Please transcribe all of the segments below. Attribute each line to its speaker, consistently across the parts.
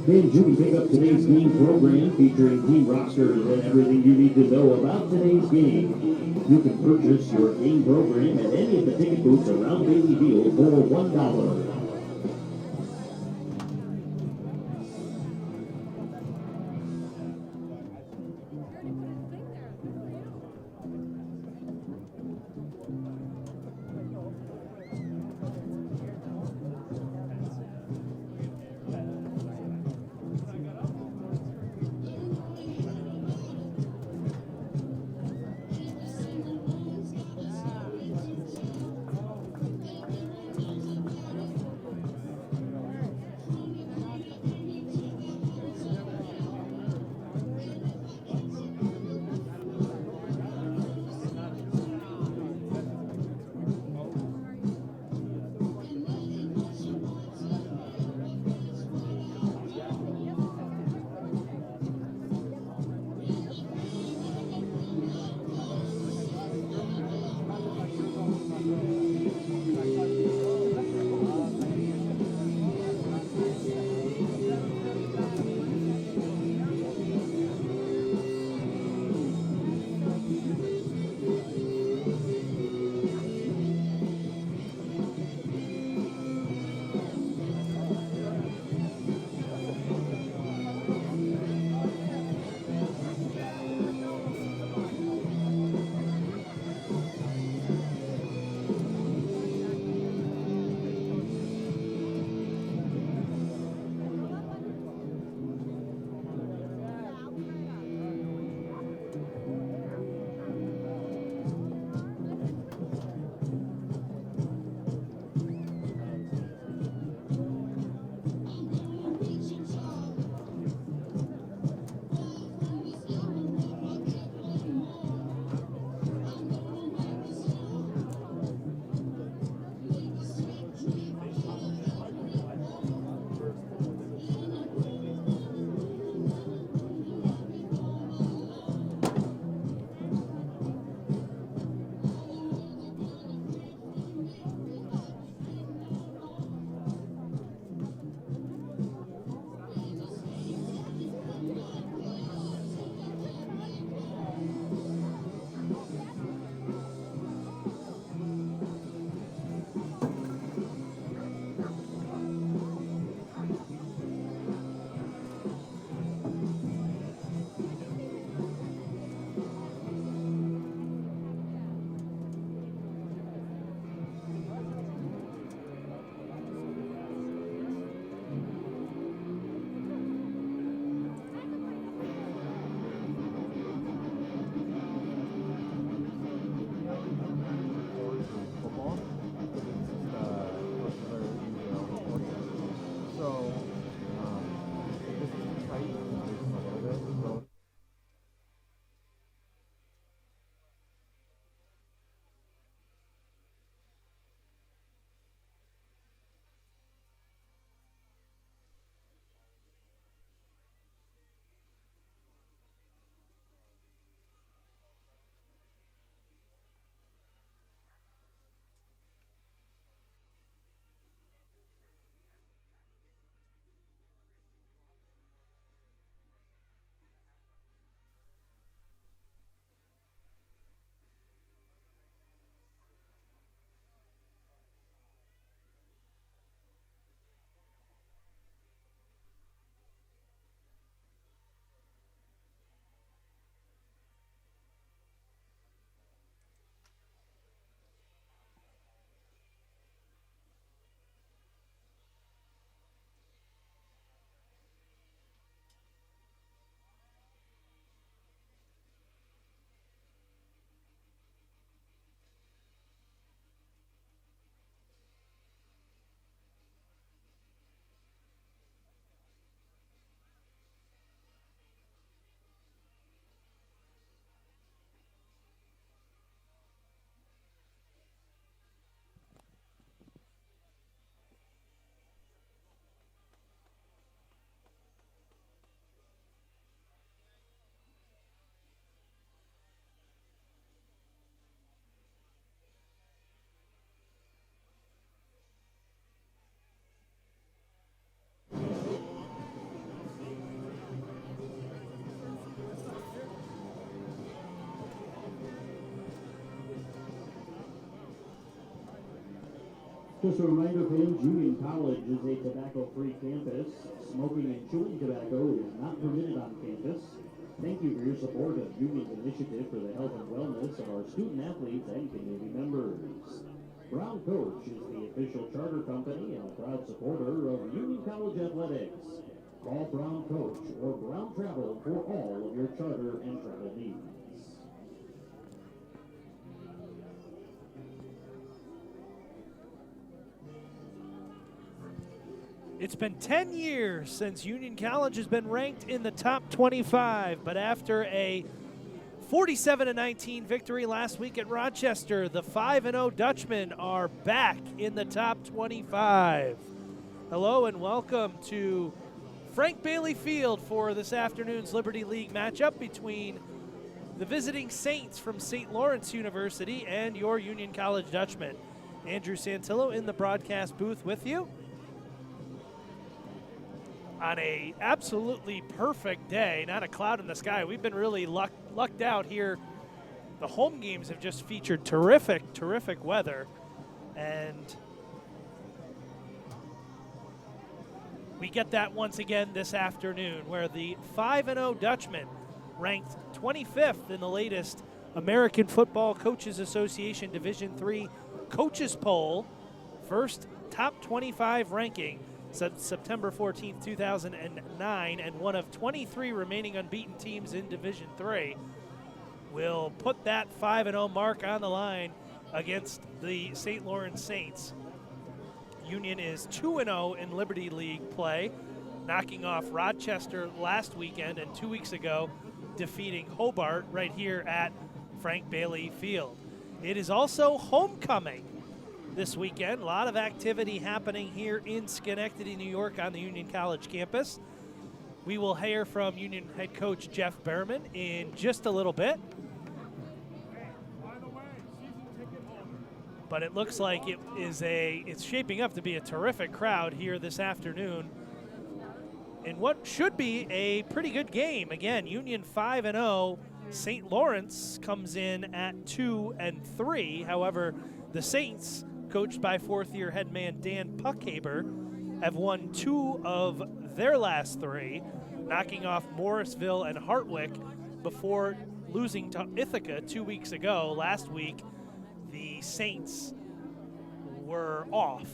Speaker 1: Hey, Judy, pick up today's game program featuring team rosters and everything you need to know about today's game. You can purchase your game program at any of the ticket booths around Bailey Field for $1. Just a reminder, fans, Union College is a tobacco-free campus. Smoking and chewing tobacco is not permitted on campus. Thank you for your support of Union's initiative for the health and wellness of our student athletes and community members. Brown Coach is the official charter company and a proud supporter of Union College athletics. Call Brown Coach or Brown Travel for all of your charter and travel needs.
Speaker 2: It's been 10 years since Union College has been ranked in the top 25, but after a 47-19 victory last week at Rochester, the 5-0 Dutchmen are back in the top 25. Hello and welcome to Frank Bailey Field for this afternoon's Liberty League matchup between the visiting Saints from St. Lawrence University and your Union College Dutchmen. Andrew Santillo in the broadcast booth with you. On a absolutely perfect day, not a cloud in the sky. We've been really lucked out here. The home games have just featured terrific weather. And we get that once again this afternoon, where the 5-0 Dutchmen, ranked 25th in the latest American Football Coaches Association Division III Coaches Poll, first top 25 ranking, September 14th, 2009, and one of 23 remaining unbeaten teams in Division III, will put that 5-0 mark on the line against the St. Lawrence Saints. Union is 2-0 in Liberty League play, knocking off Rochester last weekend and 2 weeks ago defeating Hobart right here at Frank Bailey Field. It is also homecoming this weekend. A lot of activity happening here in Schenectady, New York on the Union College campus. We will hear from Union head coach Jeff Behrman in just a little bit. But it looks like it's shaping up to be a terrific crowd here this afternoon in what should be a pretty good game. Again, Union 5-0. St. Lawrence comes in at 2-3. However, the Saints, coached by fourth-year head man Dan Puckhaber, have won 2 of their last 3, knocking off Morrisville and Hartwick before losing to Ithaca 2 weeks ago. Last week, the Saints were off.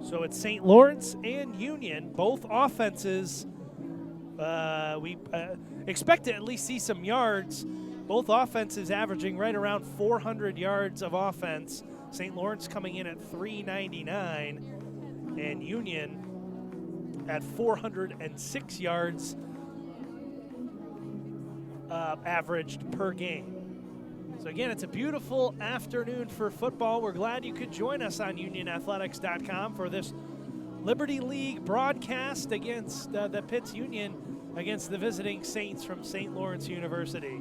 Speaker 2: So it's St. Lawrence and Union, both offenses. We expect to at least see some yards. Both offenses averaging right around 400 yards of offense. St. Lawrence coming in at 399, and Union at 406 yards averaged per game. So again, it's a beautiful afternoon for football. We're glad you could join us on UnionAthletics.com for this Liberty League broadcast against that pits Union against the visiting Saints from St. Lawrence University.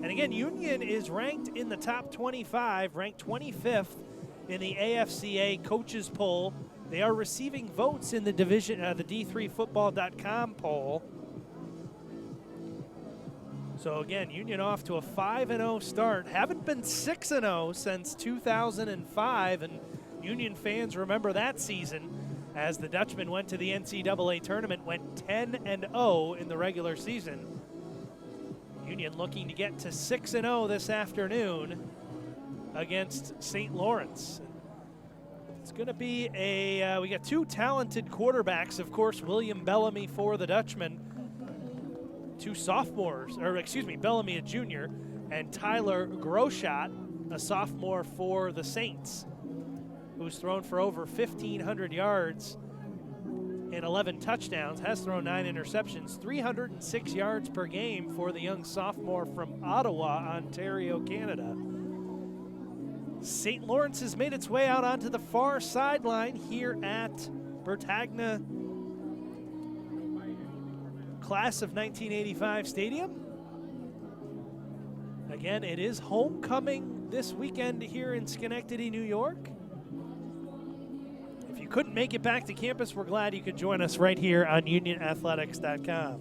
Speaker 2: And again, Union is ranked in the top 25, ranked 25th in the AFCA Coaches Poll. They are receiving votes in the division, the D3Football.com poll. So again, Union off to a 5-0 start. Haven't been 6-0 since 2005, and Union fans remember that season as the Dutchmen went to the NCAA tournament, went 10-0 in the regular season. Union looking to get to 6-0 this afternoon against St. Lawrence. It's going to be we got 2 talented quarterbacks, of course, William Bellamy for the Dutchmen, 2 sophomores, Bellamy a junior, and Tyler Groshot, a sophomore for the Saints, who's thrown for over 1,500 yards and 11 touchdowns, has thrown 9 interceptions, 306 yards per game for the young sophomore from Ottawa, Ontario, Canada. St. Lawrence has made its way out onto the far sideline here at Bertagna-Class of 1985 Stadium. Again, it is homecoming this weekend here in Schenectady, New York. If you couldn't make it back to campus, we're glad you could join us right here on UnionAthletics.com.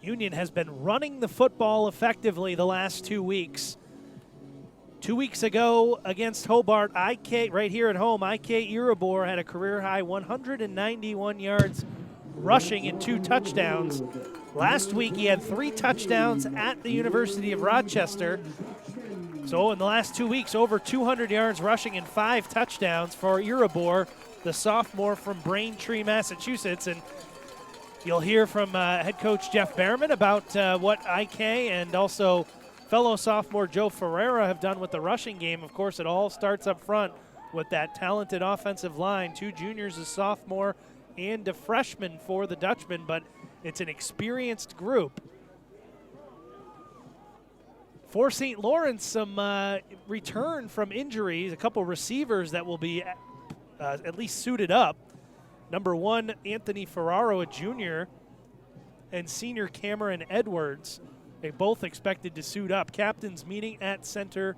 Speaker 2: Union has been running the football effectively the last 2 weeks. 2 weeks ago against Hobart, IK right here at home, IK Erebor had a career-high 191 yards rushing and 2 touchdowns. Last week he had 3 touchdowns at the University of Rochester. So in the last 2 weeks, over 200 yards rushing and 5 touchdowns for Erebor, the sophomore from Braintree, Massachusetts. And you'll hear from head coach Jeff Behrman about what IK and also fellow sophomore Joe Ferreira have done with the rushing game. Of course, it all starts up front with that talented offensive line. 2 juniors, a sophomore, and a freshman for the Dutchman, but it's an experienced group. For St. Lawrence, some return from injuries, a couple receivers that will be at least suited up. Number 1, Anthony Ferraro, a junior, and senior Cameron Edwards. They both expected to suit up. Captains meeting at center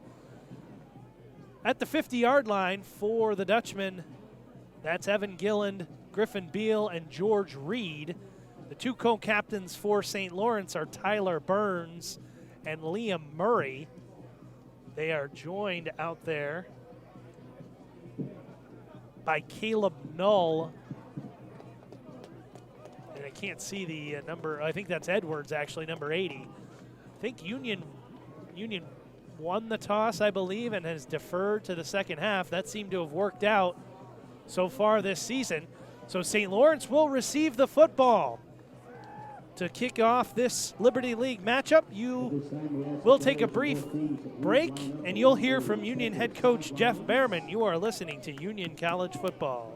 Speaker 2: at the 50-yard line for the Dutchman. That's Evan Gilland, Griffin Beal, and George Reed. The 2 co-captains for St. Lawrence are Tyler Burns and Liam Murray. They are joined out there by Caleb Null. And I can't see the number. I think that's Edwards, actually, number 80. I think Union won the toss, I believe, and has deferred to the second half. That seemed to have worked out so far this season. So St. Lawrence will receive the football to kick off this Liberty League matchup. You will take a brief break, and you'll hear from Union head coach Jeff Behrman. You are listening to Union College Football.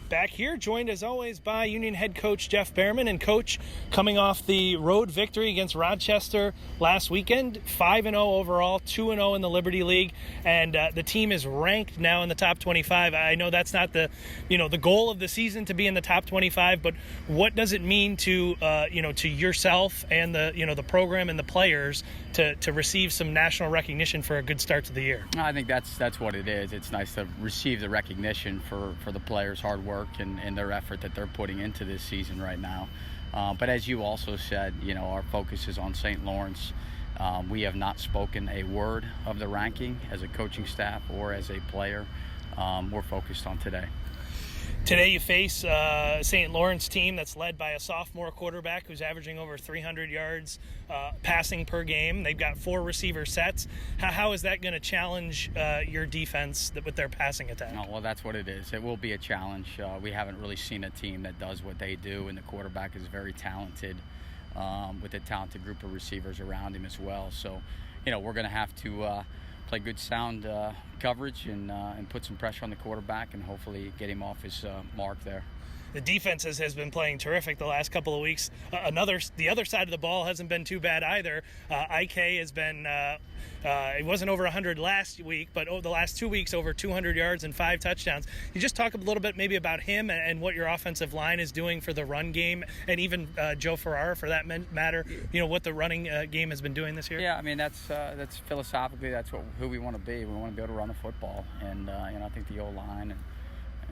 Speaker 2: Back here, joined as always by Union head coach Jeff Behrman. And coach, coming off the road victory against Rochester last weekend, 5-0 overall, 2-0 in the Liberty League, and the team is ranked now in the top 25. I know that's not the goal of the season to be in the top 25, but what does it mean to to yourself and the program and the players to receive some national recognition for a good start to the year?
Speaker 3: I think that's what it is. It's nice to receive the recognition for the players' hard work and their effort that they're putting into this season right now. But as you also said, our focus is on St. Lawrence. We have not spoken a word of the ranking as a coaching staff or as a player. We're focused on today.
Speaker 2: Today you face a St. Lawrence team that's led by a sophomore quarterback who's averaging over 300 yards passing per game. They've got 4 receiver sets. How is that going to challenge your defense with their passing attack?
Speaker 3: Oh, well, that's what it is. It will be a challenge. We haven't really seen a team that does what they do, and the quarterback is very talented with a talented group of receivers around him as well. So, we're going to have to play good sound coverage and put some pressure on the quarterback and hopefully get him off his mark there.
Speaker 2: The defense has been playing terrific the last couple of weeks. The other side of the ball hasn't been too bad either. IK has been, it wasn't over 100 last week, but the last 2 weeks over 200 yards and 5 touchdowns. You just talk a little bit maybe about him and what your offensive line is doing for the run game, and even Joe Ferrara for that matter, what the running game has been doing this year?
Speaker 3: Yeah, I mean, that's philosophically, that's who we want to be. We want to be able to run the football, and I think the O-line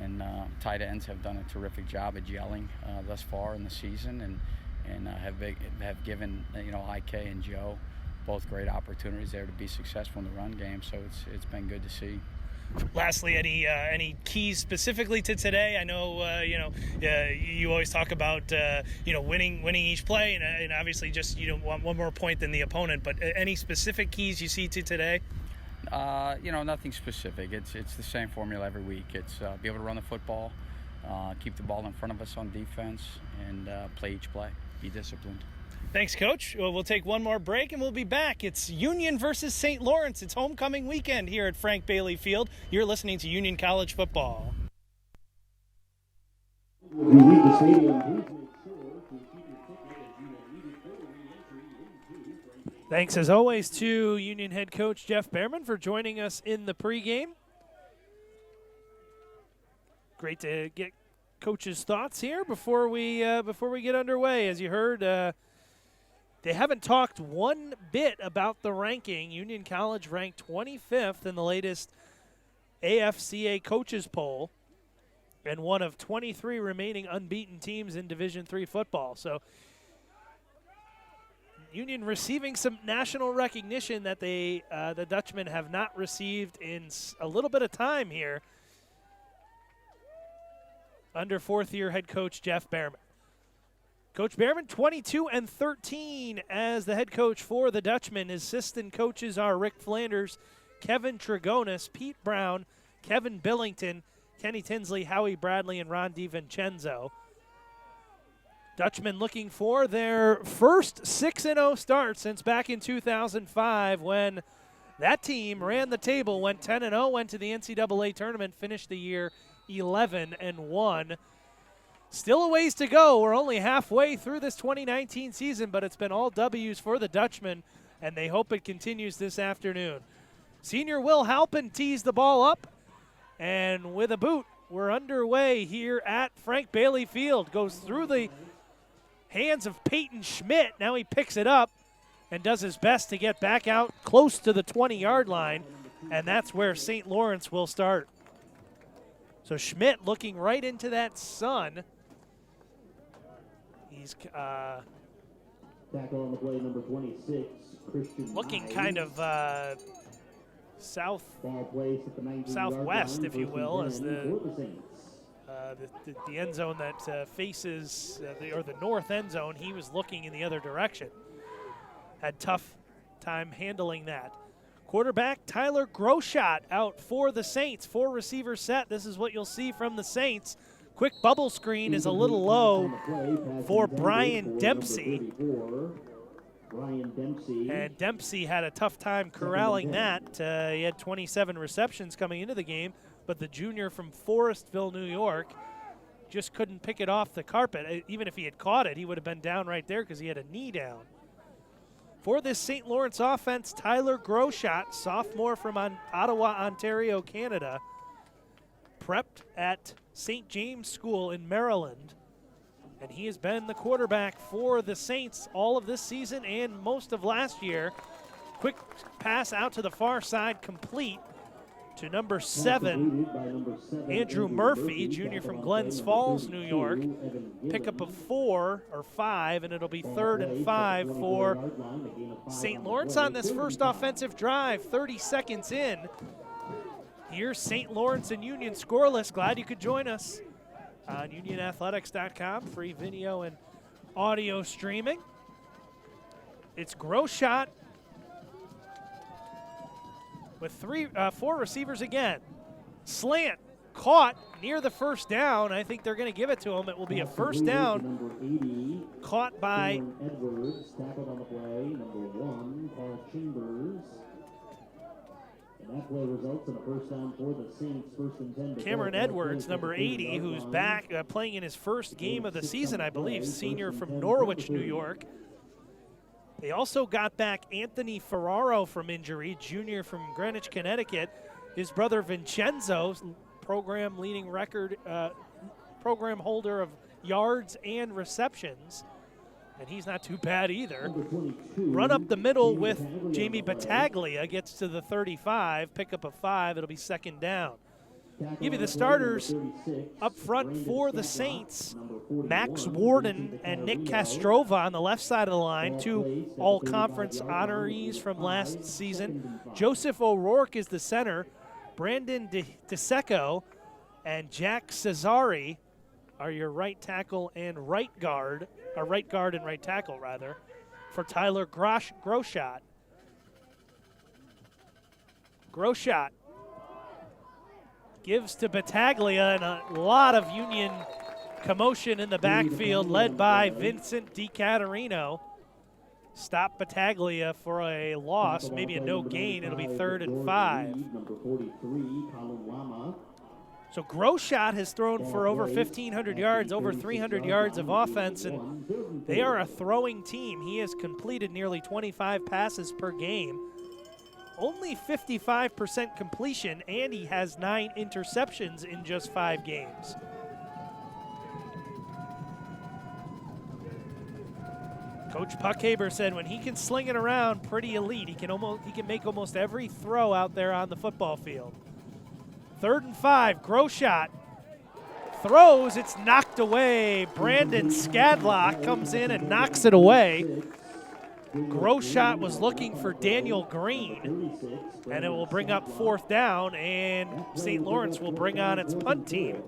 Speaker 3: and tight ends have done a terrific job at gelling thus far in the season, and have given IK and Joe both great opportunities there to be successful in the run game. So it's been good to see.
Speaker 2: Lastly, any keys specifically to today? I know you always talk about winning each play, and obviously just want one more point than the opponent. But any specific keys you see to today?
Speaker 3: Nothing specific. It's the same formula every week. It's be able to run the football, keep the ball in front of us on defense, and play each play. Be disciplined.
Speaker 2: Thanks, Coach. Well, we'll take one more break, and we'll be back. It's Union versus St. Lawrence. It's homecoming weekend here at Frank Bailey Field. You're listening to Union College Football. Thanks, as always, to Union head coach Jeff Behrman for joining us in the pregame. Great to get Coach's thoughts here before we get underway. As you heard, they haven't talked one bit about the ranking. Union College ranked 25th in the latest AFCA coaches poll and one of 23 remaining unbeaten teams in Division III football. So Union receiving some national recognition that the Dutchmen have not received in a little bit of time here under fourth-year head coach Jeff Behrman. Coach Behrman, 22-13 as the head coach for the Dutchmen. His assistant coaches are Rick Flanders, Kevin Trigonis, Pete Brown, Kevin Billington, Kenny Tinsley, Howie Bradley, and Ron DiVincenzo. Dutchmen looking for their first 6-0 start since back in 2005 when that team ran the table, went 10-0, went to the NCAA tournament, finished the year 11-1. Still a ways to go. We're only halfway through this 2019 season, but it's been all W's for the Dutchmen, and they hope it continues this afternoon. Senior Will Halpin tees the ball up, and with a boot, we're underway here at Frank Bailey Field. Goes through the hands of Peyton Schmidt. Now he picks it up and does his best to get back out close to the 20-yard line, and that's where St. Lawrence will start. So Schmidt looking right into that sun. He's
Speaker 1: tackle on the play, number 26, Christian
Speaker 2: looking
Speaker 1: Hyde.
Speaker 2: kind of southwest, if you will, as the end zone that faces the north end zone. He was looking in the other direction. Had tough time handling that. Quarterback Tyler Groshot out for the Saints. 4 receiver set. This is what you'll see from the Saints. Quick bubble screen is a little low for Brian Dempsey. And Dempsey had a tough time corralling that. He had 27 receptions coming into the game, but the junior from Forestville, New York, just couldn't pick it off the carpet. Even if he had caught it, he would have been down right there because he had a knee down. For this St. Lawrence offense, Tyler Groshot, sophomore from Ottawa, Ontario, Canada, prepped at St. James School in Maryland. And he has been the quarterback for the Saints all of this season and most of last year. Quick pass out to the far side, complete to number 7, Andrew Murphy, junior from Glens Falls, New York. Pickup of 4 or 5, and it'll be 3rd and 5 for St. Lawrence on this first offensive drive, 30 seconds in. Here's St. Lawrence and Union scoreless. Glad you could join us on unionathletics.com, free video and audio streaming. It's Groshot with 4 receivers again. Slant, caught near the first down. I think they're going to give it to him. It will be a first down. Caught by
Speaker 1: Edwards, tackled on the play, number 1, Paul Chambers. And that play results in a first down for the Saints, 1st and 10.
Speaker 2: Cameron Edwards, number 80, who's back playing in his first game of the season, I believe, senior from Norwich, New York. They also got back Anthony Ferraro from injury, junior from Greenwich, Connecticut. His brother Vincenzo, program leading record, program holder of yards and receptions. And he's not too bad either. Run up the middle with Jamie Bertagna, gets to the 35, pickup of 5, it'll be 2nd down. Give you the starters up front for the Saints. Max Warden and Nick Castrova on the left side of the line, 2 all-conference honorees from last season. Joseph O'Rourke is the center. Brandon DeSecco and Jack Cesari are your right tackle and right guard, or right guard and right tackle, rather, for Tyler Groshot. Groshot gives to Battaglia, and a lot of Union commotion in the backfield, led by Vincent DiCaterino. Stop Battaglia for a loss, maybe a no gain. It'll be 3rd and 5.
Speaker 1: Number 43, Colin Lama.
Speaker 2: So Groshot has thrown for over 1,500 yards, over 300 yards of offense, and they are a throwing team. He has completed nearly 25 passes per game. Only 55% completion, and he has 9 interceptions in just 5 games. Coach Puckhaber said when he can sling it around, pretty elite. He can make almost every throw out there on the football field. 3rd and 5, Groshot throws, it's knocked away. Brandon Skadlock comes in and knocks it away. Groshot was looking for Daniel Green, and it will bring up 4th down, and St. Lawrence will bring on its punt team.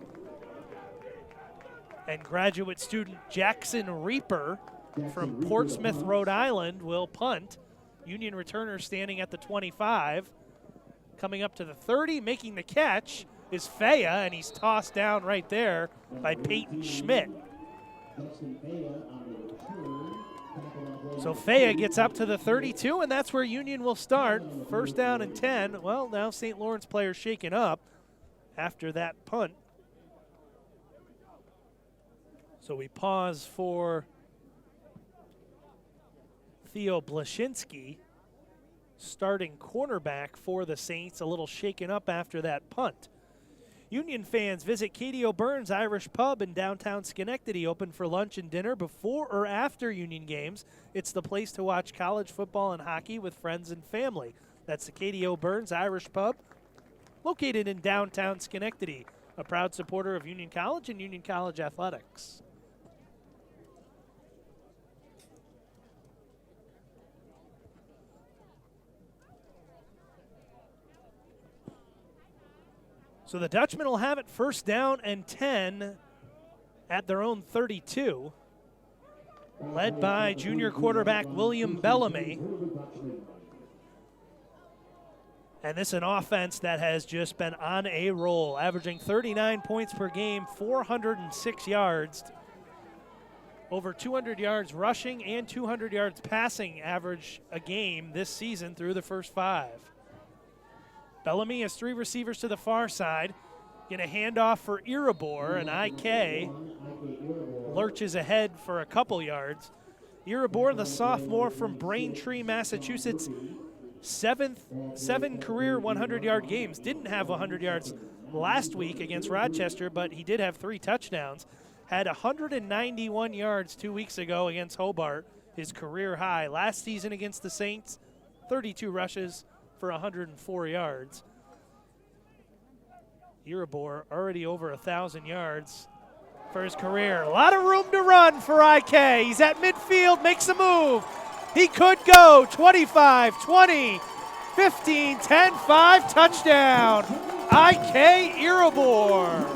Speaker 2: And graduate student Jackson Reaper from Portsmouth, Rhode Island will punt. Union returner standing at the 25. Coming up to the 30, making the catch is Faya, and he's tossed down right there by Peyton Schmidt. So Faya gets up to the 32, and that's where Union will start. 1st down and 10. Well, now St. Lawrence players shaken up after that punt. So we pause for Theo Blashinsky, starting cornerback for the Saints, a little shaken up after that punt. Union fans, visit Katie O'Byrne's Irish Pub in downtown Schenectady, open for lunch and dinner before or after Union games. It's the place to watch college football and hockey with friends and family. That's the Katie O'Byrne's Irish Pub, located in downtown Schenectady, a proud supporter of Union College and Union College athletics. So the Dutchmen will have it 1st down and 10 at their own 32, led by junior quarterback William Bellamy. And this is an offense that has just been on a roll, averaging 39 points per game, 406 yards, over 200 yards rushing and 200 yards passing average a game this season through the first 5. Bellamy has 3 receivers to the far side. Get a handoff for Irabor, and IK lurches ahead for a couple yards. Irabor, the sophomore from Braintree, Massachusetts, 7 career 100-yard games. Didn't have 100 yards last week against Rochester, but he did have 3 touchdowns. Had 191 yards 2 weeks ago against Hobart, his career high. Last season against the Saints, 32 rushes for 104 yards. Irabor already over 1,000 yards for his career. A lot of room to run for IK. He's at midfield, makes a move. He could go 25, 20, 15, 10, 5, touchdown. IK Irabor.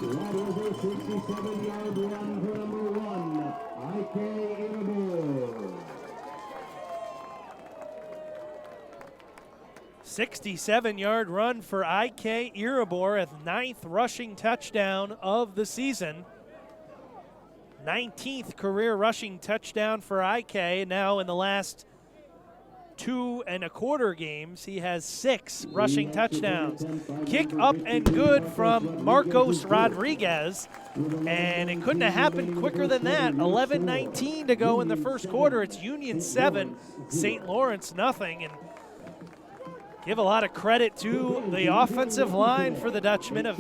Speaker 1: That is a 67-yard run for number 1, IK Irabor.
Speaker 2: 67-yard run for IK Irabor, a 9th rushing touchdown of the season. 19th career rushing touchdown for IK. Now in the last 2 1/4 games, he has 6 rushing touchdowns. Kick up and good from Marcos Rodriguez, and it couldn't have happened quicker than that. 11:19 to go in the first quarter. It's Union 7, St. Lawrence nothing, and give a lot of credit to the offensive line for the Dutchmen, of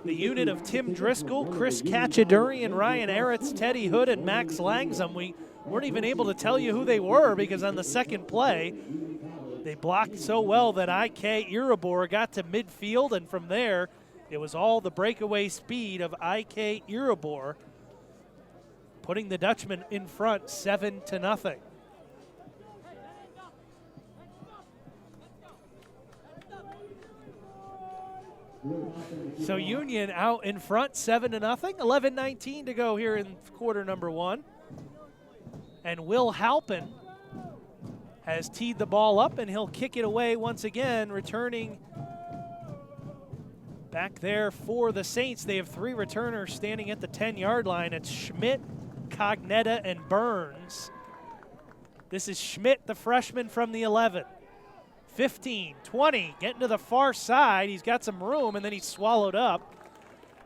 Speaker 2: the unit of Tim Driscoll, Chris Cacciadurian, Ryan Eretz, Teddy Hood, and Max Langzam. We weren't even able to tell you who they were because on the second play, they blocked so well that IK Irabor got to midfield, and from there, it was all the breakaway speed of IK Irabor, putting the Dutchmen in front 7-0. So Union out in front 7-0. 11:19 to go here in quarter number 1. And Will Halpin has teed the ball up, and he'll kick it away once again, returning back there for the Saints. They have 3 returners standing at the 10-yard line. It's Schmidt, Cognetta, and Burns. This is Schmidt, the freshman from the 11. 15, 20, getting to the far side. He's got some room, and then he's swallowed up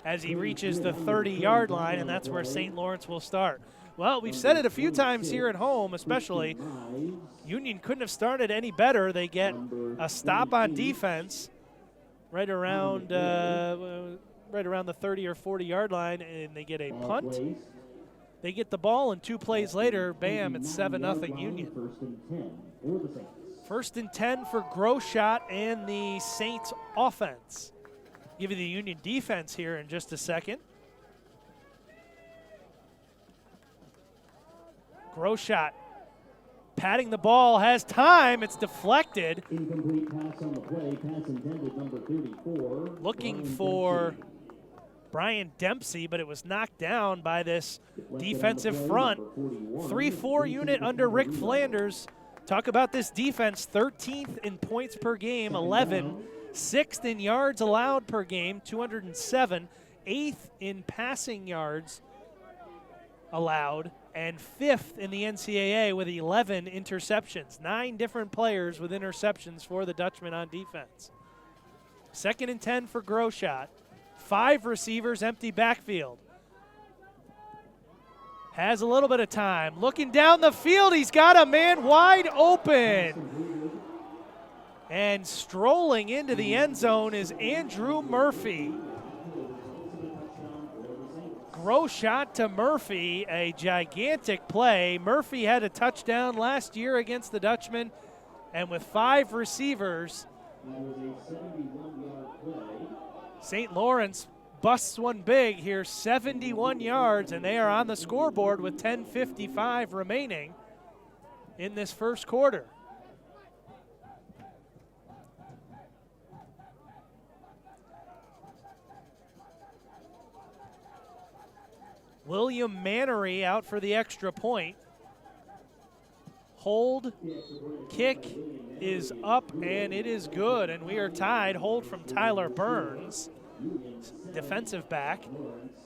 Speaker 2: as he reaches the 30-yard line, and that's where St. Lawrence will start. Well, we've said it a few times here at home, especially. Union couldn't have started any better. They get a stop on defense right around the 30 or 40-yard line, and they get a punt. They get the ball, and 2 plays later, bam, it's 7-0 Union. First and 10 for Groshot and the Saints offense. Give you the Union defense here in just a second. Groshot patting the ball, has time, it's deflected.
Speaker 1: Incomplete pass on the play, pass intended number 34.
Speaker 2: Looking for Brian Dempsey, but it was knocked down by this defensive front. 3-4 unit under Rick Flanders. Talk about this defense, 13th in points per game, 11. 6th in yards allowed per game, 207. 8th in passing yards allowed, and 5th in the NCAA with 11 interceptions. 9 different players with interceptions for the Dutchmen on defense. 2nd and 10 for Groshot. 5 receivers, empty backfield. Has a little bit of time. Looking down the field, he's got a man wide open. And strolling into the end zone is Andrew Murphy. Groshot to Murphy, a gigantic play. Murphy had a touchdown last year against the Dutchmen, and with 5 receivers, St. Lawrence busts one big here, 71 yards, and they are on the scoreboard with 10:55 remaining in this first quarter. William Mannery out for the extra point. Hold, kick is up, and it is good, and we are tied. Hold from Tyler Burns, defensive back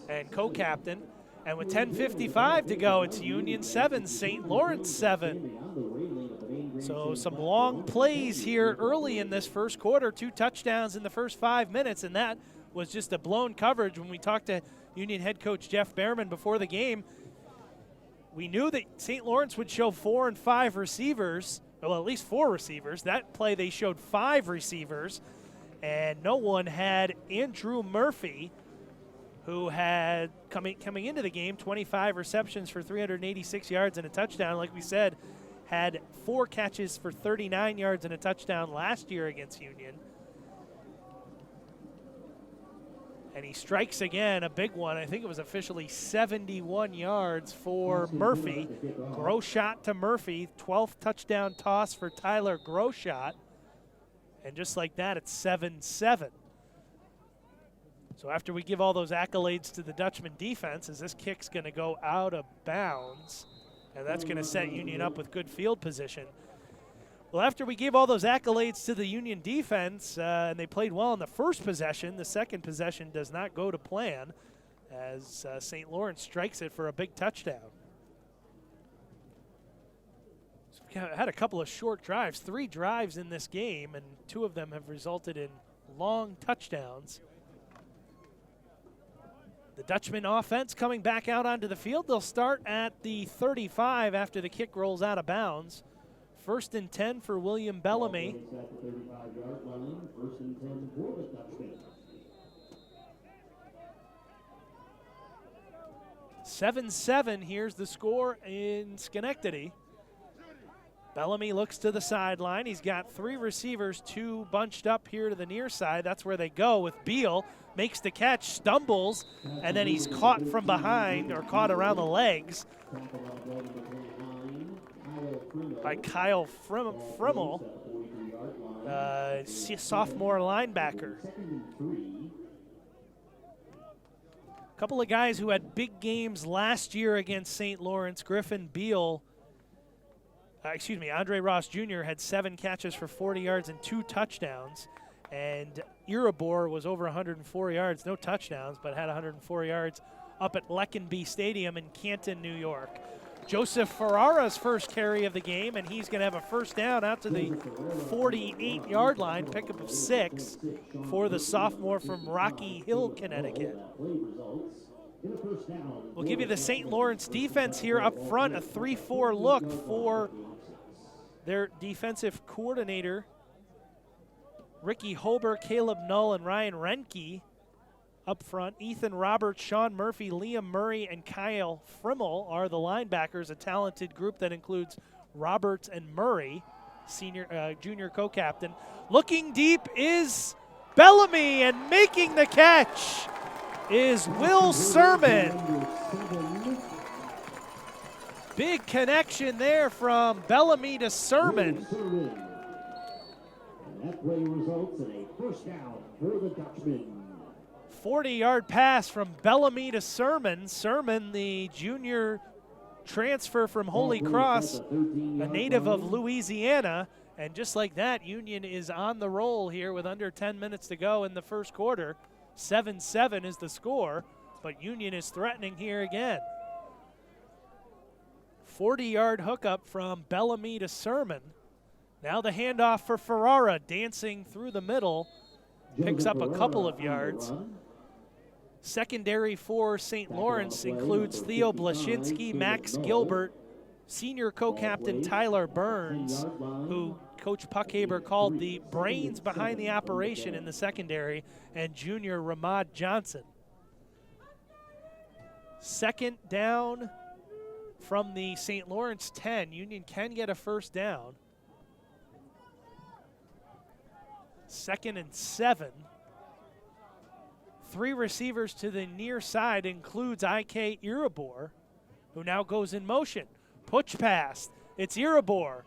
Speaker 2: and co-captain. And with 10:55 to go, it's Union 7, St. Lawrence 7. So some long plays here early in this first quarter. 2 touchdowns in the first 5 minutes, and that was just a blown coverage. When we talked to Union head coach Jeff Behrman before the game, we knew that St. Lawrence would show 4 and 5 receivers, well, at least 4 receivers. That play they showed 5 receivers, and no one had Andrew Murphy, who had coming into the game 25 receptions for 386 yards and a touchdown. Like we said, had 4 catches for 39 yards and a touchdown last year against Union. And he strikes again, a big one. I think it was officially 71 yards for Murphy. Groshot to Murphy, 12th touchdown toss for Tyler Groshot. And just like that, it's 7-7. So after we give all those accolades to the Dutchman defense, as this kick's going to go out of bounds, and that's going to set Union up with good field position. Well, after we gave all those accolades to the Union defense, and they played well in the first possession, the second possession does not go to plan as St. Lawrence strikes it for a big touchdown. So we had a couple of short drives, 3 drives in this game, and 2 of them have resulted in long touchdowns. The Dutchman offense coming back out onto the field. They'll start at the 35 after the kick rolls out of bounds. 1st and 10 for William Bellamy. 7-7, here's the score in Schenectady. Bellamy looks to the sideline. He's got 3 receivers, 2 bunched up here to the near side. That's where they go with Beal. Makes the catch, stumbles, and then he's caught from behind, or caught around the legs by Kyle Frimmel, sophomore linebacker. A couple of guys who had big games last year against St. Lawrence. Griffin Beal, Andre Ross Jr. had 7 catches for 40 yards and 2 touchdowns. And Irabor was over 104 yards, no touchdowns, but had 104 yards up at Leckenby Stadium in Canton, New York. Joseph Ferrara's first carry of the game, and he's going to have a first down out to the 48-yard line, pickup of 6 for the sophomore from Rocky Hill, Connecticut. We'll give you the St. Lawrence defense here up front, a 3-4 look for their defensive coordinator, Ricky Hober, Caleb Null, and Ryan Renke. Up front, Ethan Roberts, Sean Murphy, Liam Murray, and Kyle Frimmel are the linebackers, a talented group that includes Roberts and Murray, junior co-captain. Looking deep is Bellamy, and making the catch is Will Sermon. Big connection there from Bellamy to Sermon.
Speaker 1: And that play results in a first down for the Dutchman.
Speaker 2: 40-yard pass from Bellamy to Sermon. Sermon, the junior transfer from Holy Cross, a native of Louisiana. And just like that, Union is on the roll here with under 10 minutes to go in the first quarter. 7-7 is the score, but Union is threatening here again. 40-yard hookup from Bellamy to Sermon. Now the handoff for Ferrara, dancing through the middle, picks up a couple of yards. Secondary for St. Lawrence includes Theo Blashinsky, Max Gilbert, senior co-captain Tyler Burns, who Coach Puckhaber called the brains behind the operation in the secondary, and junior Ramad Johnson. Second down from the St. Lawrence 10. Union can get a first down. 2nd and 7. 3 receivers to the near side includes IK Irabor, who now goes in motion. Push pass. It's Irabor.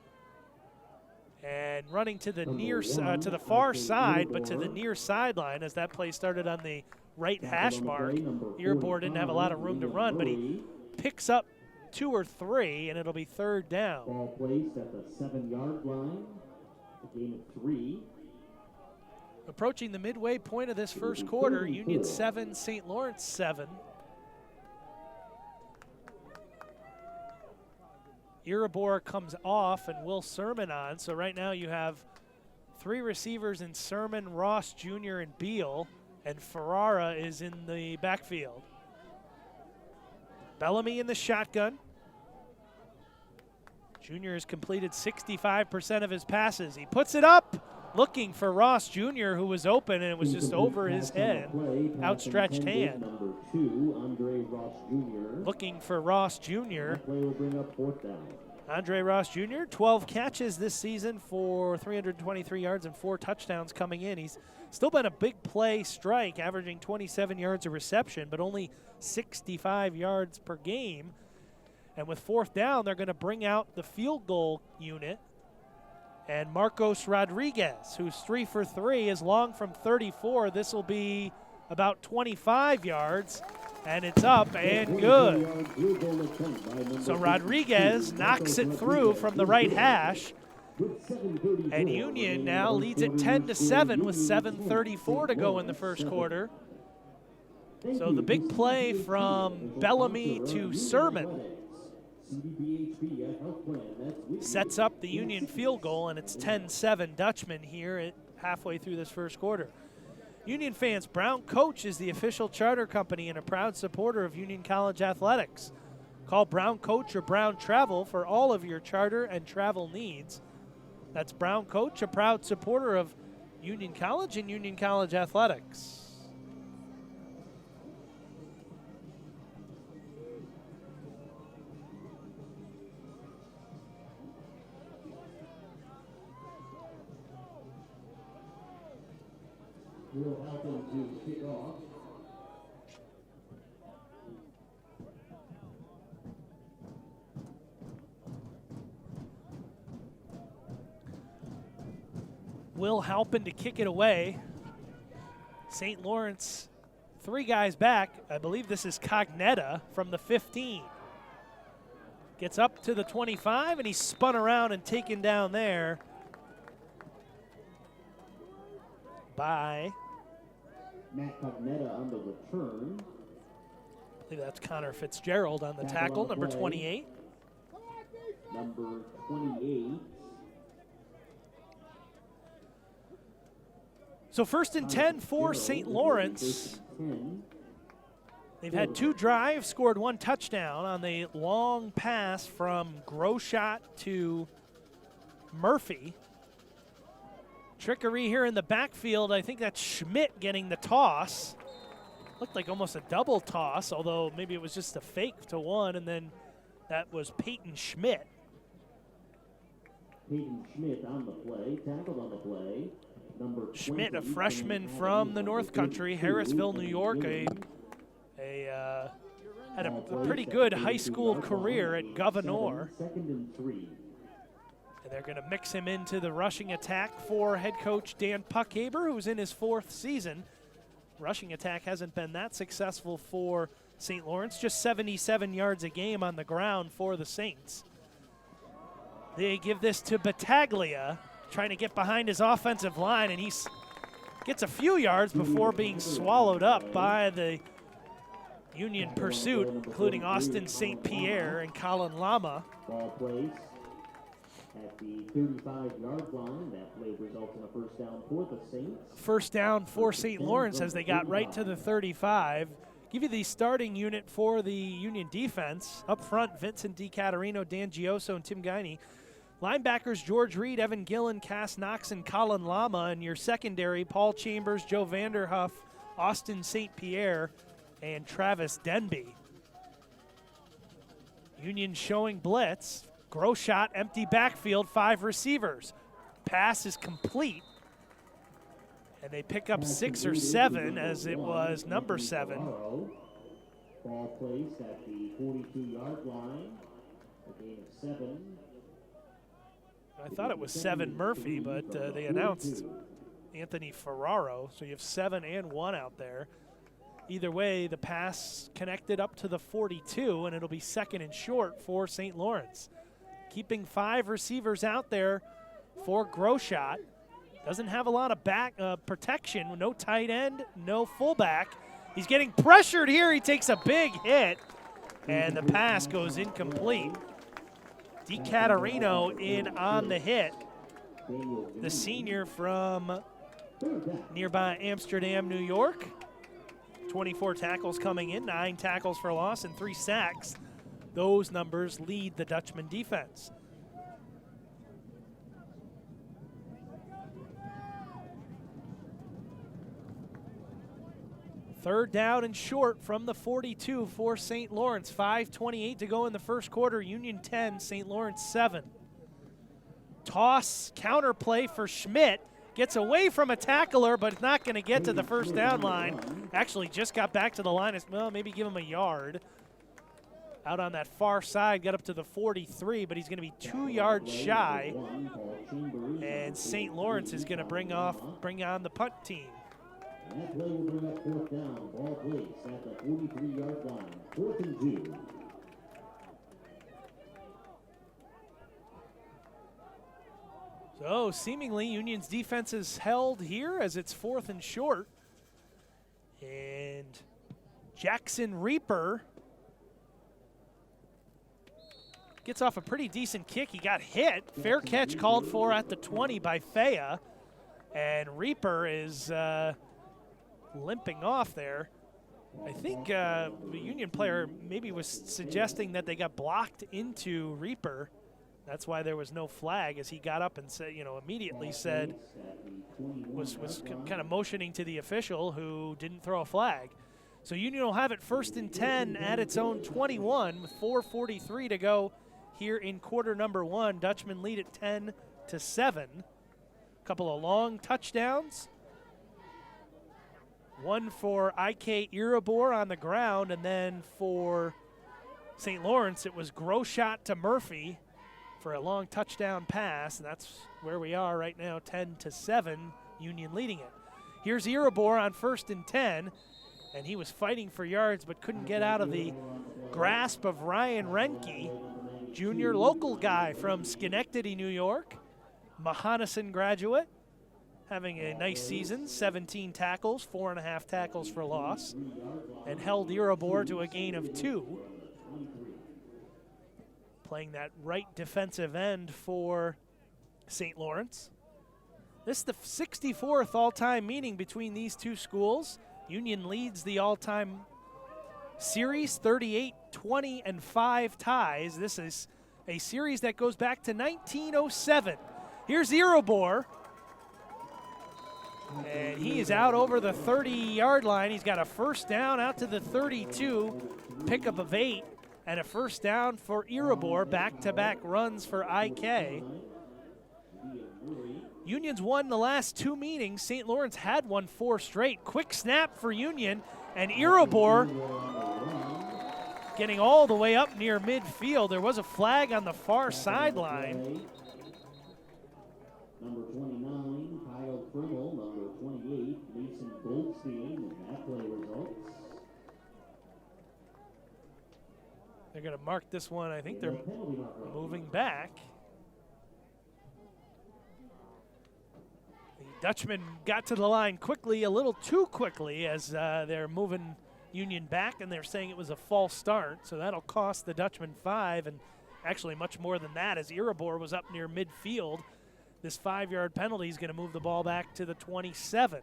Speaker 2: And running to the to the far side, but to the near sideline as that play started on the right hash mark. Irabor didn't have a lot of room to run, but he picks up 2 or 3, and it'll be 3rd down.
Speaker 1: Ball placed at the 7-yard line. A gain of 3.
Speaker 2: Approaching the midway point of this first quarter, Union 7, St. Lawrence 7. Irabor comes off and Will Sermon on. So right now you have 3 receivers in Sermon, Ross Jr., and Beal, and Ferrara is in the backfield. Bellamy in the shotgun. Junior has completed 65% of his passes. He puts it up, looking for Ross Jr., who was open, and it was just over his head. Outstretched hand.
Speaker 1: Number 2, Andre Ross Jr.
Speaker 2: Looking for Ross Jr.
Speaker 1: That play will bring up 4th down.
Speaker 2: Andre Ross Jr., 12 catches this season for 323 yards and 4 touchdowns coming in. He's still been a big play strike, averaging 27 yards a reception, but only 65 yards per game. And with 4th down, they're going to bring out the field goal unit. And Marcos Rodriguez, who's 3 for 3, is long from 34. This will be about 25 yards, and it's up and good. So Rodriguez knocks it through from the right hash, and Union now leads it 10-7 with 7:34 to go in the first quarter. So the big play from Bellamy to Sermon sets up the Union field goal, and it's 10-7 Dutchman here at halfway through this first quarter. Union fans, Brown Coach is the official charter company and a proud supporter of Union College athletics. Call Brown Coach or Brown Travel for all of your charter and travel needs. That's Brown Coach, a proud supporter of Union College and Union College athletics.
Speaker 1: Will help him to kick off.
Speaker 2: Will Halpin to kick it away. St. Lawrence, 3 guys back. I believe this is Cognetta from the 15. Gets up to the 25, and he's spun around and taken down there by
Speaker 1: Matt Cognetta on the return.
Speaker 2: I believe that's Connor Fitzgerald on the tackle, number 28.
Speaker 1: Number 28.
Speaker 2: So 1st and 10 for St. Lawrence. They've had 2 drives, scored 1 touchdown on the long pass from Groshot to Murphy. Trickery here in the backfield. I think that's Schmidt getting the toss. Looked like almost a double toss, although maybe it was just a fake to one, and then that was Peyton Schmidt.
Speaker 1: Peyton Schmidt on the play, tackled on the play. Number
Speaker 2: Schmidt, a
Speaker 1: 20,
Speaker 2: freshman from the North Country, Harrisville, New York, had a pretty good high school career at Governor.
Speaker 1: Second and 3.
Speaker 2: And they're going to mix him into the rushing attack for head coach Dan Puckhaber, who's in his 4th season. Rushing attack hasn't been that successful for St. Lawrence, just 77 yards a game on the ground for the Saints. They give this to Battaglia, trying to get behind his offensive line, and he gets a few yards before being swallowed up by the Union pursuit, including Austin St. Pierre and Colin Lama.
Speaker 1: Ball placed at the 35-yard line. That play results in a first down for the Saints.
Speaker 2: First down for St. Lawrence as they got right to the 35. Give you the starting unit for the Union defense. Up front, Vincent DiCaterino, Dan Gioso, and Tim Guiney. Linebackers, George Reed, Evan Gillen, Cass Knox, and Colin Lama. And your secondary, Paul Chambers, Joe Vanderhuff, Austin St. Pierre, and Travis Denby. Union showing blitz. Groshot, empty backfield, 5 receivers. Pass is complete. And they pick up 6 or 7 as it was number 7.
Speaker 1: Ball placed at the 42-yard line. A gain of 7.
Speaker 2: I thought it was 7 Murphy, but they announced Anthony Ferraro. So you have 7 and 1 out there. Either way, the pass connected up to the 42, and it'll be second and short for St. Lawrence. Keeping 5 receivers out there for Groshot. Doesn't have a lot of back protection. No tight end, no fullback. He's getting pressured here. He takes a big hit, and the pass goes incomplete. DiCaterino in on the hit. The senior from nearby Amsterdam, New York. 24 tackles coming in, 9 tackles for loss, and 3 sacks. Those numbers lead the Dutchman defense. Third down and short from the 42 for St. Lawrence. 5:28 to go in the first quarter. Union 10, St. Lawrence 7. Toss, counter play for Schmidt. Gets away from a tackler, but not going to get to the first down line. Actually just got back to the line. Well, maybe give him a yard. Out on that far side, got up to the 43, but he's going to be 2 yards shy. And St. Lawrence is going to bring on the punt team.
Speaker 1: And that play will bring up 4th down. Ball placed at the 43-yard line. 4th and 2.
Speaker 2: So seemingly Union's defense is held here as it's 4th and short. And Jackson Reaper gets off a pretty decent kick. He got hit. Fair catch called for at the 20 by Fea. And Reaper is limping off there. I think the Union player maybe was suggesting that they got blocked into Reaper. That's why there was no flag, as he got up and said, immediately said, was kind of motioning to the official who didn't throw a flag. So Union will have it 1st and 10 at its own 21 with 4:43 to go here in quarter number 1. Dutchmen lead at 10-7. A couple of long touchdowns. One for IK Irabor on the ground, and then for St. Lawrence, it was Groshot to Murphy for a long touchdown pass, and that's where we are right now, 10-7, Union leading it. Here's Irabor on 1st and 10, and he was fighting for yards but couldn't get out of the grasp of Ryan Renke, junior local guy from Schenectady, New York, Mahonison graduate, having a nice season, 17 tackles, 4.5 tackles for loss, and held Irabor to a gain of 2. Playing that right defensive end for St. Lawrence. This is the 64th all-time meeting between these two schools. Union leads the all-time series, 38, 20, and 5 ties. This is a series that goes back to 1907. Here's Irabor. And he is out over the 30-yard line. He's got a first down out to the 32, pickup of 8, and a first down for Erebor. Back-to-back runs for IK. Union's won the last 2 meetings. St. Lawrence had won 4 straight. Quick snap for Union, and Erebor getting all the way up near midfield. There was a flag on the far sideline.
Speaker 1: Number 29, Kyle Frimmel. Number 28, Mason Goldstein. And that play results.
Speaker 2: They're going to mark this one. I think they're moving back. The Dutchman got to the line quickly, a little too quickly, as they're moving Union back, and they're saying it was a false start. So that'll cost the Dutchman 5, and actually much more than that, as Erebor was up near midfield. This 5-yard penalty is going to move the ball back to the 27.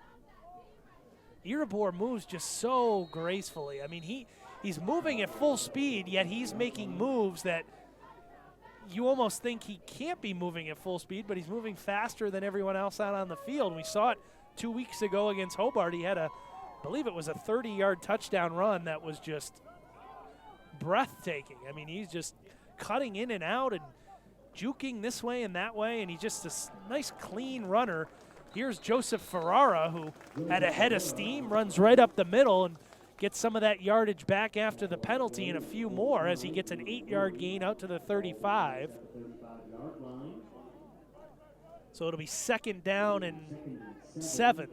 Speaker 2: Erebor moves just so gracefully. I mean, he's moving at full speed, yet he's making moves that you almost think he can't be moving at full speed, but he's moving faster than everyone else out on the field. We saw it 2 weeks ago against Hobart. He had I believe it was a 30-yard touchdown run that was just breathtaking. I mean, he's just cutting in and out and juking this way and that way, and he's just a nice, clean runner. Here's Joseph Ferrara, who had a head of steam, runs right up the middle and gets some of that yardage back after the penalty and a few more as he gets an 8-yard gain out to the 35. So it'll be 2nd down and 7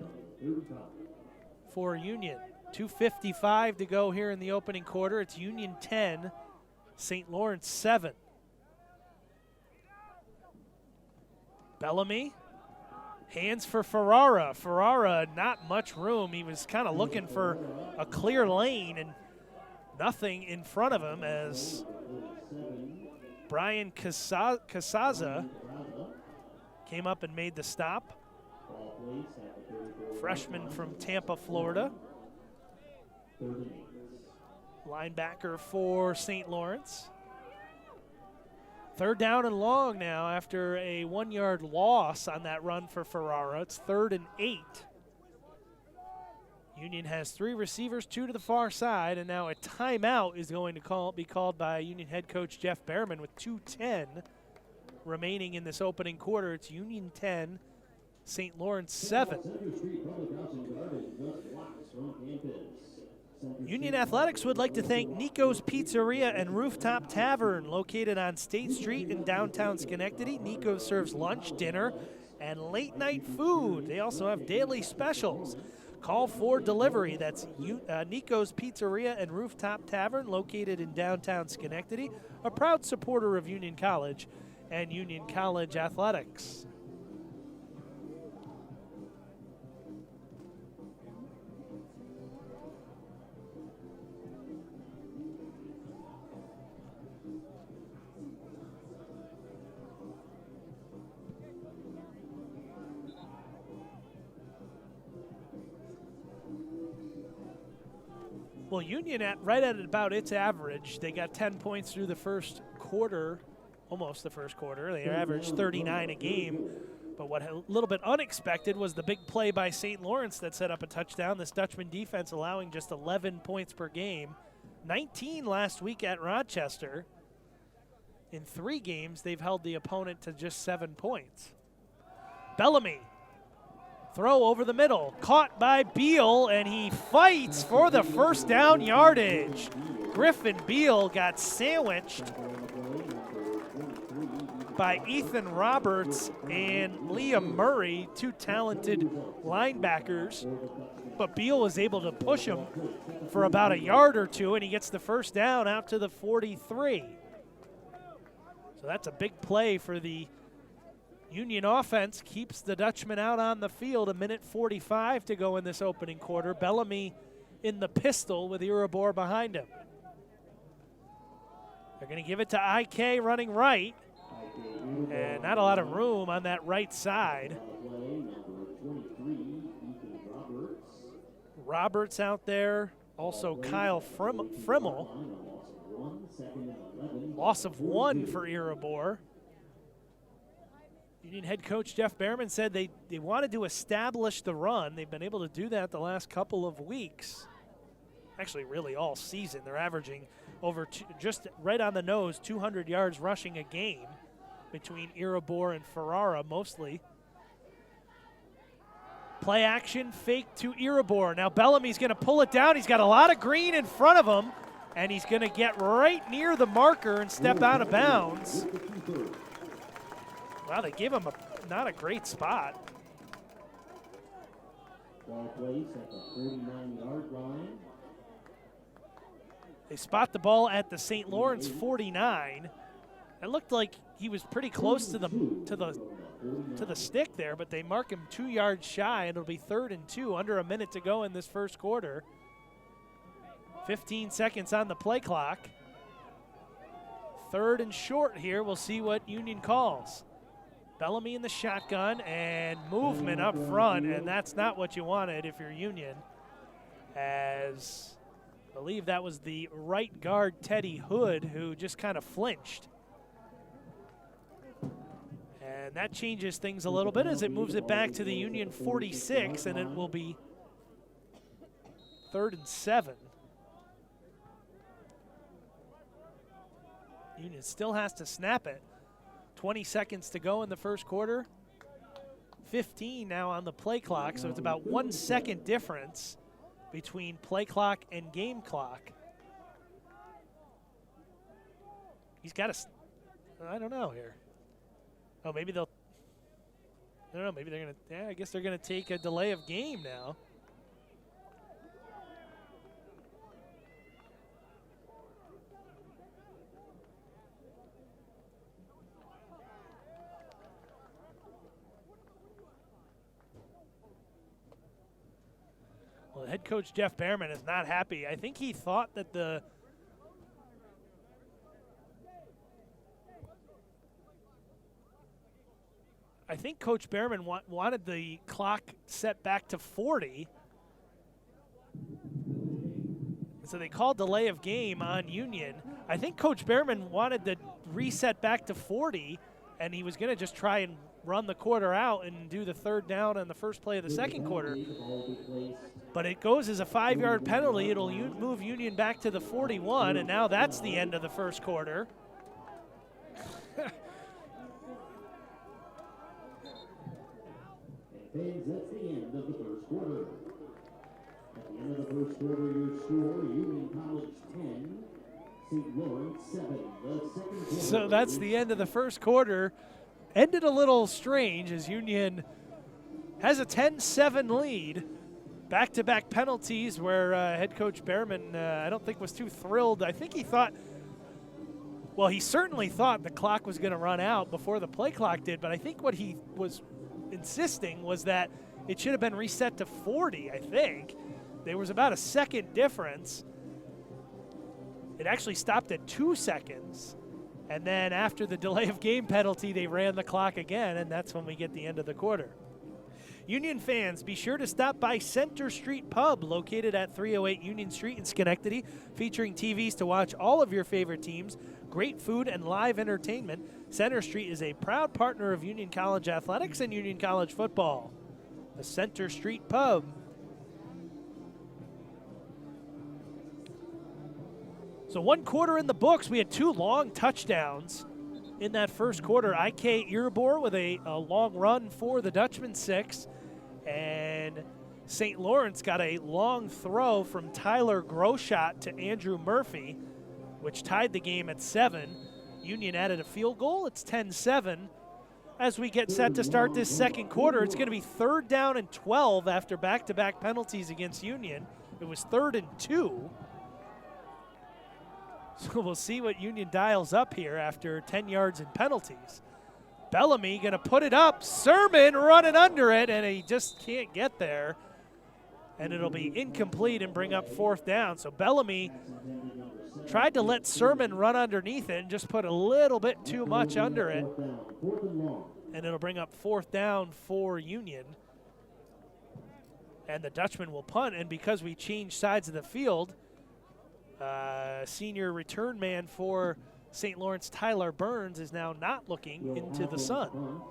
Speaker 2: for Union. 2:55 to go here in the opening quarter. It's Union 10, St. Lawrence 7. Bellamy, hands for Ferrara. Ferrara, not much room. He was kind of looking for a clear lane and nothing in front of him as Brian Casaza came up and made the stop. Freshman from Tampa, Florida. Linebacker for St. Lawrence. 3rd down and long now after a 1-yard loss on that run for Ferrara. It's 3rd and 8. Union has 3 receivers, 2 to the far side, and now a timeout is going to be called by Union head coach Jeff Behrman with 2:10 remaining in this opening quarter. It's Union 10, St. Lawrence 7. Union Athletics would like to thank Nico's Pizzeria and Rooftop Tavern, located on State Street in downtown Schenectady. Nico serves lunch, dinner, and late-night food. They also have daily specials. Call for delivery. That's Nico's Pizzeria and Rooftop Tavern, located in downtown Schenectady, a proud supporter of Union College and Union College Athletics. Well, Union right at about its average. They got 10 points through the first quarter, almost the first quarter. They averaged 39 a game. But what a little bit unexpected was the big play by St. Lawrence that set up a touchdown. This Dutchman defense allowing just 11 points per game. 19 last week at Rochester. In 3 games, they've held the opponent to just 7 points. Bellamy. Throw over the middle, caught by Beal, and he fights for the first down yardage. Griffin Beal got sandwiched by Ethan Roberts and Liam Murray, 2 talented linebackers. But Beal was able to push him for about a yard or 2, and he gets the first down out to the 43. So that's a big play for the Union offense. Keeps the Dutchman out on the field. 1:45 to go in this opening quarter. Bellamy in the pistol with Erebor behind him. They're going to give it to IK running right. And not a lot of room on that right side. Roberts out there. Also Kyle Frimmel. Loss of 1 for Erebor. Union head coach Jeff Behrman said they wanted to establish the run. They've been able to do that the last couple of weeks. Actually, really all season. They're averaging over just right on the nose, 200 yards rushing a game between Iribor and Ferrara mostly. Play action, fake to Iribor. Now Bellamy's going to pull it down. He's got a lot of green in front of him, and he's going to get right near the marker and step out of bounds. Wow, they gave him not a great spot.
Speaker 1: Ball placed at the 49-yard line.
Speaker 2: They spot the ball at the St. Lawrence 49. It looked like he was pretty close to the stick there, but they mark him 2 yards shy, and it'll be 3rd and 2, under a minute to go in this first quarter. 15 seconds on the play clock. 3rd and short here. We'll see what Union calls. Bellamy in the shotgun and movement up front, and that's not what you wanted if you're Union, as I believe that was the right guard, Teddy Hood, who just kind of flinched. And that changes things a little bit as it moves it back to the Union 46, and it will be 3rd and 7. Union still has to snap it. 20 seconds to go in the first quarter. 15 now on the play clock, so it's about 1 second difference between play clock and game clock. He's got to, I don't know here. Oh, maybe they'll, I don't know, maybe they're going to, yeah, I guess they're going to take a delay of game now. Well, head coach Jeff Behrman is not happy. I think he thought that I think Coach Behrman wanted the clock set back to 40. So they called delay of game on Union. I think Coach Behrman wanted to reset back to 40, and he was going to just try and run the quarter out and do the 3rd down on the first play of the second quarter. But it goes as a 5-yard penalty. It'll move Union back to the 41, and now that's the end of the first quarter.
Speaker 1: Fans, that's the end of the first quarter. At the end of the first quarter, your score, Union College 10, St. Lawrence 7. The second quarter.
Speaker 2: So that's the end of the first quarter. Ended a little strange as Union has a 10-7 lead. Back-to-back penalties where head coach Behrman, I don't think was too thrilled. I think he thought, well, he certainly thought the clock was going to run out before the play clock did, but I think what he was insisting was that it should have been reset to 40, I think. There was about a second difference. It actually stopped at 2 seconds. And then after the delay of game penalty, they ran the clock again, and that's when we get the end of the quarter. Union fans, be sure to stop by Center Street Pub, located at 308 Union Street in Schenectady, featuring TVs to watch all of your favorite teams, great food, and live entertainment. Center Street is a proud partner of Union College Athletics and Union College football. The Center Street Pub. So 1 quarter in the books. We had 2 long touchdowns in that first quarter. I.K. Iribor with a long run for the Dutchman 6. And St. Lawrence got a long throw from Tyler Groshot to Andrew Murphy, which tied the game at 7. Union added a field goal. It's 10-7. As we get set to start this second quarter, it's going to be 3rd down and 12 after back-to-back penalties against Union. It was 3rd and 2. So we'll see what Union dials up here after 10 yards in penalties. Bellamy going to put it up. Sermon running under it, and he just can't get there. And it'll be incomplete and bring up 4th down. So Bellamy tried to let Sermon run underneath it and just put a little bit too much under it. And it'll bring up 4th down for Union. And the Dutchman will punt, and because we changed sides of the field, senior return man for St. Lawrence, Tyler Burns, is now not looking into the sun.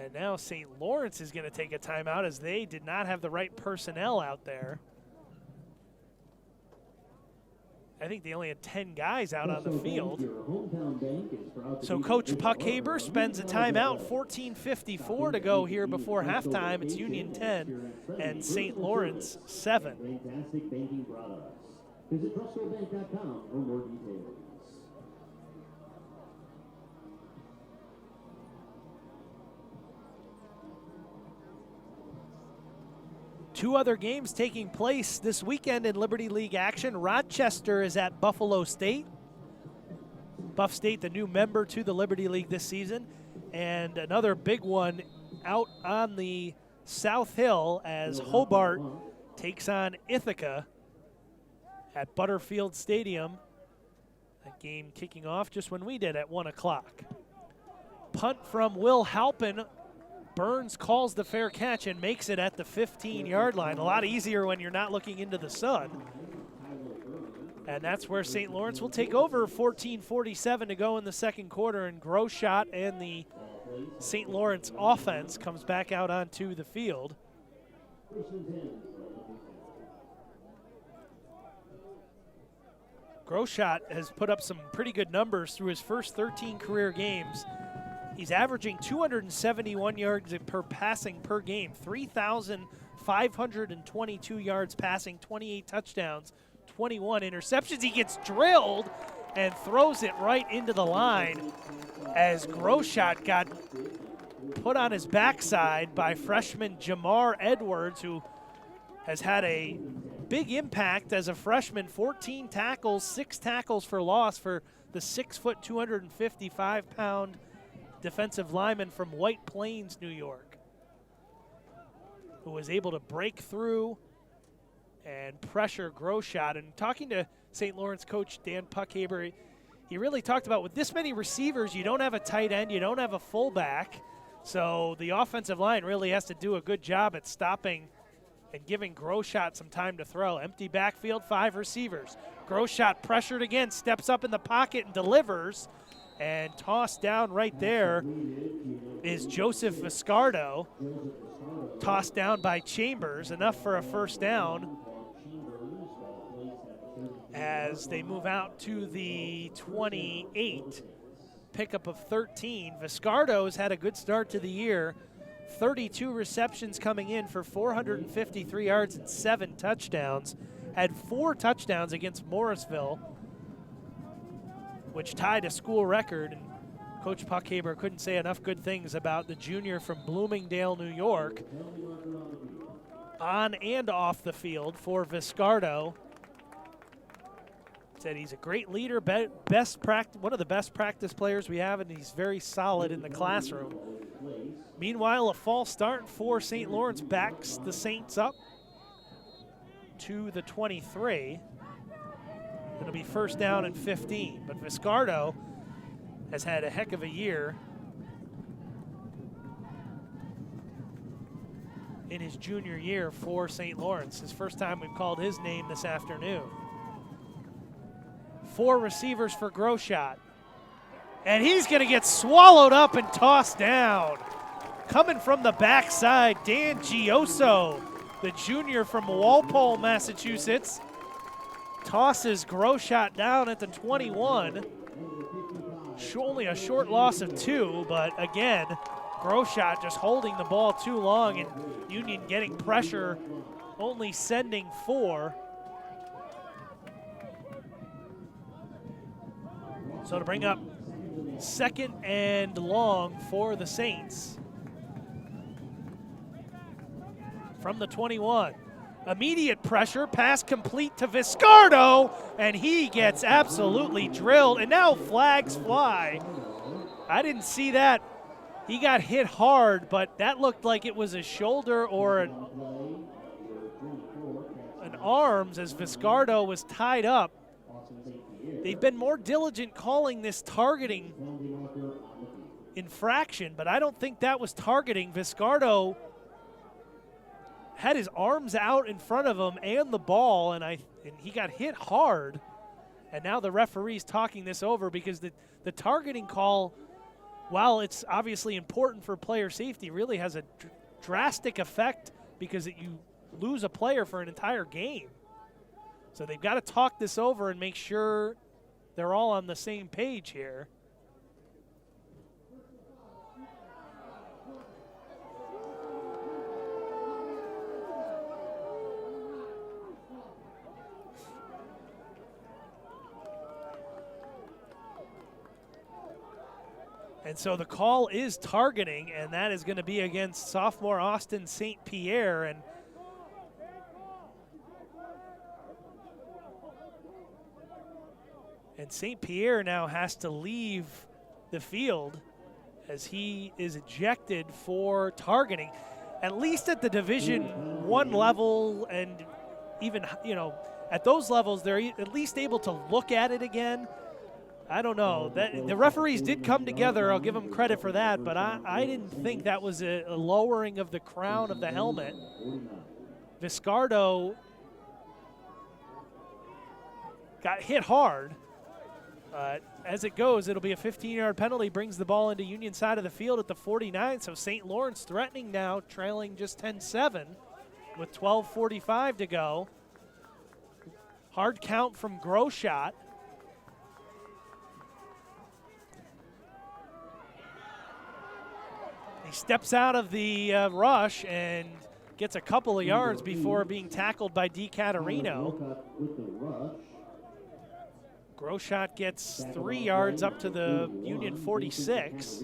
Speaker 2: And now St. Lawrence is going to take a timeout as they did not have the right personnel out there. I think they only had 10 guys out on the field. So Coach Puckhaber spends a timeout, 14:54 to go here before halftime. It's Union 10 and St. Lawrence 7.
Speaker 1: Fantastic banking products. Visit TrustSoulBank.com for more details.
Speaker 2: Two other games taking place this weekend in Liberty League action. Rochester is at Buffalo State. Buff State, the new member to the Liberty League this season. And another big one out on the South Hill as Hobart takes on Ithaca at Butterfield Stadium. That game kicking off just when we did at 1 o'clock. Punt from Will Halpin. Burns calls the fair catch and makes it at the 15-yard line. A lot easier when you're not looking into the sun. And that's where St. Lawrence will take over. 14:47 to go in the second quarter, and Groshot and the St. Lawrence offense comes back out onto the field. Groshot has put up some pretty good numbers through his first 13 career games. He's averaging 271 yards per passing per game, 3,522 yards passing, 28 touchdowns, 21 interceptions. He gets drilled and throws it right into the line as Groshot got put on his backside by freshman Jamar Edwards, who has had a big impact as a freshman. 14 tackles, 6 tackles for loss for the 6', 255-pound defensive lineman from White Plains, New York, who was able to break through and pressure Groshot. And talking to St. Lawrence coach Dan Puckhaber, he really talked about with this many receivers, you don't have a tight end, you don't have a fullback, so the offensive line really has to do a good job at stopping and giving Groshot some time to throw. Empty backfield, 5 receivers. Groshot pressured again, steps up in the pocket and delivers. And tossed down right there is Joseph Viscardo. Tossed down by Chambers, enough for a first down as they move out to the 28. Pickup of 13. Viscardo has had a good start to the year. 32 receptions coming in for 453 yards and 7 touchdowns. Had 4 touchdowns against Morrisville, which tied a school record. And Coach Puckhaber couldn't say enough good things about the junior from Bloomingdale, New York, on and off the field for Viscardo. Said he's a great leader, one of the best practice players we have, and he's very solid in the classroom. Meanwhile, a false start for St. Lawrence backs the Saints up to the 23. It'll be first down and 15, but Viscardo has had a heck of a year in his junior year for St. Lawrence. His first time we've called his name this afternoon. 4 receivers for Groshot, and he's going to get swallowed up and tossed down. Coming from the backside, Dan Gioso, the junior from Walpole, Massachusetts, tosses Groshot down at the 21. Only a short loss of 2, but again, Groshot just holding the ball too long, and Union getting pressure, only sending 4. So to bring up second and long for the Saints. From the 21. Immediate pressure, pass complete to Viscardo, and he gets absolutely drilled, and now flags fly. I didn't see that. He got hit hard, but that looked like it was a shoulder or an arms as Viscardo was tied up. They've been more diligent calling this targeting infraction, but I don't think that was targeting. Viscardo had his arms out in front of him and the ball, and he got hit hard. And now the referee's talking this over because the targeting call while it's obviously important for player safety, really has a drastic effect because you lose a player for an entire game. So they've got to talk this over and make sure they're all on the same page here. And so the call is targeting, and that is going to be against sophomore Austin St. Pierre. And St. Pierre now has to leave the field as he is ejected for targeting. At least at the Division I level, and even, you know, at those levels, they're at least able to look at it again. I don't know. The referees did come together. I'll give them credit for that, but I didn't think that was a lowering of the crown of the helmet. Viscardo got hit hard. As it goes, it'll be a 15-yard penalty, brings the ball into Union side of the field at the 49, so St. Lawrence threatening now, trailing just 10-7 with 12:45 to go. Hard count from Groshot. He steps out of the rush and gets a couple of yards before being tackled by DiCaterino. Groshot gets 3 yards up to the Union 46.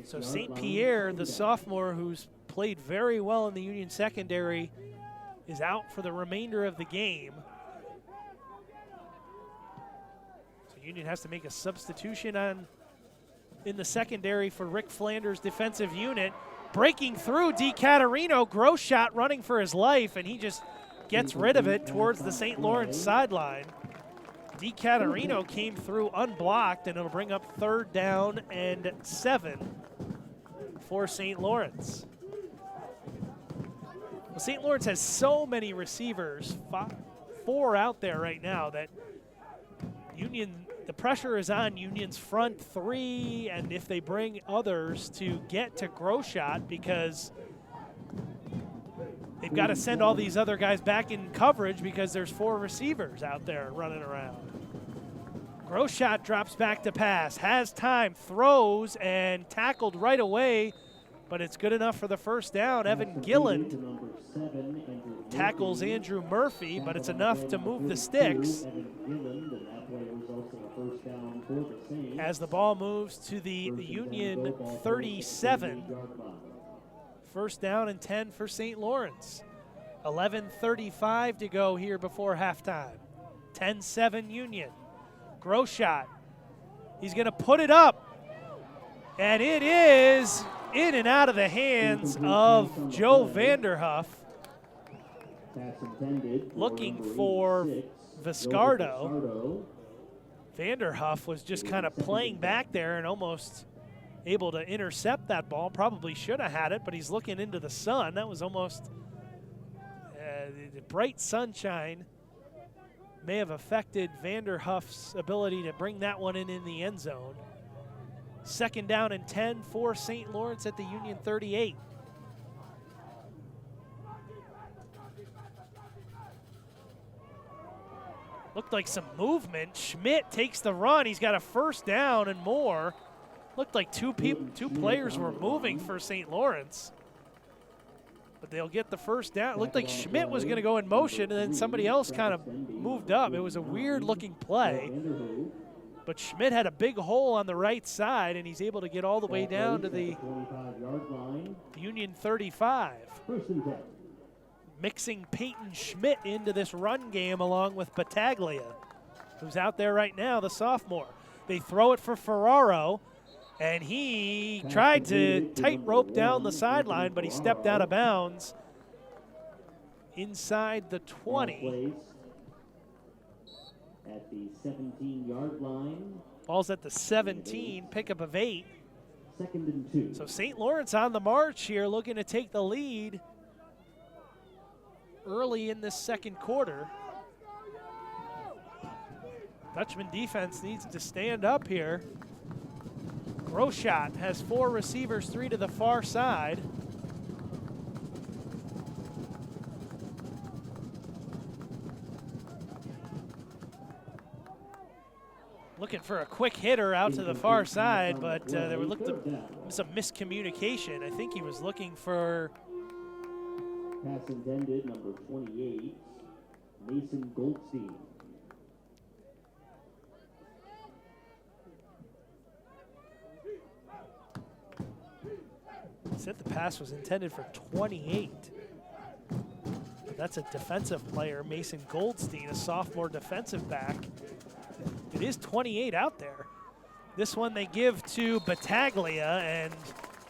Speaker 2: So St. Pierre, the sophomore who's played very well in the Union secondary, is out for the remainder of the game. So Union has to make a substitution in the secondary for Rick Flanders' defensive unit. Breaking through DiCaterino, Groshot running for his life, and he just gets rid of it towards the St. Lawrence sideline. DiCaterino came through unblocked, and it'll bring up 3rd down and 7 for St. Lawrence. Well, St. Lawrence has so many receivers, 4 out there right now, that Union, the pressure is on Union's front 3, and if they bring others to get to Groshot, because they've got to send all these other guys back in coverage because there's 4 receivers out there running around. Groshot drops back to pass, has time, throws, and tackled right away, but it's good enough for the first down. Evan Gilland tackles Andrew Murphy, but it's enough to move the sticks as the ball moves to the Union 37. First down and 10 for St. Lawrence. 11:35 to go here before halftime. 10-7 Union. Groshot. He's going to put it up. And it is in and out of the hands of Joe Vanderhuff. Looking for Viscardo. Vanderhuff was just kind of playing back there and almost able to intercept that ball. Probably should have had it, but he's looking into the sun. That was almost the bright sunshine may have affected Vanderhuff's ability to bring that one in the end zone. 2nd down and 10 for St. Lawrence at the Union 38. Looked like some movement. Schmidt takes the run. He's got a first down and more. Looked like two players were moving for St. Lawrence. But they'll get the first down. It looked like Schmidt was going to go in motion, and then somebody else kind of moved up. It was a weird-looking play. But Schmidt had a big hole on the right side, and he's able to get all the way down to the Union 35. Mixing Peyton Schmidt into this run game along with Battaglia, who's out there right now, the sophomore. They throw it for Ferraro, and he tried to tightrope down the sideline, but he stepped out of bounds inside the 20.
Speaker 1: At the 17-yard line.
Speaker 2: Ball's at the 17, pickup of 8.
Speaker 1: 2nd and 2.
Speaker 2: So St. Lawrence on the march here, looking to take the lead early in this second quarter. Dutchman defense needs to stand up here. Groschat has 4 receivers, 3 to the far side. Looking for a quick hitter out to the far side, but there looked some miscommunication. I think he was looking for
Speaker 1: pass intended, number 28, Mason Goldstein.
Speaker 2: Said the pass was intended for 28. That's a defensive player, Mason Goldstein, a sophomore defensive back. It is 28 out there. This one they give to Bertaglia, and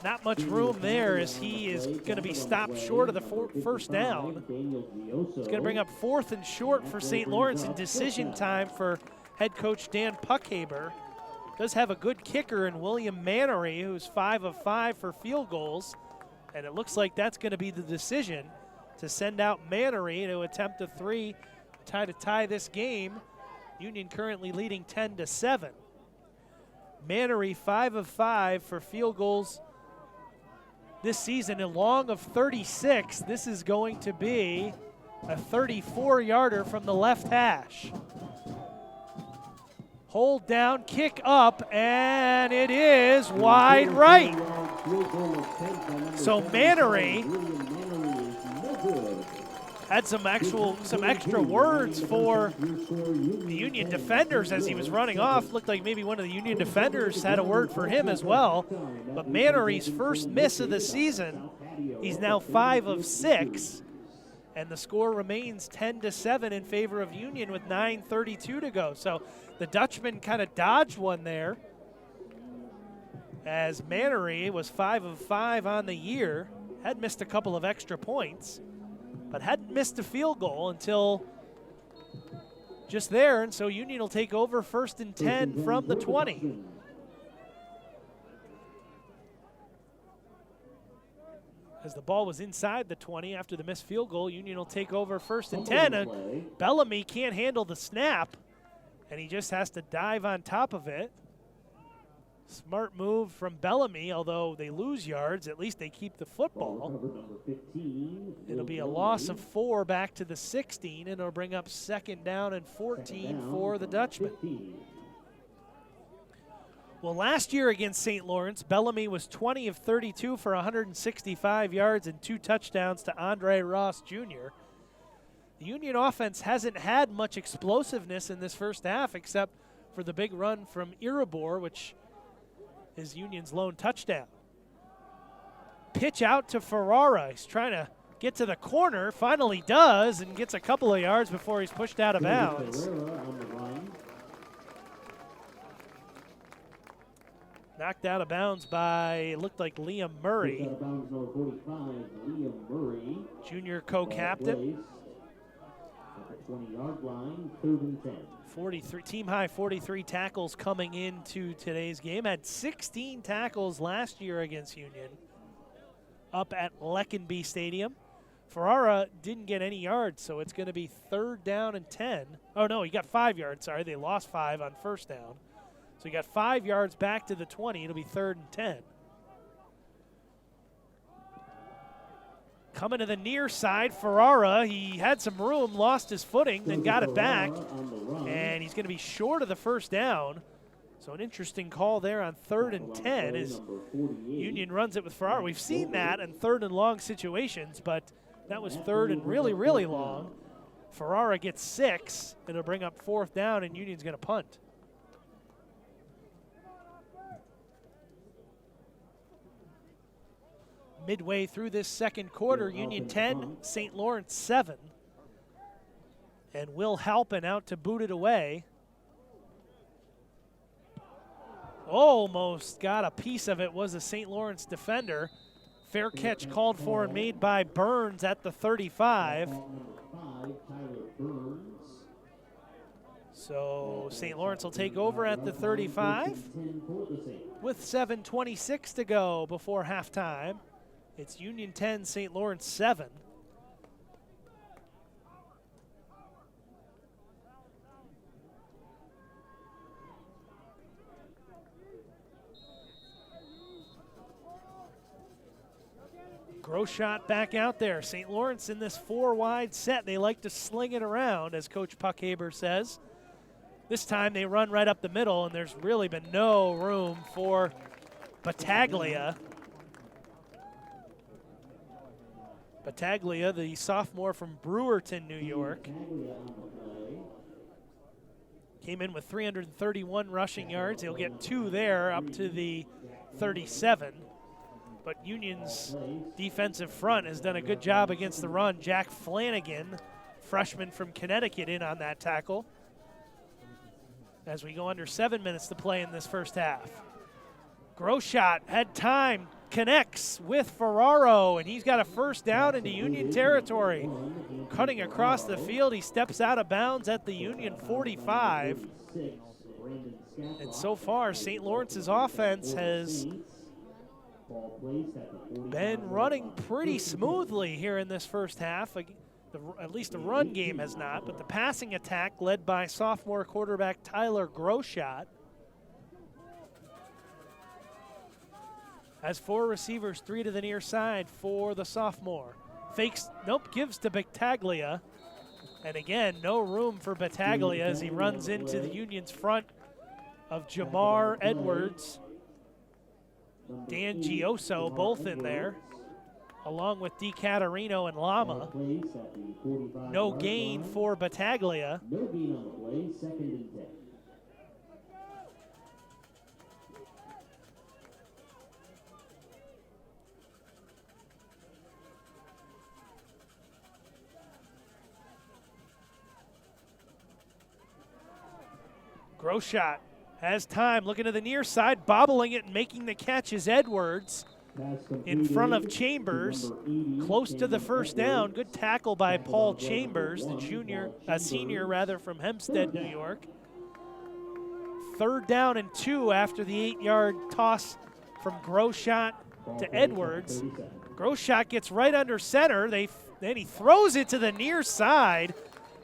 Speaker 2: not much room there as he is going to be stopped short of the first down. It's going to bring up 4th and short for St. Lawrence in decision time for head coach Dan Puckhaber. Does have a good kicker in William Mannery, who's 5 of 5 for field goals, and it looks like that's going to be the decision to send out Mannery to attempt a 3 to tie this game. Union currently leading 10-7. Mannery 5 of 5 for field goals this season, a long of 36. This is going to be a 34-yarder from the left hash. Hold down, kick up, and it is wide right. So Mannery had some extra words for the Union defenders as he was running off. Looked like maybe one of the Union defenders had a word for him as well. But Mannery's first miss of the season, he's now 5 of 6. And the score remains 10-7 in favor of Union with 9:32 to go. So the Dutchman kind of dodged one there, as Mannery was 5 of 5 on the year, had missed a couple of extra points, but hadn't missed a field goal until just there. And so Union will take over 1st and 10 from the 20. As the ball was inside the 20 after the missed field goal, Union will take over 1st and 10. And Bellamy can't handle the snap, and he just has to dive on top of it. Smart move from Bellamy, although they lose yards, at least they keep the football. It'll be a loss of 4 back to the 16, and it'll bring up 2nd down and 14 for the Dutchman. Well, last year against St. Lawrence, Bellamy was 20 of 32 for 165 yards and 2 touchdowns to Andre Ross Jr. The Union offense hasn't had much explosiveness in this first half except for the big run from Iribor, which is Union's lone touchdown. Pitch out to Ferrara. He's trying to get to the corner, finally does, and gets a couple of yards before he's pushed out of bounds. Knocked out of bounds by, it looked like Liam Murray. Junior co-captain.
Speaker 1: 20-yard line, 3rd and 10.
Speaker 2: 43, team high 43 tackles coming into today's game. Had 16 tackles last year against Union up at Leckenby Stadium. Ferrara didn't get any yards, so it's going to be 3rd down and 10. Oh, no, he got 5 yards. Sorry, they lost 5 on 1st down. So he got 5 yards back to the 20. It'll be 3rd and 10. Coming to the near side, Ferrara, he had some room, lost his footing, then got it back, and he's going to be short of the 1st down. So an interesting call there on 3rd and 10 as Union runs it with Ferrara. We've seen that in 3rd and long situations, but that was 3rd and really, really long. Ferrara gets 6, and it'll bring up 4th down, and Union's going to punt. Midway through this 2nd quarter, Union 10, St. Lawrence 7. And Will Halpin out to boot it away. Almost got a piece of it, was a St. Lawrence defender. Fair catch called for and made by Burns at the 35. So St. Lawrence will take over at the 35 with 7:26 to go before halftime. It's Union 10, St. Lawrence 7. Groshot back out there. St. Lawrence in this 4-wide set. They like to sling it around, as Coach Puckhaber says. This time they run right up the middle, and there's really been no room for Bertagna. Bertagna, the sophomore from Brewerton, New York. Came in with 331 rushing yards. He'll get 2 there, up to the 37. But Union's defensive front has done a good job against the run. Jack Flanagan, freshman from Connecticut, in on that tackle. As we go under 7 minutes to play in this first half. Groshot had time, connects with Ferraro, and he's got a first down into Union territory. Cutting across the field, he steps out of bounds at the Union 45. And so far, St. Lawrence's offense has been running pretty smoothly here in this first half. At least the run game has not, but the passing attack led by sophomore quarterback Tyler Groshot has 4 receivers, 3 to the near side for the sophomore. Fakes, nope, gives to Bertagna. And again, no room for Bertagna as he runs into the Union's front of Jamar Edwards, Dan Gioso, both in there, along with DiCaterino and Lama. No gain for Bertagna.
Speaker 1: No gain on the play, 2nd and 10.
Speaker 2: Groshot has time, looking to the near side, bobbling it and making the catch is Edwards in front of Chambers, close to the first down. Good tackle by Paul Chambers, the senior from Hempstead, New York. 3rd down and 2 after the 8-yard toss from Groshot to Edwards. Groshot gets right under center. Then he throws it to the near side.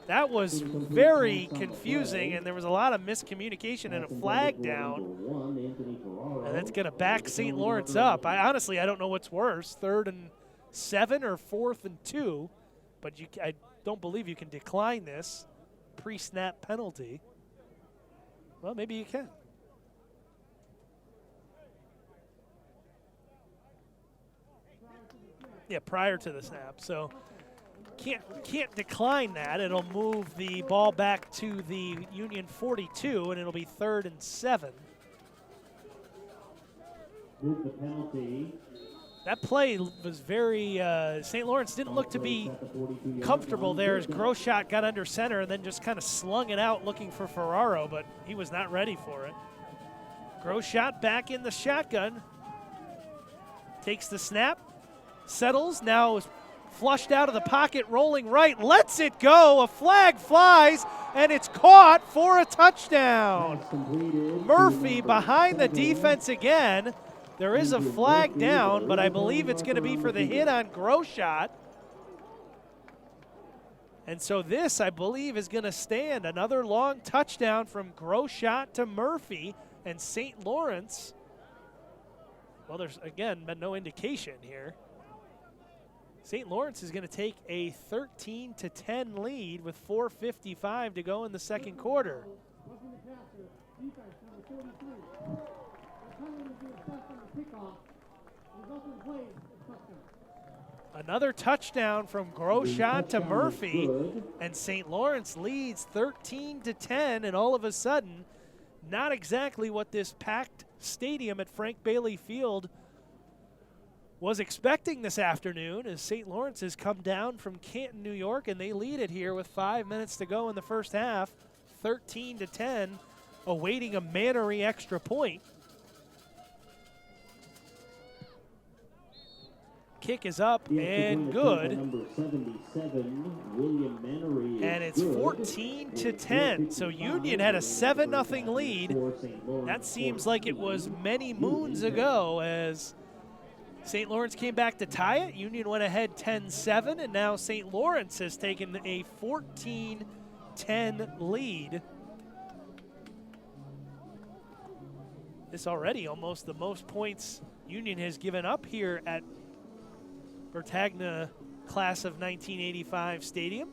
Speaker 2: That was very confusing, and there was a lot of miscommunication and a flag down. And that's going to back St. Lawrence up. I don't know what's worse, 3rd and 7 or 4th and 2. But I don't believe you can decline this pre-snap penalty. Well, maybe you can. Yeah, prior to the snap. So can't decline that. It'll move the ball back to the Union 42, and it'll be 3rd and 7.
Speaker 1: Move the penalty.
Speaker 2: That play was very, St. Lawrence didn't look to be comfortable there as Groshot got under center and then just kind of slung it out looking for Ferraro, but he was not ready for it. Groshot back in the shotgun. Takes the snap, settles, now is flushed out of the pocket, rolling right, lets it go, a flag flies, and it's caught for a touchdown. Murphy behind the defense again. There is a flag down, but I believe it's going to be for the hit on Groshot. And so this, I believe, is going to stand. Another long touchdown from Groshot to Murphy, and St. Lawrence, well, there's, again, been no indication here. St. Lawrence is going to take a 13-10 lead with 4:55 to go in the second quarter. Another touchdown from Groshot to Murphy, and St. Lawrence leads 13-10, and all of a sudden, not exactly what this packed stadium at Frank Bailey Field was expecting this afternoon, as St. Lawrence has come down from Canton, New York, and they lead it here with 5 minutes to go in the first half, 13-10, awaiting a Mannery extra point. Kick is up and good.
Speaker 1: Number 77, William Mannery,
Speaker 2: and it's 14-10. So Union had a 7-0 lead. That seems like it was many moons ago as St. Lawrence came back to tie it. Union went ahead 10-7, and now St. Lawrence has taken a 14-10 lead. This already almost the most points Union has given up here at Bertagna-Class of 1985 stadium,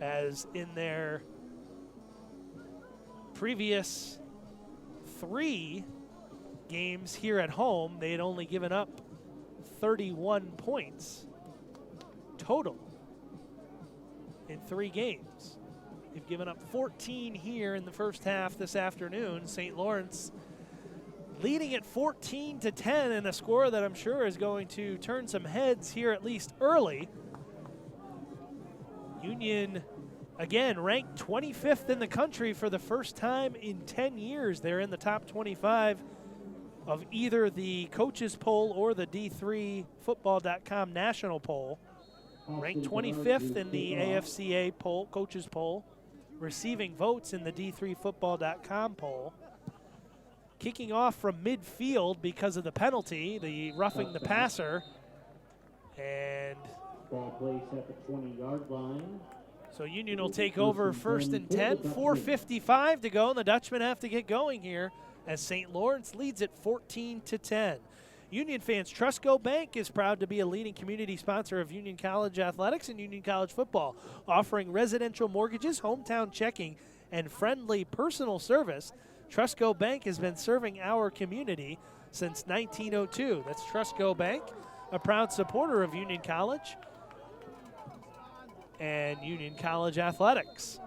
Speaker 2: as in their previous 3 games here at home, they had only given up 31 points total in 3 games. They've given up 14 here in the first half this afternoon. St. Lawrence leading at 14-10 in a score that I'm sure is going to turn some heads here at least early. Union, again, ranked 25th in the country for the first time in 10 years. They're in the top 25 of either the coaches poll or the D3Football.com national poll. Ranked 25th in the AFCA poll, coaches poll, receiving votes in the D3Football.com poll. Kicking off from midfield because of the penalty, the roughing the passer. And
Speaker 1: ball placed at the 20-yard line.
Speaker 2: So Union will take over 1st and 10, 4:55 to go, and the Dutchmen have to get going here as St. Lawrence leads it 14-10. Union fans, Trustco Bank is proud to be a leading community sponsor of Union College athletics and Union College football, offering residential mortgages, hometown checking, and friendly personal service. Trustco Bank has been serving our community since 1902. That's Trustco Bank, a proud supporter of Union College and Union College athletics.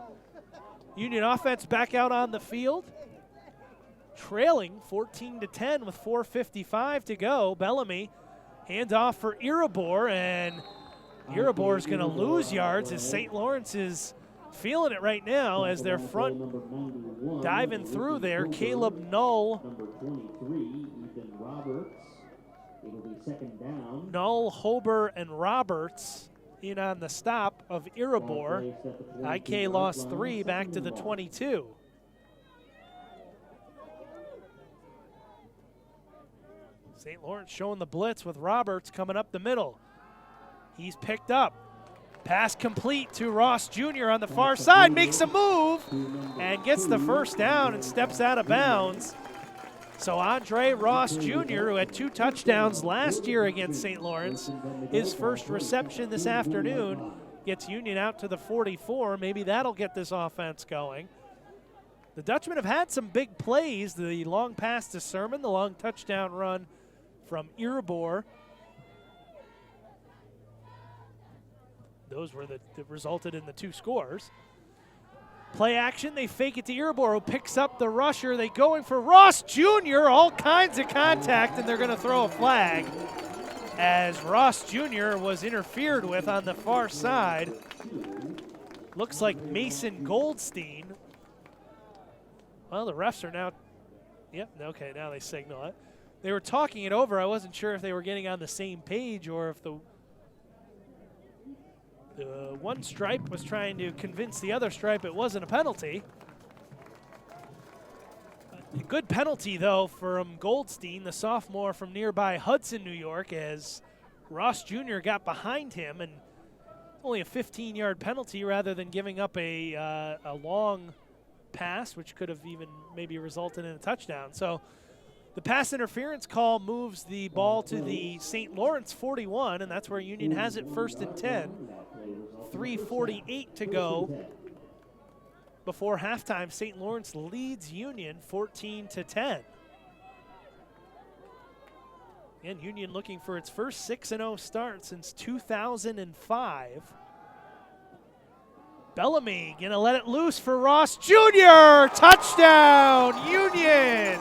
Speaker 2: Union offense back out on the field, trailing 14-10 with 4:55 to go. Bellamy handoff for Iribor, and Iribor is going to lose yards as St. Lawrence is feeling it right now as their front diving through there. Caleb Null.
Speaker 1: Number 23, Ethan Roberts. It'll be 2nd down.
Speaker 2: Null, Hober, and Roberts in on the stop of Iribor. IK lost 3 back to the 22. St. Lawrence showing the blitz with Roberts coming up the middle. He's picked up. Pass complete to Ross Jr. on the far side, makes a move and gets the first down and steps out of bounds. So Andre Ross Jr., who had 2 touchdowns last year against St. Lawrence, his first reception this afternoon, gets Union out to the 44. Maybe that'll get this offense going. The Dutchmen have had some big plays. The long pass to Sermon, the long touchdown run from Iribor. Those were that resulted in the 2 scores. Play action, they fake it to Iribor, who picks up the rusher. They going for Ross Jr., all kinds of contact, and they're going to throw a flag as Ross Jr. was interfered with on the far side. Looks like Mason Goldstein. Well, the refs are now, yep, okay, now they signal it. They were talking it over. I wasn't sure if they were getting on the same page or if the one stripe was trying to convince the other stripe it wasn't a penalty. A good penalty, though, from Goldstein, the sophomore from nearby Hudson, New York, as Ross Jr. got behind him, and only a 15-yard penalty rather than giving up a long pass, which could have even maybe resulted in a touchdown. So the pass interference call moves the ball to the St. Lawrence 41, and that's where Union has it 1st and 10. 3:48 to go before halftime. St. Lawrence leads Union 14-10. And Union looking for its first 6-0 start since 2005. Bellamy gonna let it loose for Ross Jr. Touchdown, Union!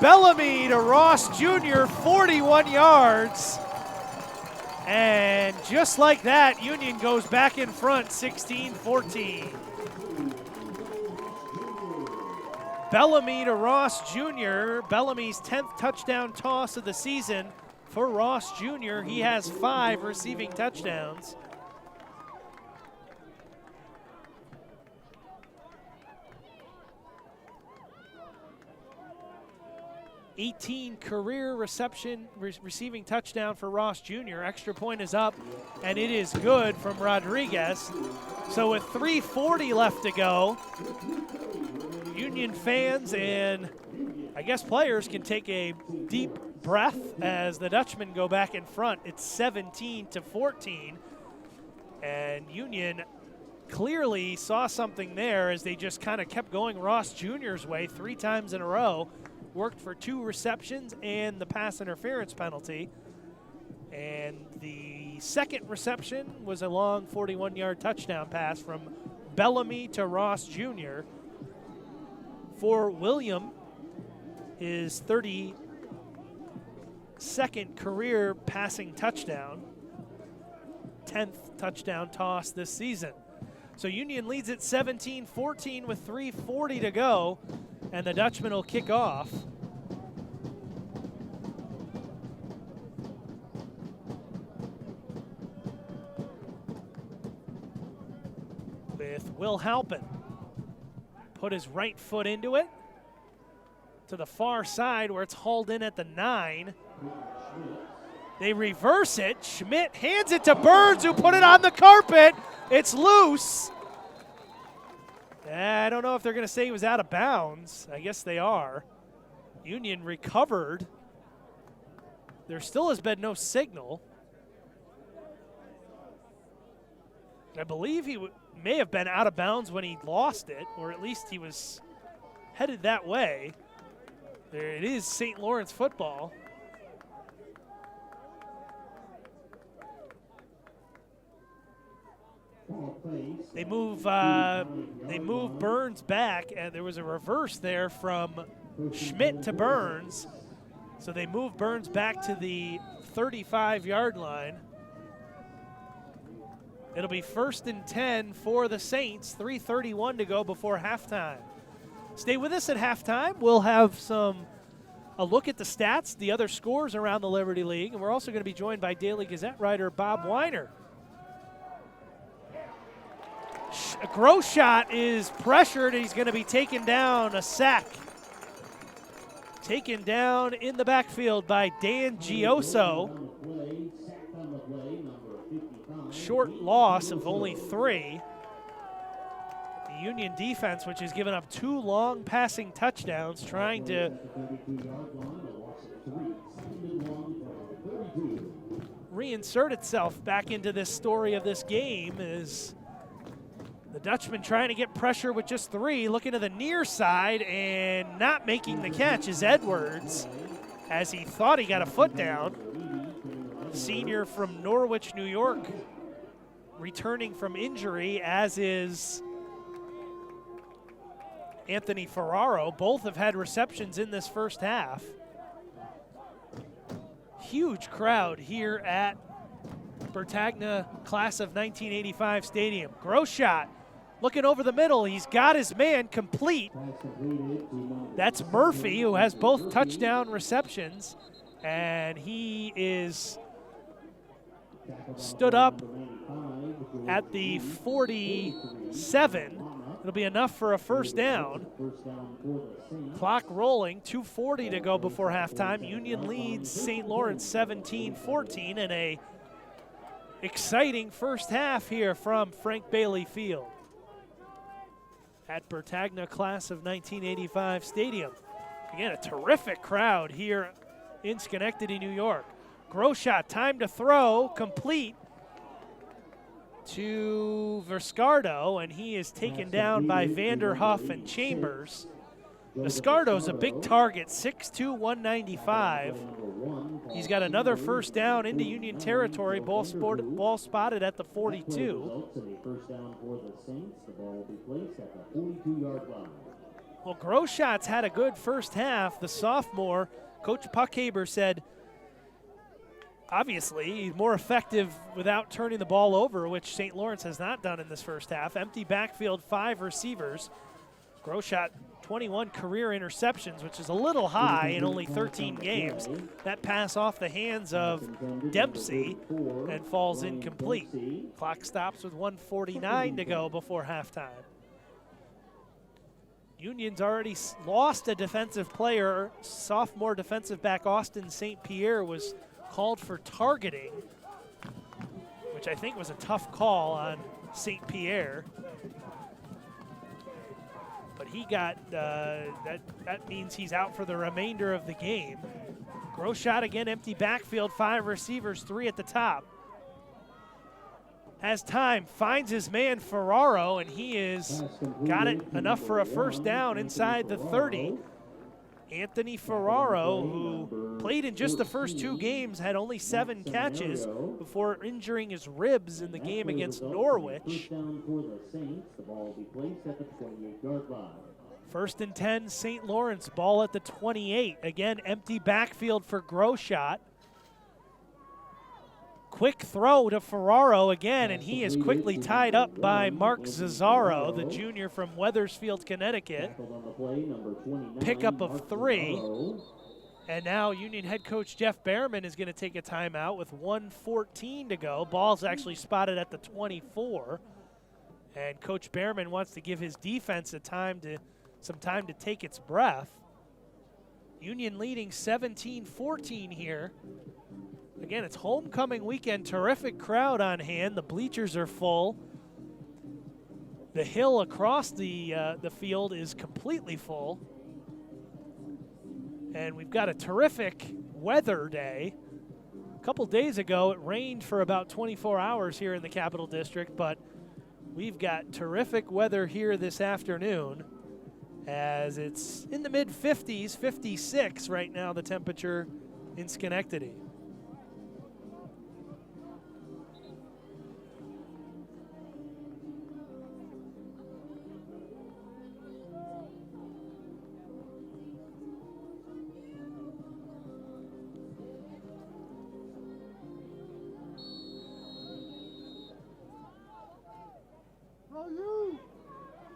Speaker 2: Bellamy to Ross Jr., 41 yards. And just like that, Union goes back in front, 16-14. Bellamy to Ross Jr., Bellamy's 10th touchdown toss of the season for Ross Jr. He has 5 receiving touchdowns. '18 career receiving touchdown for Ross Jr. Extra point is up, and it is good from Rodriguez. So with 3:40 left to go, Union fans and I guess players can take a deep breath as the Dutchmen go back in front. It's 17-14, and Union clearly saw something there as they just kind of kept going Ross Jr.'s way 3 times in a row, worked for 2 receptions and the pass interference penalty. And the second reception was a long 41-yard touchdown pass from Bellamy to Ross Jr. for William, his 32nd career passing touchdown, 10th touchdown toss this season. So Union leads at 17-14 with 3:40 to go, and the Dutchmen will kick off. With Will Halpin. Put his right foot into it to the far side where it's hauled in at the 9. They reverse it. Schmidt hands it to Burns, who put it on the carpet. It's loose. I don't know if they're going to say he was out of bounds. I guess they are. Union recovered. There still has been no signal. I believe he may have been out of bounds when he lost it, or at least he was headed that way. There it is, St. Lawrence football. They move Burns back, and there was a reverse there from Schmidt to Burns. So they move Burns back to the 35-yard line. It'll be 1st and 10 for the Saints, 3:31 to go before halftime. Stay with us at halftime. We'll have a look at the stats, the other scores around the Liberty League, and we're also going to be joined by Daily Gazette writer Bob Weiner. Groshot is pressured, and he's going to be taken down, a sack. Taken down in the backfield by Dan Gioso. Short loss of only 3. The Union defense, which has given up 2 long passing touchdowns, trying to reinsert itself back into this story of this game, is the Dutchman trying to get pressure with just 3, looking to the near side and not making the catch is Edwards, as he thought he got a foot down. Senior from Norwich, New York, returning from injury, as is Anthony Ferraro. Both have had receptions in this first half. Huge crowd here at Bertagna-Class of 1985 Stadium. Groshot looking over the middle. He's got his man complete. That's Murphy, who has both touchdown receptions, and he is stood up at the 47. It'll be enough for a first down. Clock rolling, 2:40 to go before halftime. Union leads St. Lawrence 17-14 in a exciting first half here from Frank Bailey Field at Bertagna-Class of 1985 Stadium. Again, a terrific crowd here in Schenectady, New York. Groshot, time to throw, complete to Viscardo, and he is taken down by Vanderhuff and Chambers. Viscardo's a big target, 6'2", 195. He's got another first down into Union territory, ball spotted at the 42. Well, Groshot's had a good first half. The sophomore, Coach Puckhaber said, obviously, he's more effective without turning the ball over, which St. Lawrence has not done in this first half. Empty backfield, 5 receivers. Groshot, 21 career interceptions, which is a little high in only 13 games. That pass off the hands of Dempsey and falls incomplete. Clock stops with 1:49 to go before halftime. Union's already lost a defensive player. Sophomore defensive back Austin St. Pierre was called for targeting, which I think was a tough call on St. Pierre. But he got, that means he's out for the remainder of the game. Groshot again, empty backfield, 5 receivers, 3 at the top. Has time, finds his man Ferraro, and he is got it enough for a first down inside the 30. Anthony Ferraro, who played in just the first 2 games, had only 7 catches before injuring his ribs in the game against Norwich. First and 10, St. Lawrence, ball at the 28. Again, empty backfield for Groshot. Quick throw to Ferraro again, and he is quickly tied up by Mark Zazzaro, the junior from Wethersfield, Connecticut. Pickup of 3. And now Union head coach Jeff Behrman is going to take a timeout with 1:14 to go. Ball's actually spotted at the 24. And Coach Behrman wants to give his defense some time to take its breath. Union leading 17-14 here. Again, it's homecoming weekend. Terrific crowd on hand. The bleachers are full. The hill across the field is completely full. And we've got a terrific weather day. A couple days ago, it rained for about 24 hours here in the Capital District, but we've got terrific weather here this afternoon as it's in the mid-50s, 56 right now, the temperature in Schenectady.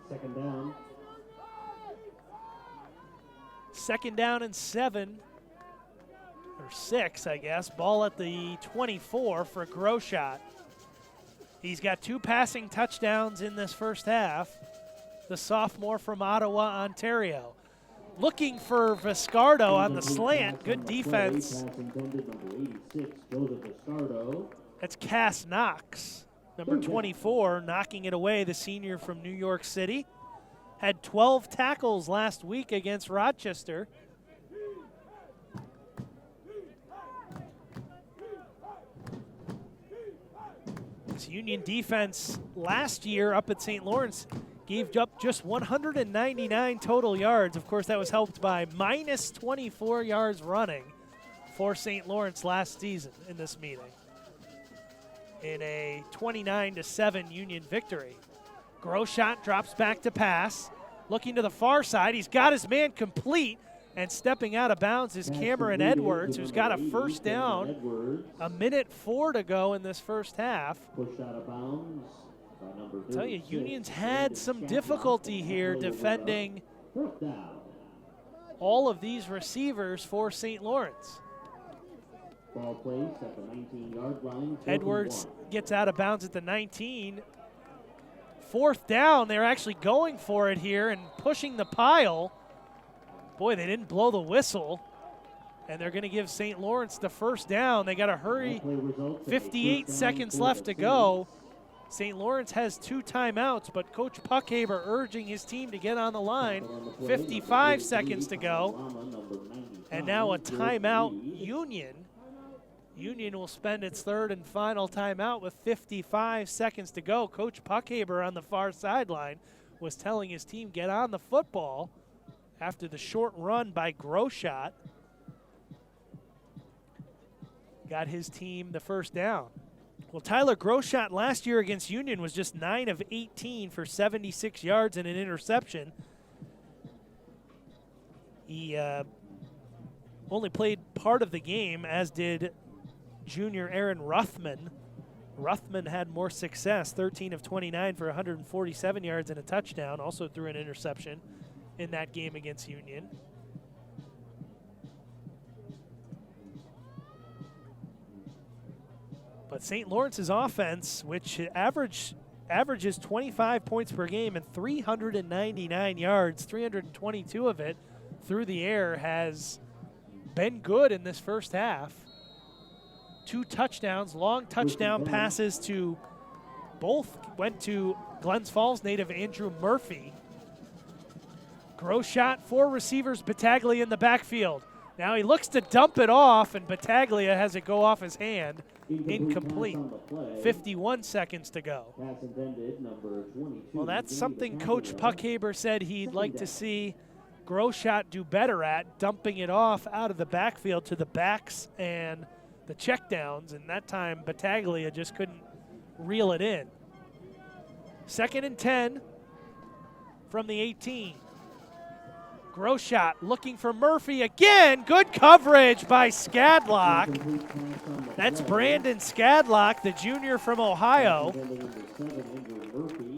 Speaker 1: Second down.
Speaker 2: Second down and 7, or 6, I guess. Ball at the 24 for Groshot. He's got 2 passing touchdowns in this first half. The sophomore from Ottawa, Ontario. Looking for Viscardo on the slant. Good defense. That's Cass Knox, number 24, knocking it away, the senior from New York City. Had 12 tackles last week against Rochester. This Union defense last year up at St. Lawrence gave up just 199 total yards. Of course, that was helped by minus 24 yards running for St. Lawrence last season in this meeting, in a 29-7 Union victory. Groshot drops back to pass. Looking to the far side. He's got his man complete. And stepping out of bounds is Cameron Edwards, who's got a first down. A minute 4 to go in this first half. I'll tell you, Union's had some difficulty here defending all of these receivers for St. Lawrence.
Speaker 1: Ball placed at the 19-yard line.
Speaker 2: Edwards gets out of bounds at the 19. Fourth down, they're actually going for it here and pushing the pile. Boy, they didn't blow the whistle, and they're going to give St. Lawrence the first down. They got to hurry. 58 seconds left to go. St. Lawrence has 2 timeouts, but Coach Puckhaber urging his team to get on the line. 55 seconds to go, and now a timeout, Union. Union will spend its third and final timeout with 55 seconds to go. Coach Puckhaber on the far sideline was telling his team, get on the football after the short run by Groshot. Got his team the first down. Well, Tyler Groshot last year against Union was just 9 of 18 for 76 yards and an interception. He only played part of the game, as did junior Aaron Ruthman. Ruthman had more success, 13 of 29 for 147 yards and a touchdown, also threw an interception in that game against Union. But St. Lawrence's offense, which averages 25 points per game and 399 yards, 322 of it through the air, has been good in this first half. 2 touchdowns, long touchdown passes to both went to Glens Falls native Andrew Murphy. Groshot, 4 receivers, Battaglia in the backfield. Now he looks to dump it off, and Bertaglia has it go off his hand. Incomplete. 51 seconds to go. Well, that's something Coach Puckhaber said he'd like to see Groshot do better at, dumping it off out of the backfield to the backs and the checkdowns, and that time Bertaglia just couldn't reel it in. 2nd and 10 from the 18. Groshot looking for Murphy again. Good coverage by Skadlock. That's Brandon Skadlock, the junior from Ohio.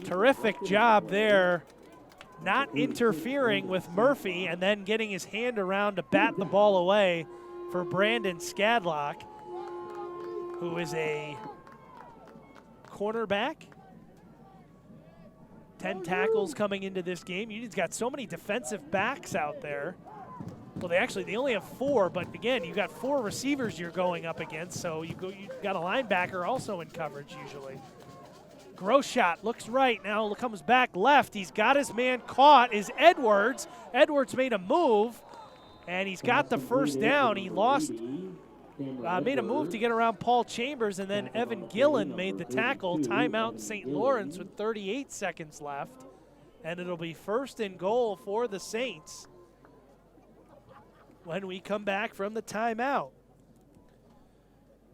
Speaker 2: Terrific job there, not interfering with Murphy and then getting his hand around to bat the ball away for Brandon Skadlock, who is a cornerback. 10 tackles coming into this game. Union's got so many defensive backs out there. Well, they only have 4, but again, you got 4 receivers you're going up against, so you got a linebacker also in coverage usually. Groshot looks right, now comes back left. He's got his man caught, is Edwards. Edwards made a move, and he's got the first down. He made a move to get around Paul Chambers, and then Evan Gillen made the tackle. Timeout in St. Lawrence with 38 seconds left, and it'll be 1st and goal for the Saints when we come back from the timeout.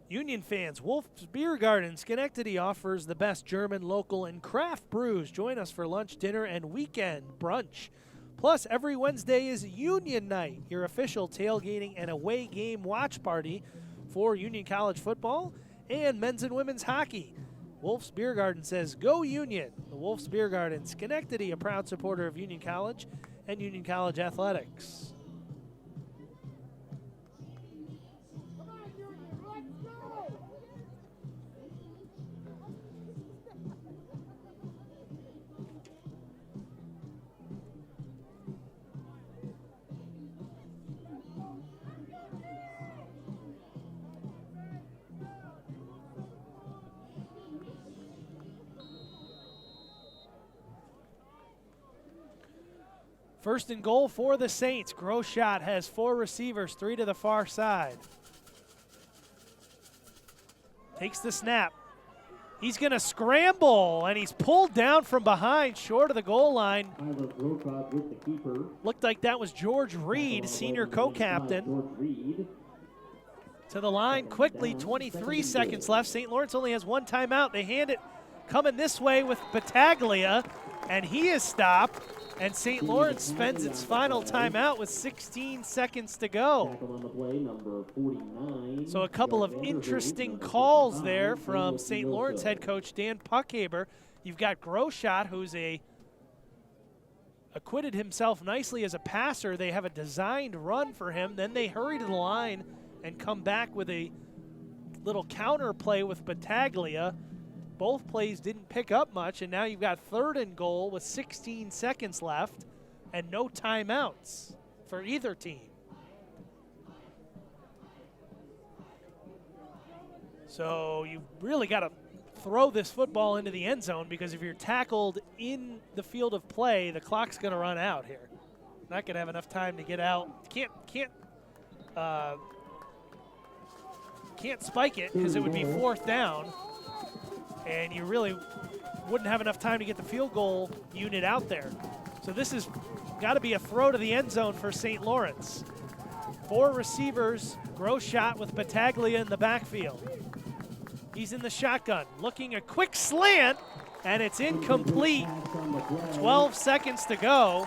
Speaker 2: Union fans, Wolf's Beer Garden, Schenectady offers the best German, local, and craft brews. Join us for lunch, dinner, and weekend brunch. Plus, every Wednesday is Union Night, your official tailgating and away game watch party for Union College football and men's and women's hockey. Wolf's Beer Garden says, go Union. The Wolf's Beer Garden, Schenectady, a proud supporter of Union College and Union College athletics. First and goal for the Saints. Groshot has 4 receivers, 3 to the far side. Takes the snap. He's going to scramble, and he's pulled down from behind, short of the goal line. Looked like that was George Reed, senior co-captain. To the line quickly, 23 seconds left. St. Lawrence only has 1 timeout. They hand it coming this way with Bertaglia, and he is stopped. And St. Lawrence spends its final timeout with 16 seconds to go. So a couple of interesting calls there from St. Lawrence head coach Dan Puckhaber. You've got Groshot, who's acquitted himself nicely as a passer. They have a designed run for him. Then they hurry to the line and come back with a little counter play with Bertaglia. Both plays didn't pick up much, and now you've got 3rd and goal with 16 seconds left and no timeouts for either team. So you've really got to throw this football into the end zone, because if you're tackled in the field of play, the clock's going to run out here. Not going to have enough time to get out. Can't spike it because it would be 4th down. And you really wouldn't have enough time to get the field goal unit out there. So this has got to be a throw to the end zone for St. Lawrence. 4 receivers, Groshot with Bertaglia in the backfield. He's in the shotgun, looking a quick slant, and it's incomplete. 12 seconds to go.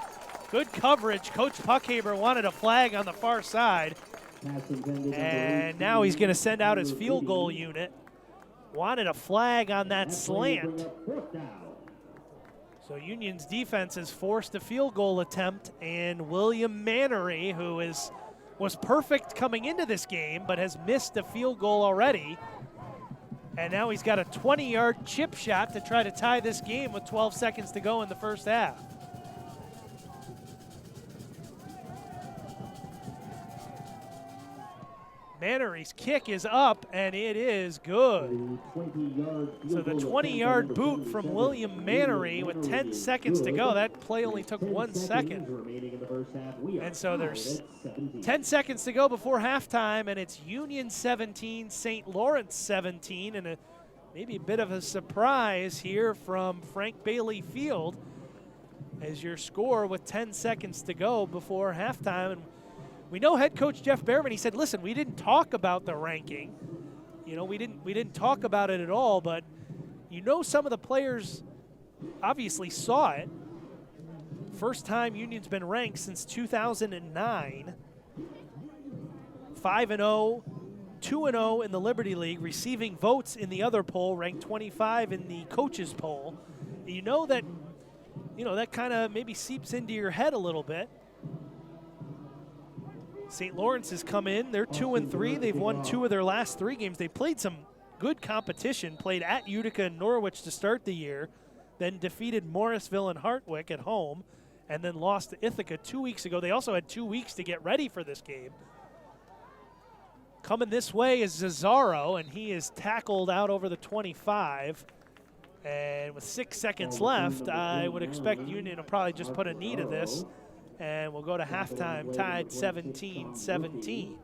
Speaker 2: Good coverage. Coach Puckhaber wanted a flag on the far side. And now he's going to send out his field goal unit. Wanted a flag on that slant. So Union's defense has forced a field goal attempt, and William Mannery, who was perfect coming into this game but has missed a field goal already. And now he's got a 20-yard chip shot to try to tie this game with 12 seconds to go in the first half. Mannery's kick is up, and it is good. So the 20-yard boot from William Mannery with 10 seconds to go. That play only took 1 second. And so there's 10 seconds to go before halftime, and it's Union 17, St. Lawrence 17, and maybe a bit of a surprise here from Frank Bailey Field as your score with 10 seconds to go before halftime. And we know head coach Jeff Behrman, he said, listen, we didn't talk about the ranking. You know, we didn't talk about it at all, but you know some of the players obviously saw it. First time Union's been ranked since 2009. 5-0, 2-0 in the Liberty League, receiving votes in the other poll, ranked 25 in the coaches poll. You know that kind of maybe seeps into your head a little bit. St. Lawrence has come in. They're 2-3. They've won 2 of their last 3 games. They played some good competition, played at Utica and Norwich to start the year, then defeated Morrisville and Hartwick at home, and then lost to Ithaca 2 weeks ago. They also had 2 weeks to get ready for this game. Coming this way is Zazzaro, and he is tackled out over the 25. And with 6 seconds left, I would expect Union to probably just put a knee to this. And we'll go to halftime tied 17-17.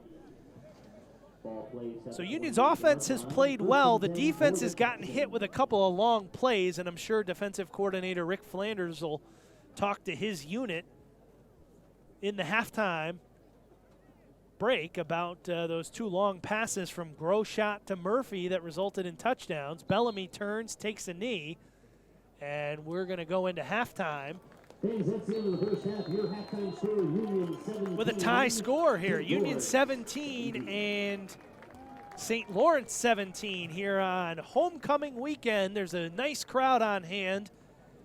Speaker 2: So Union's offense has played well. The defense has gotten hit with a couple of long plays, and I'm sure defensive coordinator Rick Flanders will talk to his unit in the halftime break about those 2 long passes from Groshot to Murphy that resulted in touchdowns. Bellamy turns, takes a knee, and we're going to go into halftime with a tie score here. Union 17 and St. Lawrence 17 here on homecoming weekend. There's a nice crowd on hand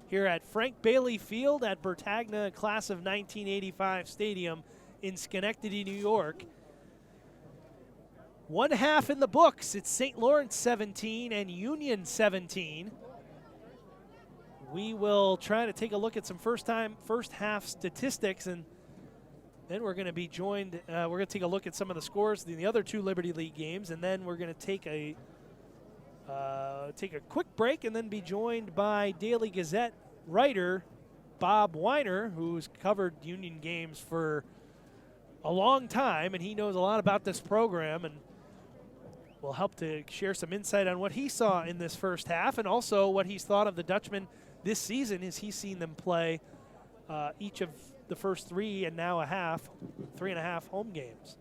Speaker 2: here at Frank Bailey Field at Bertagna-Class of 1985 Stadium in Schenectady, New York. 1 half in the books. It's St. Lawrence 17 and Union 17. We will try to take a look at some first half statistics, and then we're going to be joined. We're going to take a look at some of the scores in the other 2 Liberty League games, and then we're going to take a quick break and then be joined by Daily Gazette writer Bob Weiner, who's covered Union games for a long time, and he knows a lot about this program, and will help to share some insight on what he saw in this first half and also what he's thought of the Dutchmen this season as he's seen them play each of the first 3 and now 3.5 home games.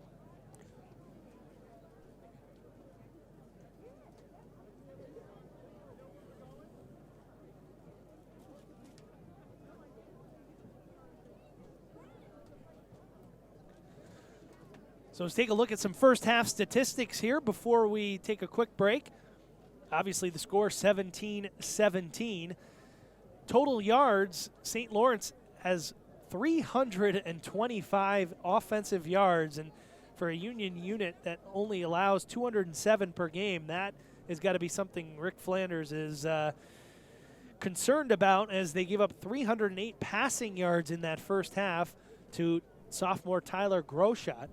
Speaker 2: So let's take a look at some first half statistics here before we take a quick break. Obviously the score 17-17. Total yards, St. Lawrence has 325 offensive yards, and for a Union unit that only allows 207 per game, that has got to be something Rick Flanders is concerned about, as they give up 308 passing yards in that first half to sophomore Tyler Groshot.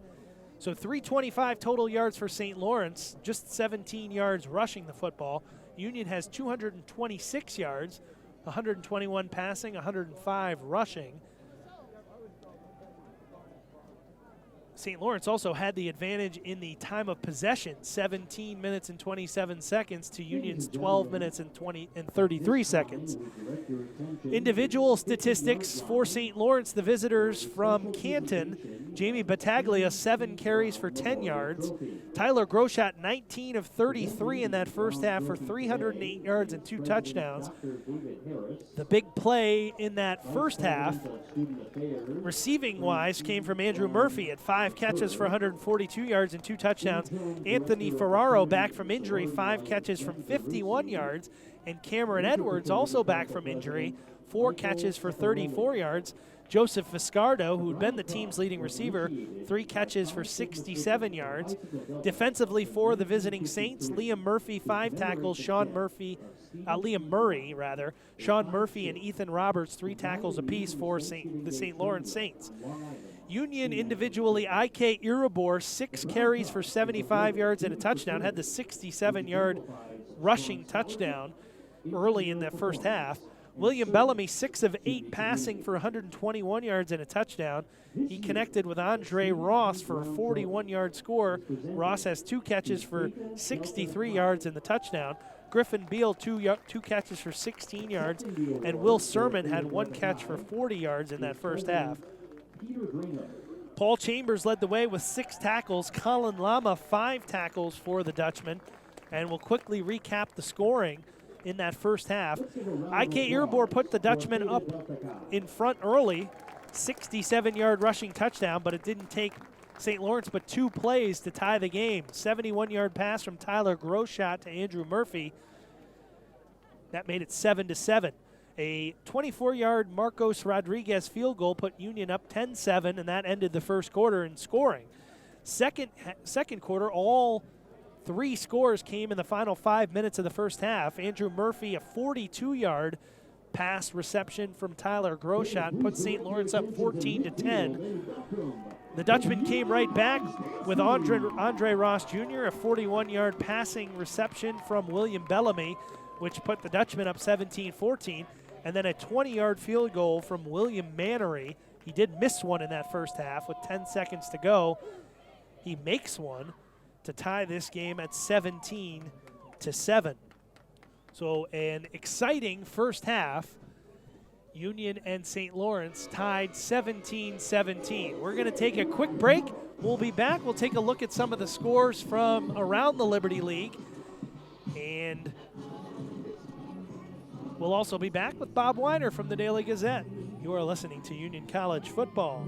Speaker 2: So 325 total yards for St. Lawrence, just 17 yards rushing the football. Union has 226 yards, 121 passing, 105 rushing. St. Lawrence also had the advantage in the time of possession, 17 minutes and 27 seconds to Union's 12 minutes and 33 seconds. Individual statistics for St. Lawrence, the visitors from Canton. Jamie Battaglia, 7 carries for 10 yards. Tyler Groshot, 19 of 33 in that first half for 308 yards and 2 touchdowns. The big play in that first half, receiving-wise, came from Andrew Murphy at 5 catches for 142 yards and 2 touchdowns. Anthony Ferraro back from injury, 5 catches from 51 yards. And Cameron Edwards also back from injury, 4 catches for 34 yards. Joseph Viscardo, who had been the team's leading receiver, 3 catches for 67 yards. Defensively for the visiting Saints, Liam Murphy, 5 tackles, Sean Murray, Sean Murphy and Ethan Roberts, 3 tackles apiece for the St. Lawrence Saints. Union individually, IK Iribor, 6 carries for 75 yards and a touchdown, had the 67-yard rushing touchdown early in the first half. William Bellamy, 6 of 8 passing for 121 yards and a touchdown. He connected with Andre Ross for a 41-yard score. Ross has 2 catches for 63 yards and the touchdown. Griffin Beal, two catches for 16 yards, and Will Sermon had 1 catch for 40 yards in that first half. Paul Chambers led the way with 6 tackles. Colin Lama, 5 tackles for the Dutchman. And we'll quickly recap the scoring in that first half. IK Iribor put the Dutchman up in front early, 67-yard rushing touchdown, but it didn't take St. Lawrence but 2 plays to tie the game. 71-yard pass from Tyler Groshot to Andrew Murphy. That made it 7-7. A 24-yard Marcos Rodriguez field goal put Union up 10-7, and that ended the first quarter in scoring. Second quarter, all 3 scores came in the final 5 minutes of the first half. Andrew Murphy, a 42-yard pass reception from Tyler Groshot, put St. Lawrence up 14-10. The Dutchman came right back with Andre Ross Jr., a 41-yard passing reception from William Bellamy, which put the Dutchman up 17-14. And then a 20-yard field goal from William Mannery. He did miss one in that first half with 10 seconds to go. He makes one to tie this game at 17-7. So an exciting first half. Union and St. Lawrence tied 17-17. We're going to take a quick break. We'll be back. We'll take a look at some of the scores from around the Liberty League. And we'll also be back with Bob Weiner from the Daily Gazette. You are listening to Union College Football.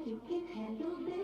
Speaker 4: You can handle this.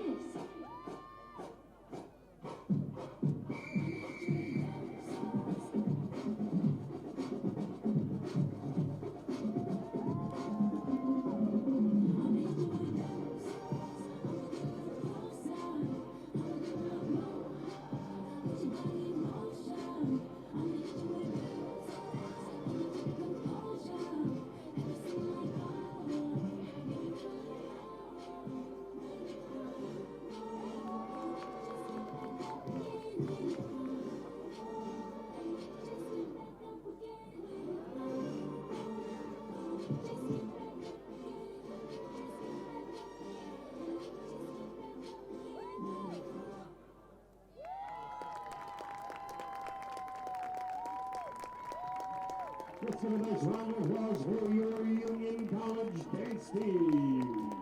Speaker 1: Let's have a nice round of applause for your Union College dance team.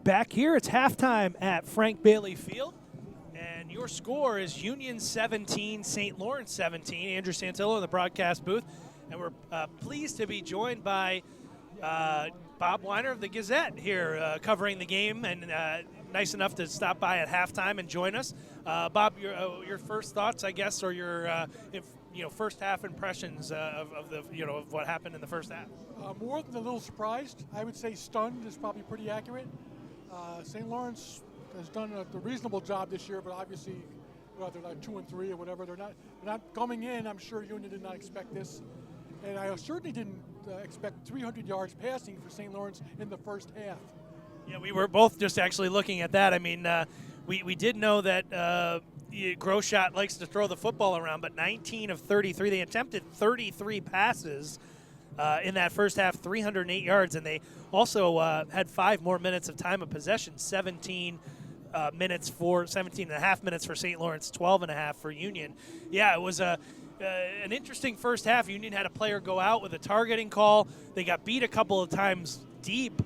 Speaker 2: Back here, it's halftime at Frank Bailey Field, and your score is Union 17, St. Lawrence 17. Andrew Santillo in the broadcast booth, and we're pleased to be joined by Bob Weiner of the Gazette here covering the game, and nice enough to stop by at halftime and join us. Bob, your first thoughts, I guess, or your first half impressions of what happened in the first half.
Speaker 5: More than a little surprised. I would say stunned is probably pretty accurate. St. Lawrence has done a reasonable job this year, but obviously, they're like 2 and 3 or whatever. They're not coming in. I'm sure Union did not expect this, and I certainly didn't expect 300 yards passing for St. Lawrence in the first half.
Speaker 2: Yeah, we were both just actually looking at that. I mean, we did know that Groshot likes to throw the football around, but 19 of 33. They attempted 33 passes in that first half, 308 yards, and they also had 5 more minutes of time of possession, 17 minutes for 17 and a half minutes for St. Lawrence, 12 and a half for Union. Yeah, it was an interesting first half. Union had a player go out with a targeting call. They got beat a couple of times deep,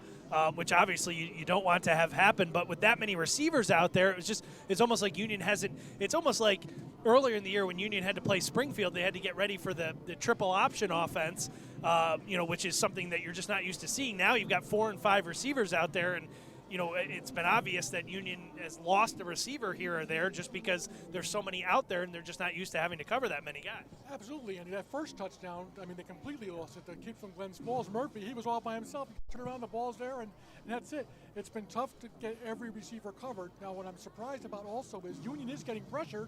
Speaker 2: which obviously you don't want to have happen. But with that many receivers out there, it's almost like Union hasn't. It's almost like earlier in the year when Union had to play Springfield, they had to get ready for the triple option offense, which is something that you're just not used to seeing. Now you've got 4 and 5 receivers out there, and it's been obvious that Union has lost a receiver here or there just because there's so many out there, and they're just not used to having to cover that many guys.
Speaker 5: Absolutely, and that first touchdown, I mean, they completely lost it. The kid from Glens Falls, Murphy, he was all by himself. He turned around, the ball's there, and that's it. It's been tough to get every receiver covered. Now, what I'm surprised about also is Union is getting pressure,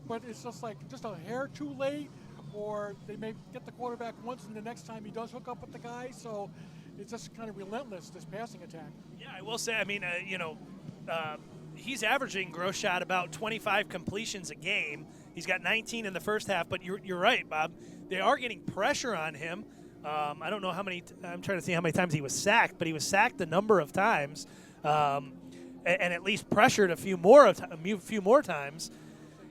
Speaker 5: but it's just a hair too late, or they may get the quarterback once, and the next time he does hook up with the guy, so it's just kind of relentless, this passing attack.
Speaker 2: Yeah, I will say, I mean, he's averaging Groshot about 25 completions a game. He's got 19 in the first half, but you're right, Bob. They are getting pressure on him. I don't know how many I'm trying to see how many times he was sacked, but he was sacked a number of times, and at least pressured a few more times.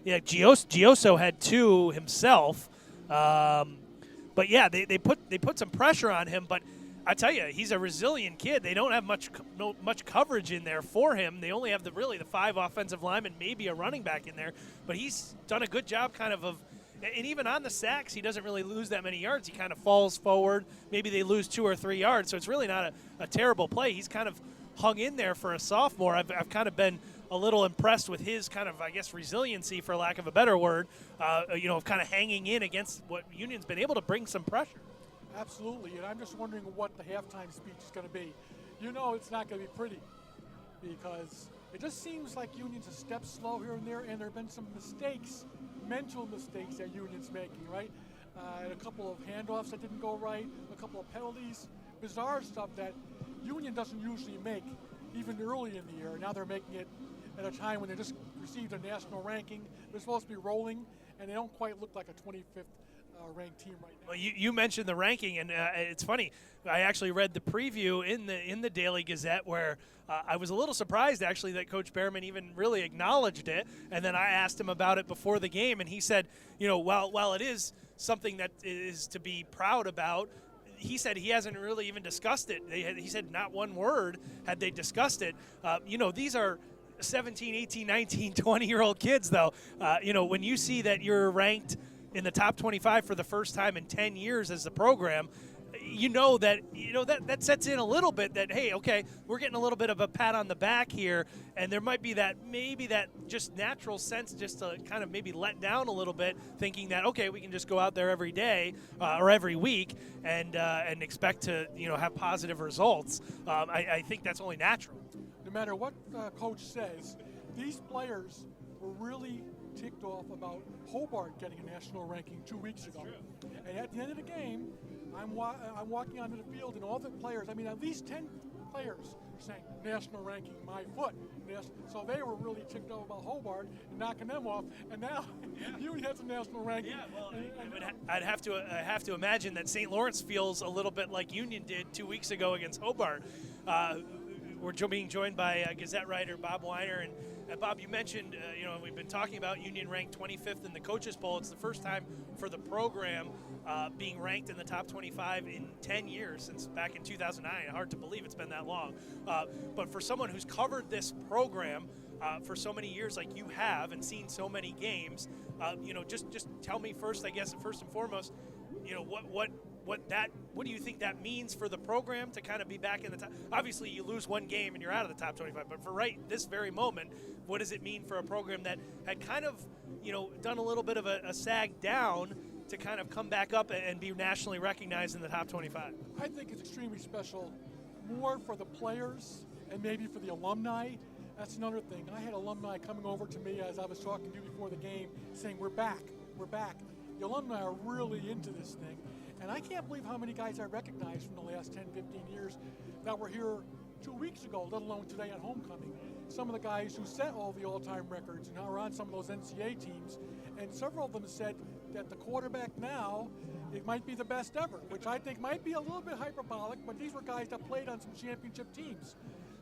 Speaker 2: Yeah, Gioso had 2 himself. But yeah, they put some pressure on him, but I tell you, he's a resilient kid. They don't have much coverage in there for him. They only have the 5 offensive linemen, maybe a running back in there. But he's done a good job and even on the sacks, he doesn't really lose that many yards. He kind of falls forward. Maybe they lose 2 or 3 yards, so it's really not a terrible play. He's kind of hung in there for a sophomore. I've kind of been a little impressed with his kind of, I guess, resiliency, for lack of a better word, of kind of hanging in against what Union's been able to bring some pressure.
Speaker 5: Absolutely, and I'm just wondering what the halftime speech is going to be. It's not going to be pretty, because it just seems like Union's a step slow here and there, and there have been some mistakes, mental mistakes that Union's making, right? A couple of handoffs that didn't go right, a couple of penalties, bizarre stuff that Union doesn't usually make, even early in the year. Now they're making it at a time when they just received a national ranking. They're supposed to be rolling, and they don't quite look like a 25th ranked team right now.
Speaker 2: Well, you mentioned the ranking, and it's funny. I actually read the preview in the Daily Gazette where I was a little surprised actually that Coach Behrman even really acknowledged it. And then I asked him about it before the game, and he said, while it is something that is to be proud about, he said he hasn't really even discussed it. He said not one word had they discussed it. These are 17, 18, 19, 20-year-old kids, though. When you see that you're ranked in the top 25 for the first time in 10 years as the program, that sets in a little bit that, hey, okay, we're getting a little bit of a pat on the back here, and there might be that just natural sense just to kind of maybe let down a little bit, thinking that, okay, we can just go out there every day or every week and expect to have positive results. I think that's only natural.
Speaker 5: No matter what coach says, these players were really ticked off about Hobart getting a national ranking 2 weeks ago. And at the end of the game, I'm walking onto the field, and all the players, at least 10 players are saying, national ranking, my foot. So they were really ticked off about Hobart and knocking them off, and now Union has a national ranking. Yeah, well,
Speaker 2: I'd have to imagine that St. Lawrence feels a little bit like Union did 2 weeks ago against Hobart. We're being joined by Gazette writer Bob Weiner, and Bob, you mentioned, we've been talking about Union ranked 25th in the coaches poll. It's the first time for the program being ranked in the top 25 in 10 years, since back in 2009. Hard to believe it's been that long. But for someone who's covered this program for so many years like you have and seen so many games, just tell me first, I guess, first and foremost, what do you think that means for the program to kind of be back in the top? Obviously, you lose one game and you're out of the top 25, but for this very moment, what does it mean for a program that had kind of, done a little bit of a sag down to kind of come back up and be nationally recognized in the top 25?
Speaker 5: I think it's extremely special, more for the players and maybe for the alumni. That's another thing. I had alumni coming over to me as I was talking to you before the game saying, we're back. The alumni are really into this thing. And I can't believe how many guys I recognize from the last 10, 15 years that were here 2 weeks ago, let alone today at homecoming. Some of the guys who set all the all-time records and are on some of those NCAA teams, and several of them said that the quarterback now, it might be the best ever, which I think might be a little bit hyperbolic, but these were guys that played on some championship teams.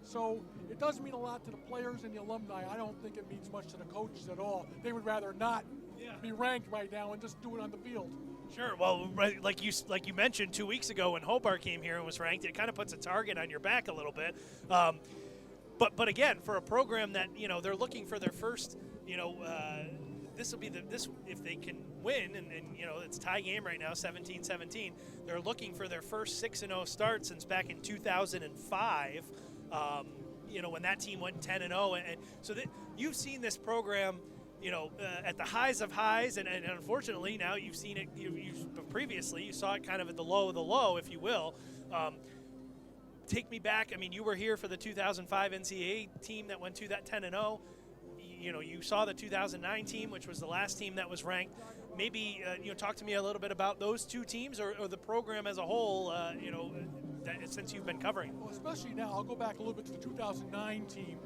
Speaker 5: So it does mean a lot to the players and the alumni. I don't think it means much to the coaches at all. They would rather not be ranked right now and just do it on the field.
Speaker 2: Sure. Well, like you mentioned 2 weeks ago when Hobart came here and was ranked, it kind of puts a target on your back a little bit. But again, for a program that they're looking for their first, this will be this if they can win, and it's tie game right now, 17-17. They're looking for their first 6-0 start since back in 2005. When that team went 10-0, and so you've seen this program. At the highs of highs, and unfortunately now you've seen it. Previously, you saw it kind of at the low of the low, if you will. Take me back. I mean, you were here for the 2005 NCAA team that went to that 10-0. You saw the 2009 team, which was the last team that was ranked. Maybe talk to me a little bit about those two teams or the program as a whole. Since you've been covering.
Speaker 5: Well, especially now, I'll go back a little bit to the 2009 team.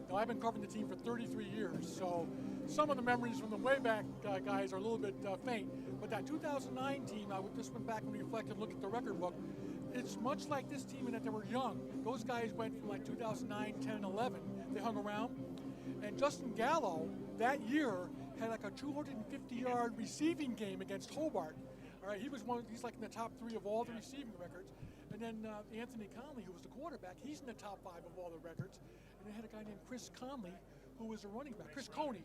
Speaker 5: Now, I've been covering the team for 33 years, so some of the memories from the way back guys are a little bit faint. But that 2009 team, I would just went back and reflect and look at the record book. It's much like this team in that they were young. Those guys went from like 2009, 10, 11. They hung around. And Justin Gallo, that year, had like a 250-yard receiving game against Hobart. All right, he's like in the top 3 of all the receiving records. And then Anthony Conley, who was the quarterback, he's in the top 5 of all the records. And they had a guy named Chris Conley, who was a running back, Chris Coney,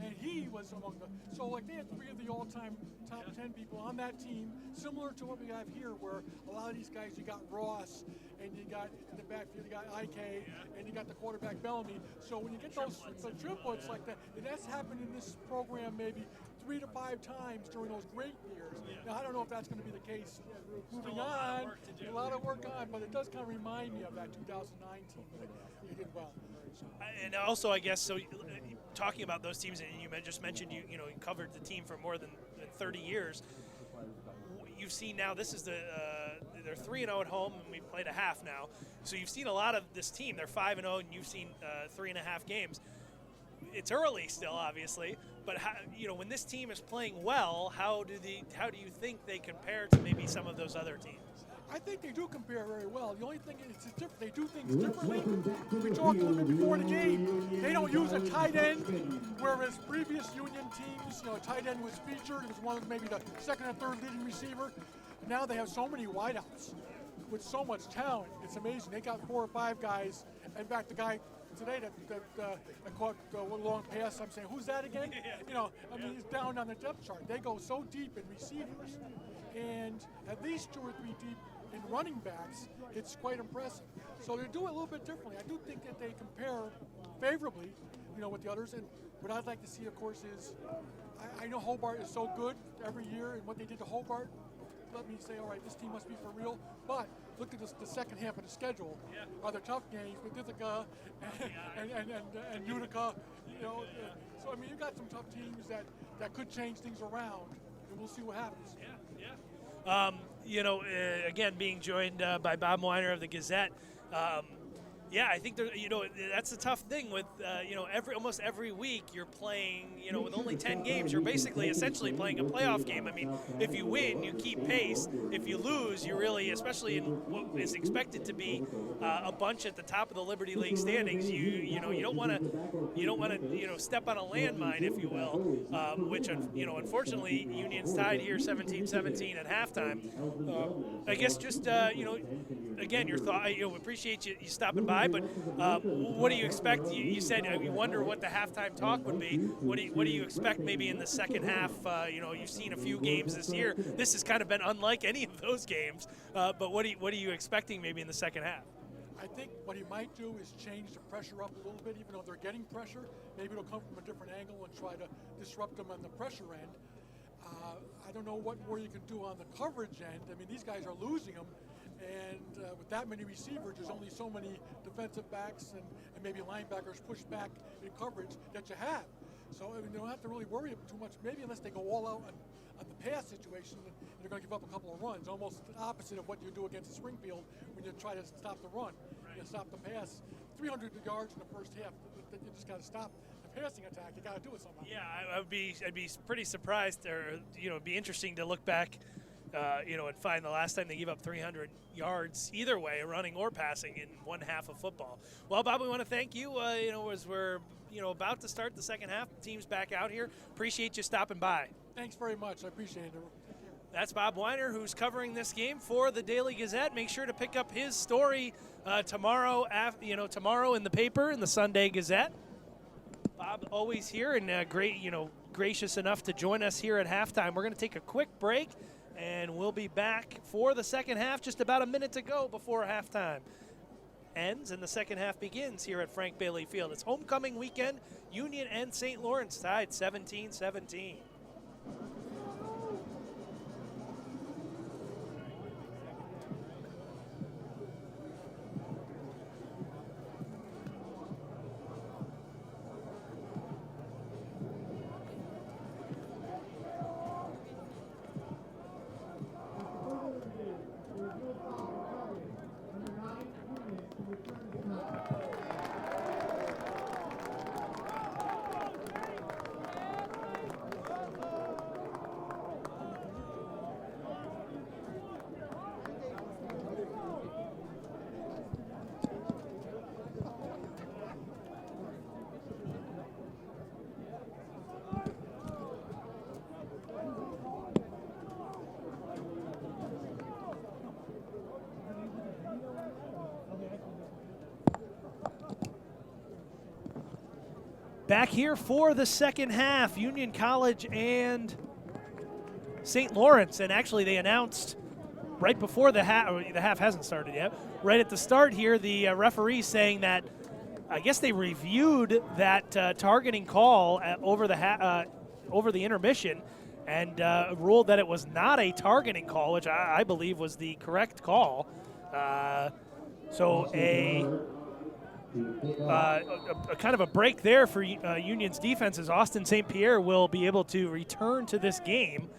Speaker 5: and he was among the, so like they had 3 of the all-time top 10 people on that team, similar to what we have here, where a lot of these guys, you got Ross, and you got in the backfield, you got IK, and you got the quarterback Bellamy. So when you get those triplets like that, and that's happened in this program maybe 3 to 5 times during those great years. Now, I don't know if that's going to be the case moving on. A lot of work on, but it does kind of remind me of that 2009 team. You did well.
Speaker 2: And also, I guess, so talking about those teams, and you just mentioned you covered the team for more than 30 years. You've seen now this is they're 3-0 at home, and we've played a half now. So you've seen a lot of this team. They're 5-0, and you've seen 3.5 games. It's early still, obviously, but when this team is playing well, how do you think they compare to maybe some of those other teams?
Speaker 5: I think they do compare very well. The only thing is it's different. They do things differently. We talked a little bit before the game. They don't use a tight end, whereas previous Union teams, a tight end was featured. It was one of maybe the second or third leading receiver. Now they have so many wideouts with so much talent. It's amazing. They got 4 or 5 guys. In fact, the guy today that caught the long pass, I'm saying, who's that again? He's down on the depth chart. They go so deep in receivers, and at least 2 or 3 deep in running backs. It's quite impressive. So they do it a little bit differently. I do think that they compare favorably, with the others. And what I'd like to see, of course, is I know Hobart is so good every year, and what they did to Hobart, let me say, all right, this team must be for real. But look at the second half of the schedule. Are the tough games with Ithaca and Utica. So I mean, you got some tough teams that could change things around, and we'll see what happens.
Speaker 2: Again, being joined by Bob Weiner of the Gazette. Yeah, I think that's the tough thing with almost every week you're playing, with only 10 games, you're basically essentially playing a playoff game. I mean, if you win, you keep pace. If you lose, you really, especially in what is expected to be a bunch at the top of the Liberty League standings, you don't want to step on a landmine, if you will, which unfortunately Union's tied here 17-17 at halftime. I guess just again, your thought. Appreciate you stopping by, but what do you expect? You said you wonder what the halftime talk would be. What do you expect maybe in the second half? You've seen a few games this year. This has kind of been unlike any of those games. But what are you expecting maybe in the second half?
Speaker 5: I think what he might do is change the pressure up a little bit, even though they're getting pressure. Maybe it'll come from a different angle and try to disrupt them on the pressure end. I don't know what more you can do on the coverage end. I mean, these guys are losing them. And with that many receivers, there's only so many defensive backs and maybe linebackers pushed back in coverage that you have. So I mean, you don't have to really worry too much, maybe unless they go all out on the pass situation, and you're going to give up a couple of runs, almost the opposite of what you do against Springfield when you try to stop the run. Right. You stop the pass. 300 yards in the first half, you just got to stop the passing attack. You got to do it somehow.
Speaker 2: Yeah, I'd be pretty surprised, or it'd be interesting to look back. And find the last time they gave up 300 yards either way, running or passing, in one half of football. Well, Bob, we want to thank you. As we're about to start the second half, the team's back out here. Appreciate you stopping by.
Speaker 5: Thanks very much. I appreciate it.
Speaker 2: That's Bob Weiner, who's covering this game for the Daily Gazette. Make sure to pick up his story tomorrow. Tomorrow in the paper, in the Sunday Gazette. Bob always here and gracious enough to join us here at halftime. We're going to take a quick break. And we'll be back for the second half, just about a minute to go before halftime ends and the second half begins here at Frank Bailey Field. It's homecoming weekend. Union and St. Lawrence tied 17-17. Back here for the second half, Union College and St. Lawrence. And actually they announced right before the half hasn't started yet, right at the start here, the referee saying that I guess they reviewed that targeting call over the intermission and ruled that it was not a targeting call, which I believe was the correct call. So a kind of a break there for Union's defense, as Austin St. Pierre will be able to return to this game.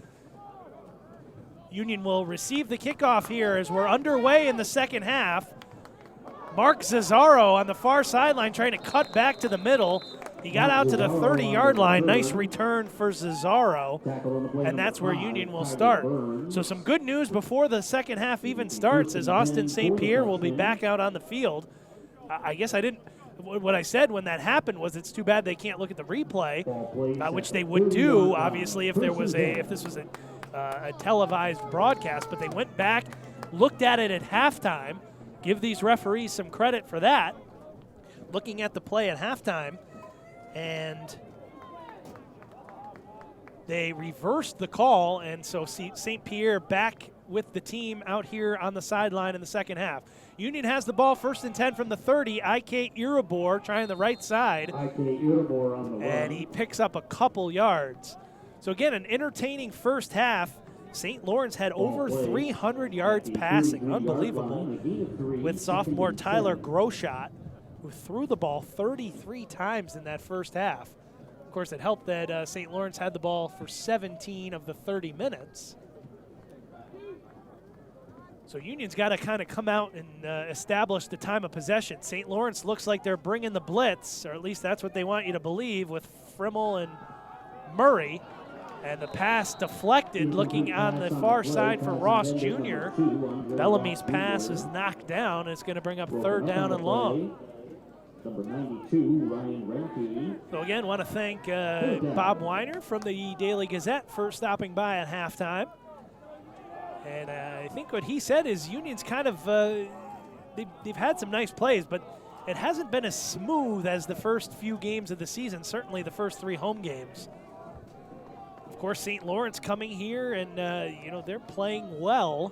Speaker 2: Union will receive the kickoff here as we're underway in the second half. Mark Zazzaro on the far sideline trying to cut back to the middle. He got out to the 30-yard line. Nice return for Zazzaro, and that's where Union will start. So some good news before the second half even starts, as Austin St. Pierre will be back out on the field. I guess I didn't. What I said when that happened was it's too bad they can't look at the replay, which they would do, obviously, if this was a televised broadcast. But they went back, looked at it at halftime. Give these referees some credit for that. Looking at the play at halftime, and they reversed the call, and so St. Pierre back with the team out here on the sideline in the second half. Union has the ball, 1st and 10 from the 30. Ike Iribor trying the right side, and he picks up a couple yards. So again, an entertaining first half. St. Lawrence had over 300 yards passing, unbelievable, with sophomore Tyler Groshot, who threw the ball 33 times in that first half. Of course, it helped that St. Lawrence had the ball for 17 of the 30 minutes. So Union's got to kind of come out and establish the time of possession. St. Lawrence looks like they're bringing the blitz, or at least that's what they want you to believe, with Frimmel and Murray. And the pass deflected, looking on the far side for Ross Jr. Bellamy's pass is knocked down. It's going to bring up 3rd down and long.
Speaker 1: Number 92, Ryan Remke.
Speaker 2: So again, want to thank Bob Weiner from the Daily Gazette for stopping by at halftime. And I think what he said is Union's kind of, they've had some nice plays, but it hasn't been as smooth as the first few games of the season, certainly the first 3 home games. Of course, St. Lawrence coming here, and, they're playing well,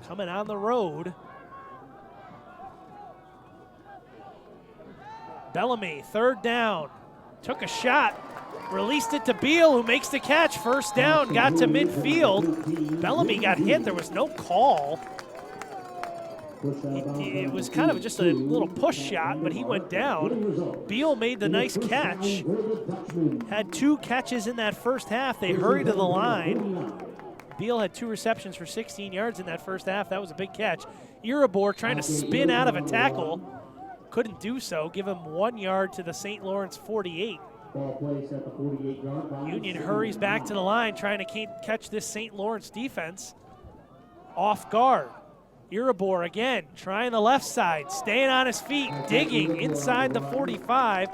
Speaker 2: coming on the road. Bellamy, 3rd down, took a shot. Released it to Beal, who makes the catch. 1st down, got to midfield. Bellamy got hit. There was no call. It was kind of just a little push shot, but he went down. Beal made the nice catch. Had 2 catches in that first half. They hurried to the line. Beal had 2 receptions for 16 yards in that first half. That was a big catch. Irabor trying to spin out of a tackle. Couldn't do so. Give him 1 yard to the St. Lawrence 48.
Speaker 1: Ball placed at the 48-yard line.
Speaker 2: Union hurries back to the line, trying to catch this St. Lawrence defense off guard. Irabor again, trying the left side, staying on his feet, digging inside the 45.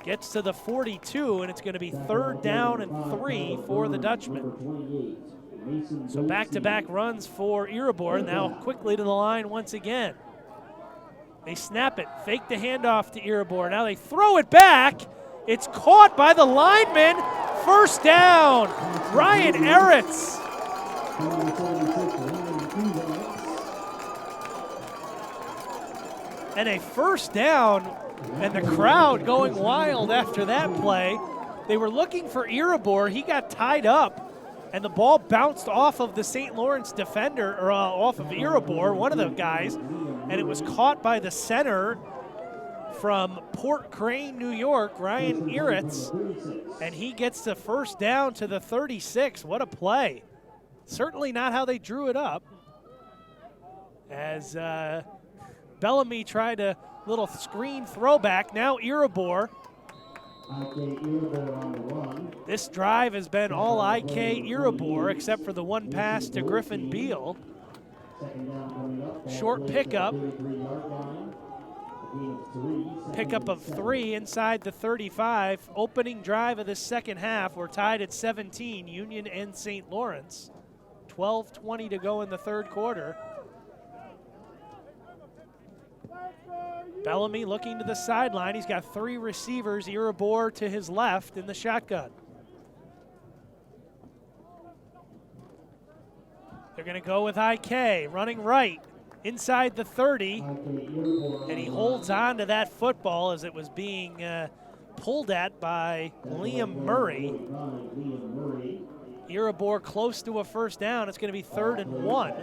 Speaker 2: Gets to the 42, and it's going to be 3rd down and 3 for the Dutchman. So back-to-back runs for Irabor, now quickly to the line once again. They snap it, fake the handoff to Irabor. Now they throw it back. It's caught by the lineman. 1st down, Ryan Eretz. And a 1st down, and the crowd going wild after that play. They were looking for Irabor. He got tied up, and the ball bounced off of the St. Lawrence defender, or off of Irabor, one of the guys, and it was caught by the center from Port Crane, New York, Ryan Eretz, and he gets the 1st down to the 36. What a play. Certainly not how they drew it up. As Bellamy tried a little screen throwback. Now Irabor. This drive has been all IK Irabor, except for the 1 pass to Griffin Beal. Short pickup. Pickup of 3 inside the 35. Opening drive of the second half. We're tied at 17, Union and St. Lawrence. 12:20 to go in the 3rd quarter. Bellamy looking to the sideline. He's got 3 receivers, Irabor to his left in the shotgun. They're going to go with IK, running right, inside the 30, and he holds on to that football as it was being pulled at by Liam Murray. Irabor close to a 1st down. It's going to be 3rd and 1.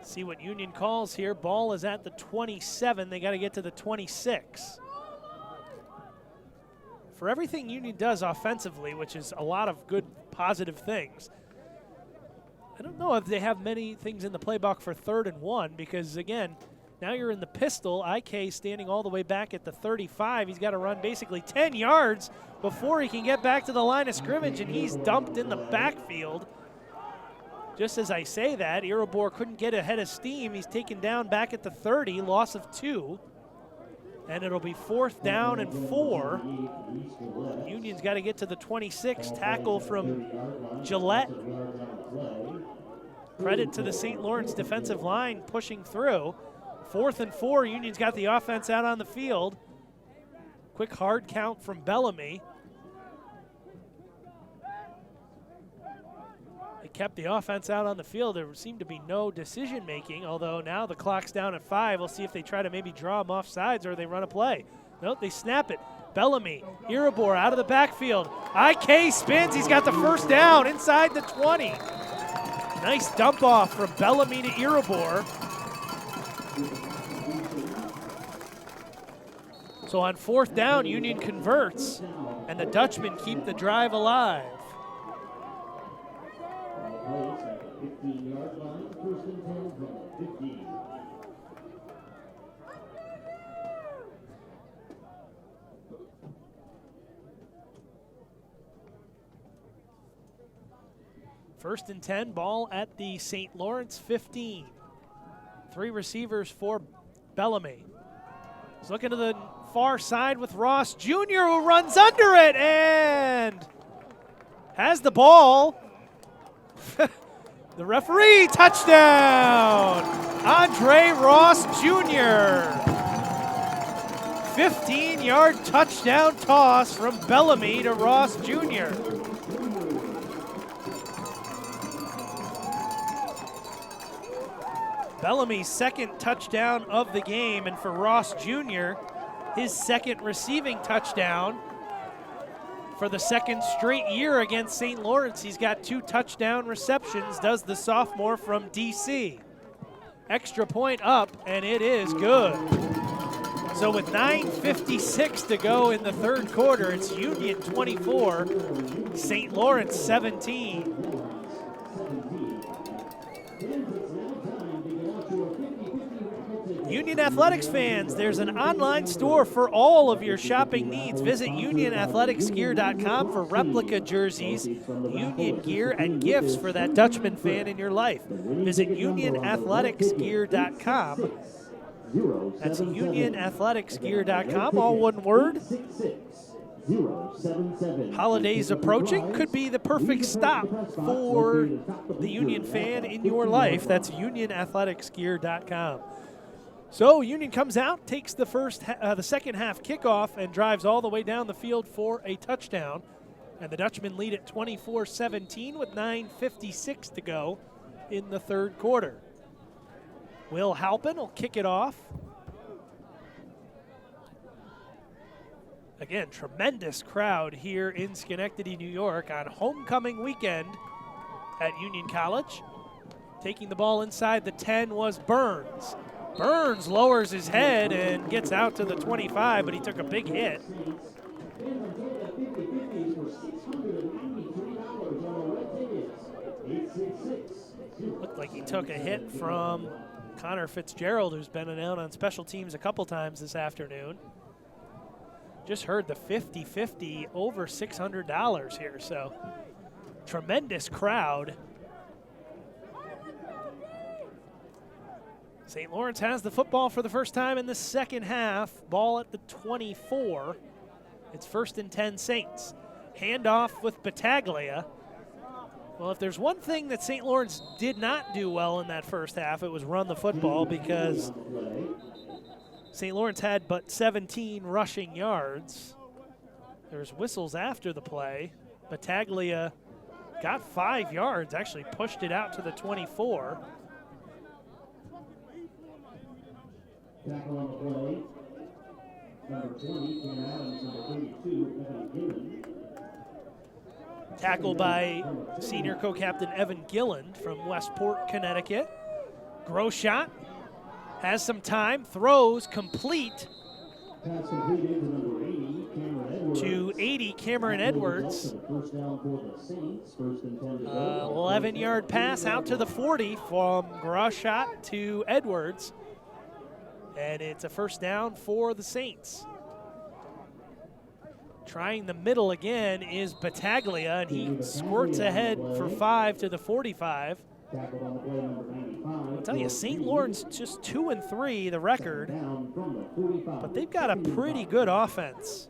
Speaker 2: See what Union calls here. Ball is at the 27. They got to get to the 26. For everything Union does offensively, which is a lot of good positive things, I don't know if they have many things in the playbook for 3rd and 1, because again, now you're in the pistol. IK standing all the way back at the 35. He's got to run basically 10 yards before he can get back to the line of scrimmage, and he's dumped in the backfield. Just as I say that, Irabor couldn't get ahead of steam. He's taken down back at the 30, loss of 2. And it'll be 4th down and 4. Union's got to get to the 26. Tackle from Gillette. Credit to the St. Lawrence defensive line pushing through. 4th and 4, Union's got the offense out on the field. Quick hard count from Bellamy. They kept the offense out on the field. There seemed to be no decision making, although now the clock's down at 5. We'll see if they try to maybe draw them off sides or they run a play. Nope, they snap it. Bellamy, Irabor out of the backfield. IK spins, he's got the 1st down inside the 20. Nice dump off from Bellamy to Irabor. So on 4th down, Union converts, and the Dutchmen keep the drive alive.
Speaker 1: 15-yard line, first and 10 from the 15.
Speaker 2: First and 10, ball at the St. Lawrence 15. 3 receivers for Bellamy. He's looking to the far side with Ross Jr., who runs under it and has the ball. The referee, touchdown! Andre Ross Jr. 15-yard touchdown toss from Bellamy to Ross Jr. Bellamy's second touchdown of the game, and for Ross Jr., his second receiving touchdown. For the second straight year against St. Lawrence, he's got 2 touchdown receptions, does the sophomore from DC. Extra point up, and it is good. So with 9:56 to go in the third quarter, it's Union 24, St. Lawrence 17. Union Athletics fans, there's an online store for all of your shopping needs. Visit UnionAthleticsGear.com for replica jerseys, Union gear, and gifts for that Dutchman fan in your life. Visit UnionAthleticsGear.com. That's UnionAthleticsGear.com, all one word. Holidays approaching, could be the perfect stop for the Union fan in your life. That's UnionAthleticsGear.com. So Union comes out, takes the second half kickoff, and drives all the way down the field for a touchdown. And the Dutchmen lead at 24-17 with 9:56 to go in the third quarter. Will Halpin will kick it off. Again, tremendous crowd here in Schenectady, New York on homecoming weekend at Union College. Taking the ball inside the 10 was Burns. Burns lowers his head and gets out to the 25, but he took a big hit. Looked like he took a hit from Connor Fitzgerald, who's been out on special teams a couple times this afternoon. Just heard the 50-50 over $600 here, so tremendous crowd. St. Lawrence has the football for the first time in the second half. Ball at the 24. It's first and 10 Saints. Handoff with Bertaglia. Well, if there's one thing that St. Lawrence did not do well in that first half, it was run the football, because St. Lawrence had but 17 rushing yards. There's whistles after the play. Bertaglia got 5 yards, actually pushed it out to the 24.
Speaker 1: Tackle on the play. Number 20, Ken Adams. Number 32, Evan Gilland.
Speaker 2: Tackled by senior co-captain Evan Gilland from Westport, Connecticut. Groshot has some time, throws complete
Speaker 1: Pass completed to number 80, Cameron Edwards.
Speaker 2: to 80, Cameron Edwards.
Speaker 1: First down for the Saints. First and 10 to go.
Speaker 2: 11-yard pass out to the 40 from Groshot to Edwards. And it's a first down for the Saints. Trying the middle again is Bertaglia, and he squirts ahead for 5 to the 45.
Speaker 1: Tackled on the play, number 95.
Speaker 2: I'll tell you, St. Lawrence just 2-3, the record,
Speaker 1: Down from the 45.
Speaker 2: but they've got a pretty good offense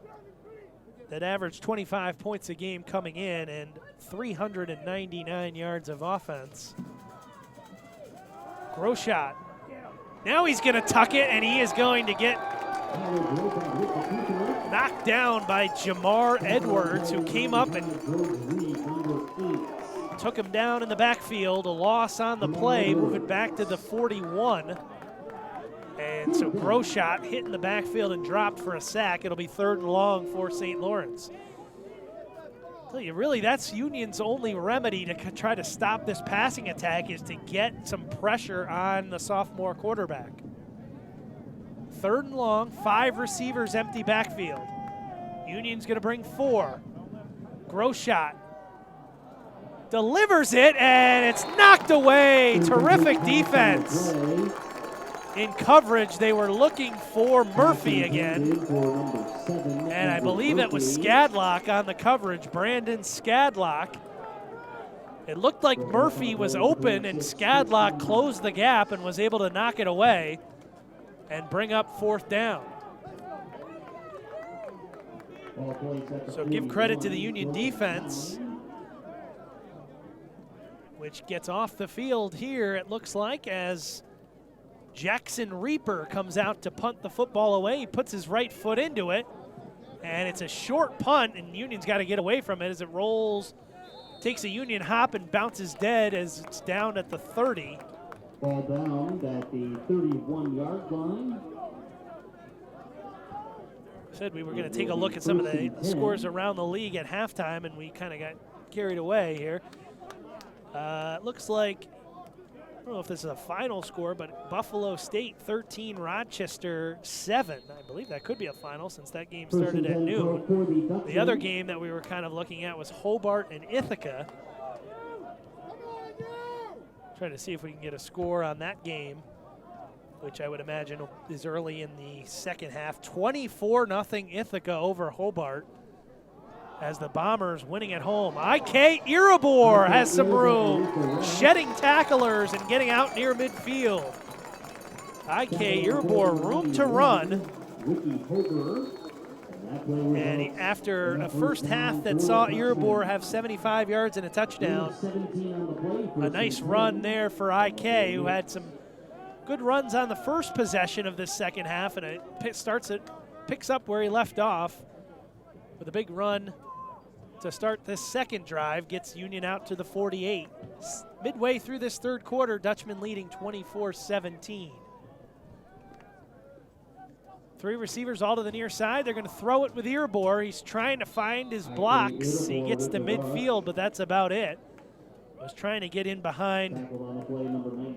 Speaker 2: that averaged 25 points a game coming in and 399 yards of offense. Groshot. Now he's going to tuck it, and he is going to get knocked down by Jamar Edwards, who came up and took him down in the backfield. A loss on the play, moving back to the 41. And so Groshot hit in the backfield and dropped for a sack. It'll be 3rd and long for St. Lawrence. Tell you, really, that's Union's only remedy to try to stop this passing attack, is to get some pressure on the sophomore quarterback. 3rd and long, 5 receivers, empty backfield. Union's going to bring 4. Groshot delivers it, and it's knocked away. Terrific defense. In coverage, they were looking for Murphy again. And I believe it was Skadlock on the coverage, Brandon Skadlock. It looked like Murphy was open, and Skadlock closed the gap and was able to knock it away and bring up 4th down. So give credit to the Union defense, which gets off the field here, it looks like, as Jackson Reaper comes out to punt the football away. He puts his right foot into it, and it's a short punt, and Union's got to get away from it as it rolls, takes a Union hop and bounces dead as it's down at the 30.
Speaker 1: Ball down at the 31-yard line.
Speaker 2: Said we were going to take a look at some of the scores around the league at halftime, and we kind of got carried away here. It looks like, I don't know if this is a final score, but Buffalo State 13, Rochester 7. I believe that could be a final since that game started at noon. The other game that we were kind of looking at was Hobart and Ithaca. Trying to see if we can get a score on that game, which I would imagine is early in the second half. 24-0 Ithaca over Hobart as the Bombers winning at home. IK Iribor has some room, shedding tacklers and getting out near midfield. IK Iribor, room to run. And after a first half that saw Iribor have 75 yards and a touchdown, a nice run there for IK, who had some good runs on the first possession of this second half, and it picks up where he left off with a big run to start this second drive, gets Union out to the 48. Midway through this third quarter, Dutchman leading 24-17. 3 receivers all to the near side. They're going to throw it with Iribor. He's trying to find his blocks. He gets to midfield, but that's about it. Was trying to get in behind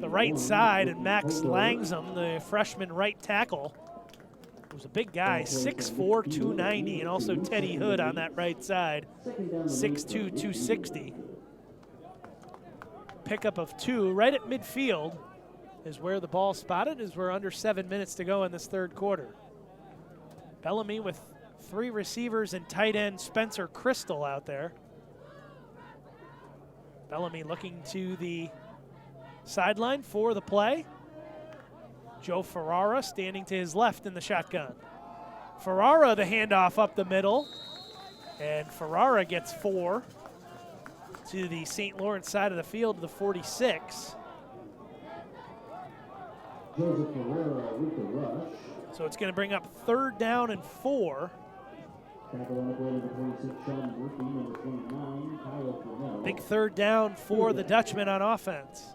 Speaker 2: the right side, and Max Langsam, the freshman right tackle, who's a big guy, 6'4", 290, and also Teddy Hood on that right side, 6'2", 260. Pickup of 2 right at midfield is where the ball spotted, as we're under 7 minutes to go in this third quarter. Bellamy with 3 receivers and tight end Spencer Crystal out there. Bellamy looking to the sideline for the play. Joe Ferrara standing to his left in the shotgun. Ferrara the handoff up the middle, and Ferrara gets 4 to the St. Lawrence side of the field, the 46.
Speaker 1: Joseph Ferrara with the rush.
Speaker 2: So it's going to bring up 3rd down and 4.
Speaker 1: Tackle on the play, number 26, Sean Murphy, number 29, Kyle Fennell.
Speaker 2: Big 3rd down for the Dutchmen on offense.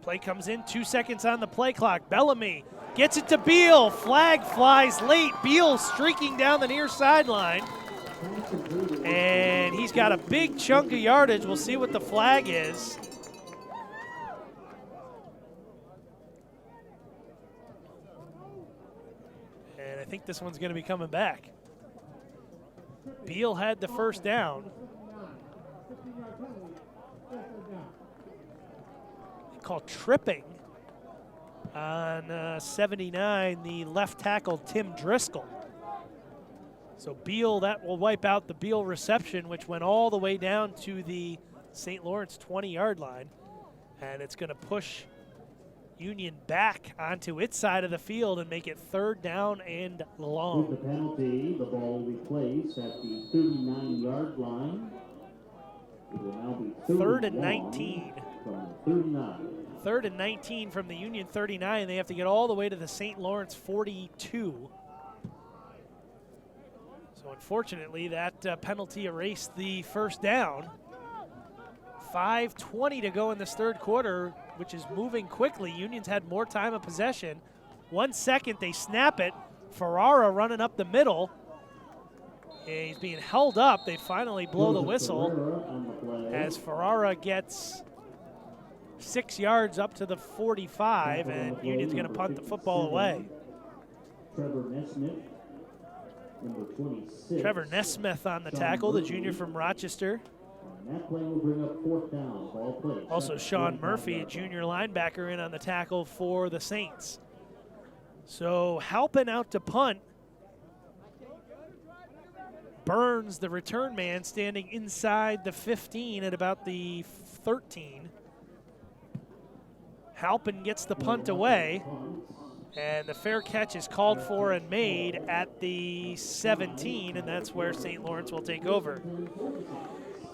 Speaker 2: Play comes in, 2 seconds on the play clock. Bellamy gets it to Beal. Flag flies late. Beal streaking down the near sideline. And he's got a big chunk of yardage. We'll see what the flag is. And I think this one's going to be coming back. Beal had the first down. Called tripping on 79, the left tackle Tim Driscoll. So Beal, that will wipe out the Beal reception, which went all the way down to the St. Lawrence 20-yard line, and it's going to push Union back onto its side of the field and make it 3rd down and long.
Speaker 1: With the penalty, the ball will be placed at the 39-yard line. It will now be
Speaker 2: 3rd and 19.
Speaker 1: From 39.
Speaker 2: 3rd and 19 from the Union 39. They have to get all the way to the St. Lawrence 42. So unfortunately, that penalty erased the first down. 5:20 to go in this third quarter, which is moving quickly. Union's had more time of possession. 1 second, they snap it. Ferrara running up the middle. He's being held up. They finally blow the whistle as Ferrara gets 6 yards up to the 45, and Union's going to punt the football away. Trevor Nesmith on the tackle, the junior from Rochester.
Speaker 1: That play will bring up 4th down. Ball play.
Speaker 2: Also Sean Murphy, a junior linebacker, in on the tackle for the Saints. So Halpin out to punt. Burns, the return man, standing inside the 15 at about the 13. Halpin gets the punt away, and the fair catch is called for and made at the 17, and that's where St. Lawrence will take over.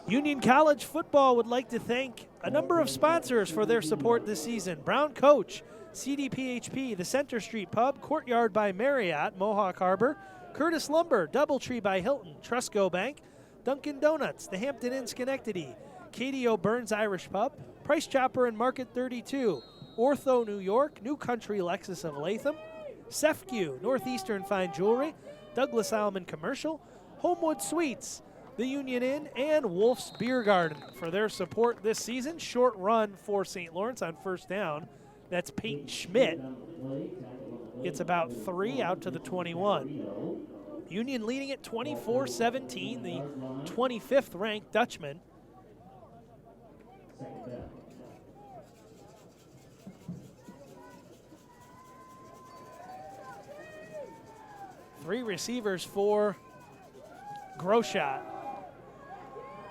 Speaker 2: Union College football would like to thank a number of sponsors for their support this season. Brown Coach, CDPHP, the Center Street Pub, Courtyard by Marriott, Mohawk Harbor, Curtis Lumber, Doubletree by Hilton, Trusco Bank, Dunkin' Donuts, the Hampton Inn Schenectady, KDO Burns Irish Pub, Price Chopper and Market 32, Ortho New York, New Country Lexus of Latham, Sefcu, Northeastern Fine Jewelry, Douglas Alman Commercial, Homewood Suites, the Union Inn, and Wolf's Beer Garden for their support this season. Short run for St. Lawrence on first down. That's Peyton Schmidt. It's about 3 out to the 21. Union leading at 24-17, the 25th ranked Dutchman. Three receivers for Groshot.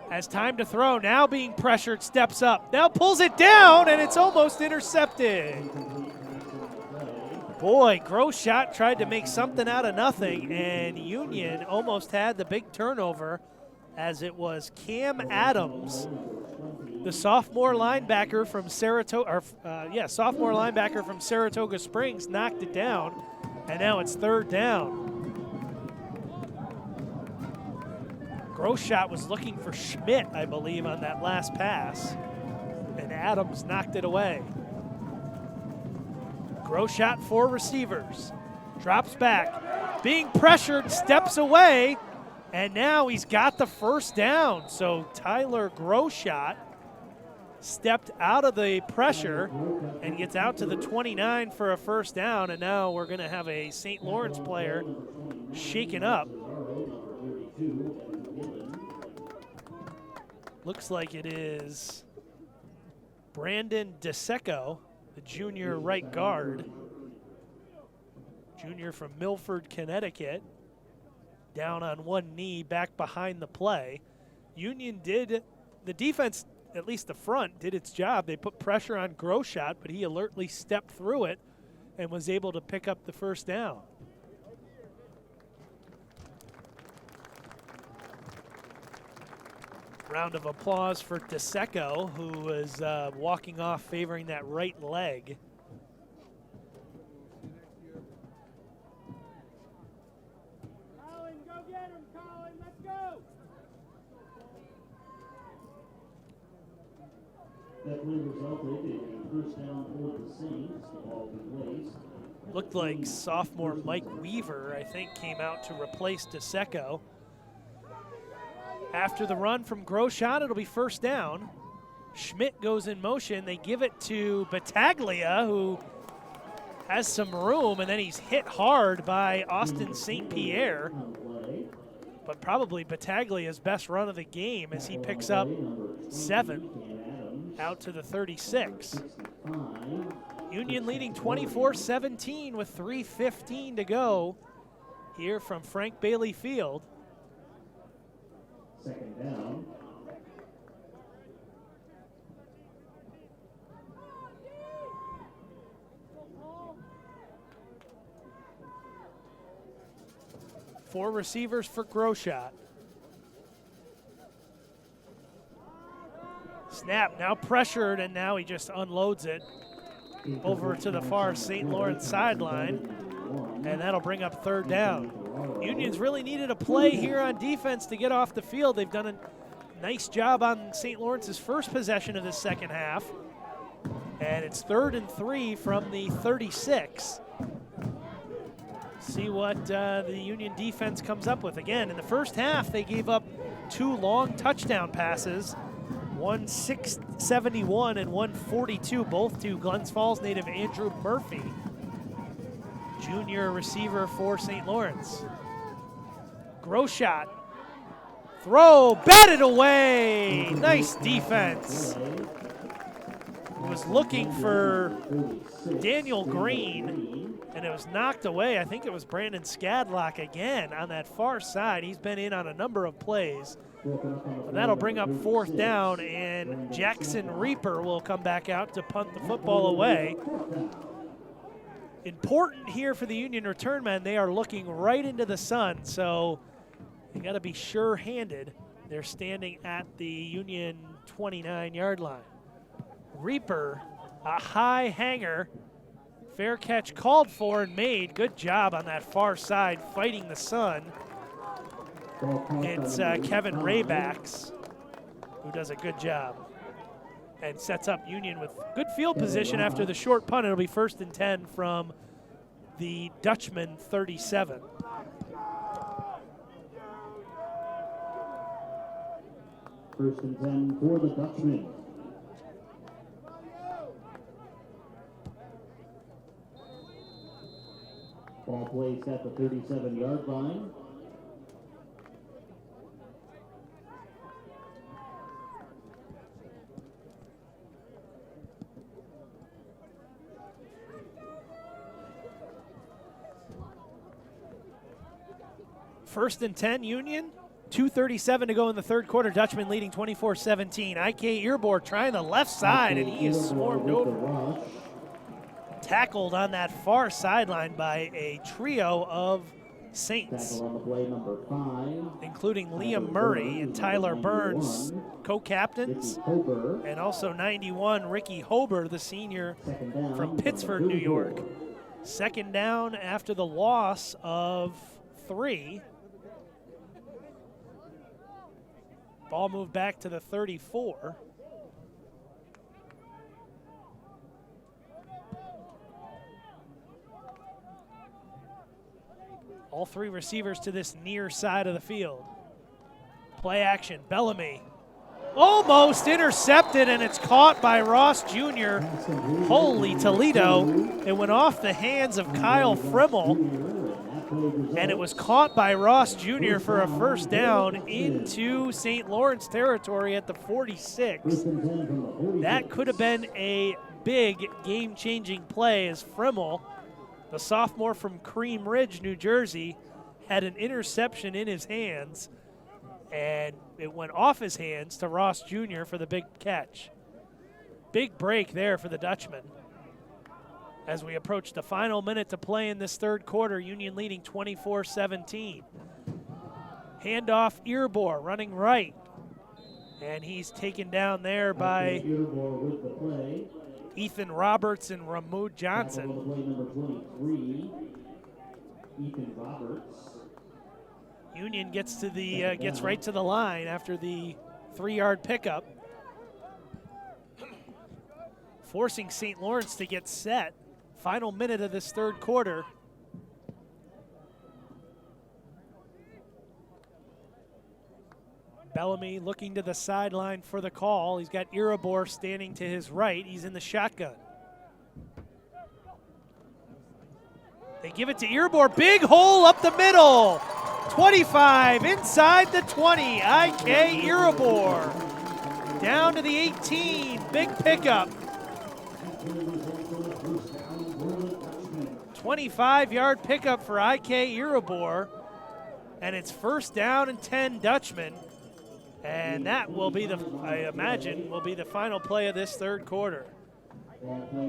Speaker 2: Has time to throw, now being pressured, steps up, now pulls it down, and it's almost intercepted. Boy, Groshot tried to make something out of nothing, and Union almost had the big turnover, as it was Cam Adams, the sophomore linebacker from Saratoga Springs, knocked it down, and now it's third down. Groshot was looking for Schmidt, I believe, on that last pass, and Adams knocked it away. Groshot, 4 receivers, drops back, being pressured, steps away, and now he's got the first down. So Tyler Groshot stepped out of the pressure and gets out to the 29 for a first down, and now we're going to have a St. Lawrence player shaken up. Looks like it is Brandon DeSecco, the junior right guard. Junior from Milford, Connecticut. Down on one knee, back behind the play. Union did, the defense, at least the front, did its job. They put pressure on Groshot, but he alertly stepped through it and was able to pick up the first down. Round of applause for DeSecco, who was walking off favoring that right leg.
Speaker 6: Colin, go get him, Colin, let's go!
Speaker 1: That play resulted in a first down for the Saints. The ball placed.
Speaker 2: Looked like sophomore Mike Weaver, I think, came out to replace DeSecco. After the run from Groshot, it'll be first down. Schmidt goes in motion. They give it to Bertaglia, who has some room, and then he's hit hard by Austin St. Pierre. But probably Bertaglia's best run of the game as he picks up 7 out to the 36. Union leading 24-17 with 3:15 to go here from Frank Bailey Field.
Speaker 1: Second down.
Speaker 2: Four receivers for Groshot. Snap, now pressured, and now he just unloads it over to the far St. Lawrence sideline, and that'll bring up third down. Union's really needed a play here on defense to get off the field. They've done a nice job on St. Lawrence's first possession of the second half, and it's 3rd and 3 from the 36. See what the Union defense comes up with. Again, in the first half, they gave up 2 long touchdown passes, one 671 and 142, both to Glens Falls native Andrew Murphy, junior receiver for St. Lawrence. Gross shot. Throw, batted away. Nice defense. Was looking for Daniel Green, and it was knocked away. I think it was Brandon Skadlock again on that far side. He's been in on a number of plays. And that'll bring up 4th down, and Jackson Reaper will come back out to punt the football away. Important here for the Union return men. They are looking right into the sun, so you got to be sure-handed. They're standing at the Union 29-yard line. Reaper, a high hanger. Fair catch called for and made. Good job on that far side fighting the sun. It's Kevin Raybacks who does a good job and sets up Union with good field position after the short punt. It'll be 1st and 10 from the Dutchman 37.
Speaker 1: First and 10 for the Dutchman. Ball placed at the 37-yard line.
Speaker 2: First and 10, Union. 2:37 to go in the third quarter. Dutchman leading 24-17. IK Earbor trying the left side, and he is swarmed over. Tackled on that far sideline by a trio of Saints, including Liam Murray and Tyler Burns, co-captains, and also 91 Ricky Hober, the senior from Pittsford, New York. Second down after the loss of 3. Ball moved back to the 34. All 3 receivers to this near side of the field. Play action, Bellamy. Almost intercepted, and it's caught by Ross Jr. Holy Toledo. It went off the hands of Kyle Frimmel, and it was caught by Ross Jr. for a first down into St. Lawrence territory at the 46. That could have been a big game-changing play as Frimmel, the sophomore from Cream Ridge, New Jersey, had an interception in his hands, and it went off his hands to Ross Jr. for the big catch. Big break there for the Dutchman. As we approach the final minute to play in this third quarter, Union leading 24-17. Handoff, Earbor running right, and he's taken down there by Ethan Roberts and Ramoud Johnson.
Speaker 1: Ethan Roberts.
Speaker 2: Union gets to the gets right to the line after the 3-yard pickup, forcing St. Lawrence to get set. Final minute of this third quarter. Bellamy looking to the sideline for the call. He's got Erebor standing to his right. He's in the shotgun. They give it to Erebor. Big hole up the middle. 25 inside the 20. IK Erebor down to the 18. Big pickup. 25-yard pickup for IK Erebor. And it's first down and 10 Dutchman. And that will be I imagine, will be the final play of this third quarter.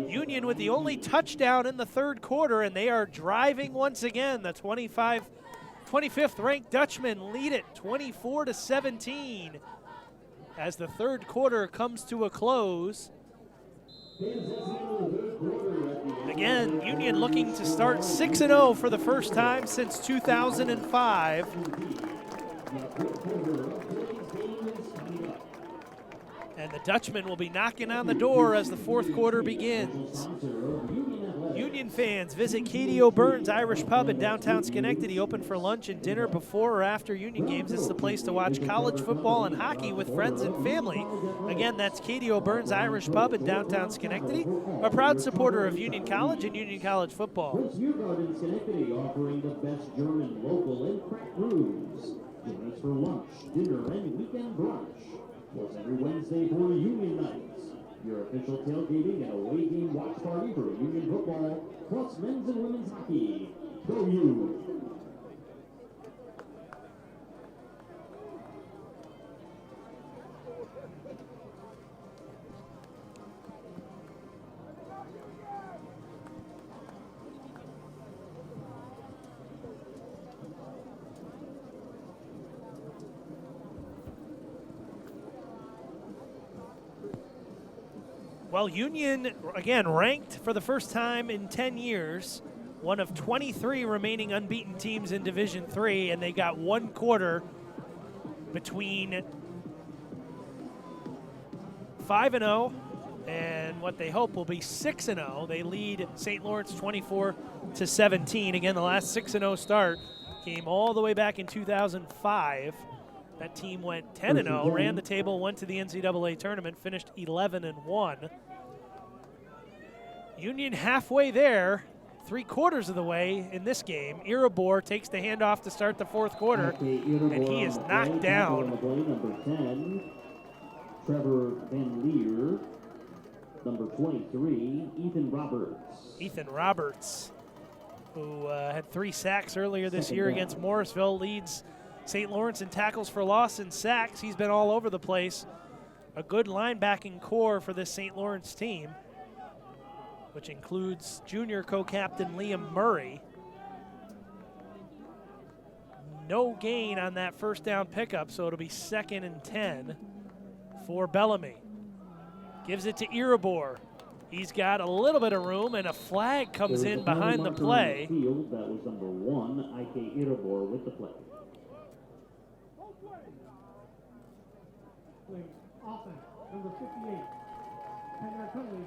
Speaker 2: Union with the only touchdown in the third quarter, and they are driving once again. The 25th ranked Dutchmen lead it 24-17 as the third quarter comes to a close. Again, Union looking to start 6-0 for the first time since 2005. And the Dutchman will be knocking on the door as the fourth quarter begins. Union Union fans, visit Katie O'Byrne's Irish Pub in downtown Schenectady, open for lunch and dinner before or after Union games. It's the place to watch college football and hockey with friends and family. Again, that's Katie O'Byrne's Irish Pub in downtown Schenectady, a proud supporter of Union College and Union College football.
Speaker 1: Prince Garden Schenectady offering the best German, local, and crack brews. Join us for lunch, dinner, and weekend brunch. Plus every Wednesday for Union Nights. Your official tailgating and away game watch party for Union football, plus men's and women's hockey. Go you!
Speaker 2: Well, Union, again, ranked for the first time in 10 years, one of 23 remaining unbeaten teams in Division III, and they got one quarter between 5-0 and what they hope will be 6-0. They lead St. Lawrence 24-17. Again, the last 6-0 start came all the way back in 2005. That team went 10-0, ran the table, went to the NCAA tournament, finished 11-1. Union halfway there, 3/4 of the way in this game. Irabor takes the handoff to start the fourth quarter, and he is knocked down.
Speaker 1: Number 10, Trevor Van Leer. Number 23, Ethan Roberts.
Speaker 2: Ethan Roberts, who had 3 sacks earlier this year against Morrisville, leads St. Lawrence in tackles for loss and sacks. He's been all over the place. A good linebacking core for this St. Lawrence team, which includes junior co-captain Liam Murray. No gain on that first down pickup, so it'll be 2nd and 10 for Bellamy. Gives it to Irabor. He's got a little bit of room, and a flag comes in behind the play.
Speaker 1: That was number 1, Ike Irabor with the play.
Speaker 6: Offense, number 58. 10-yard penalty.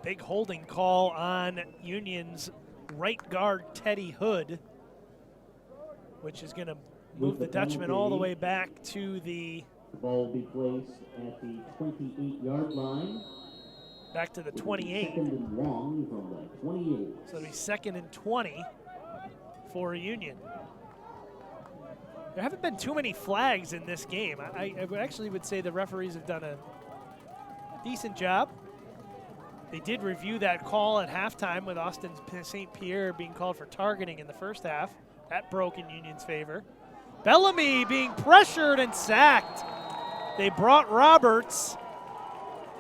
Speaker 2: Big holding call on Union's right guard, Teddy Hood, which is going to move the Dutchman all the way back to the
Speaker 1: ball will be placed at the 28-yard line.
Speaker 2: Back to the 28.
Speaker 1: Second and long from the 28.
Speaker 2: So it'll be 2nd and 20 for Union. There haven't been too many flags in this game. I actually would say the referees have done a decent job. They did review that call at halftime with Austin St. Pierre being called for targeting in the first half. That broke in Union's favor. Bellamy being pressured and sacked. They brought Roberts.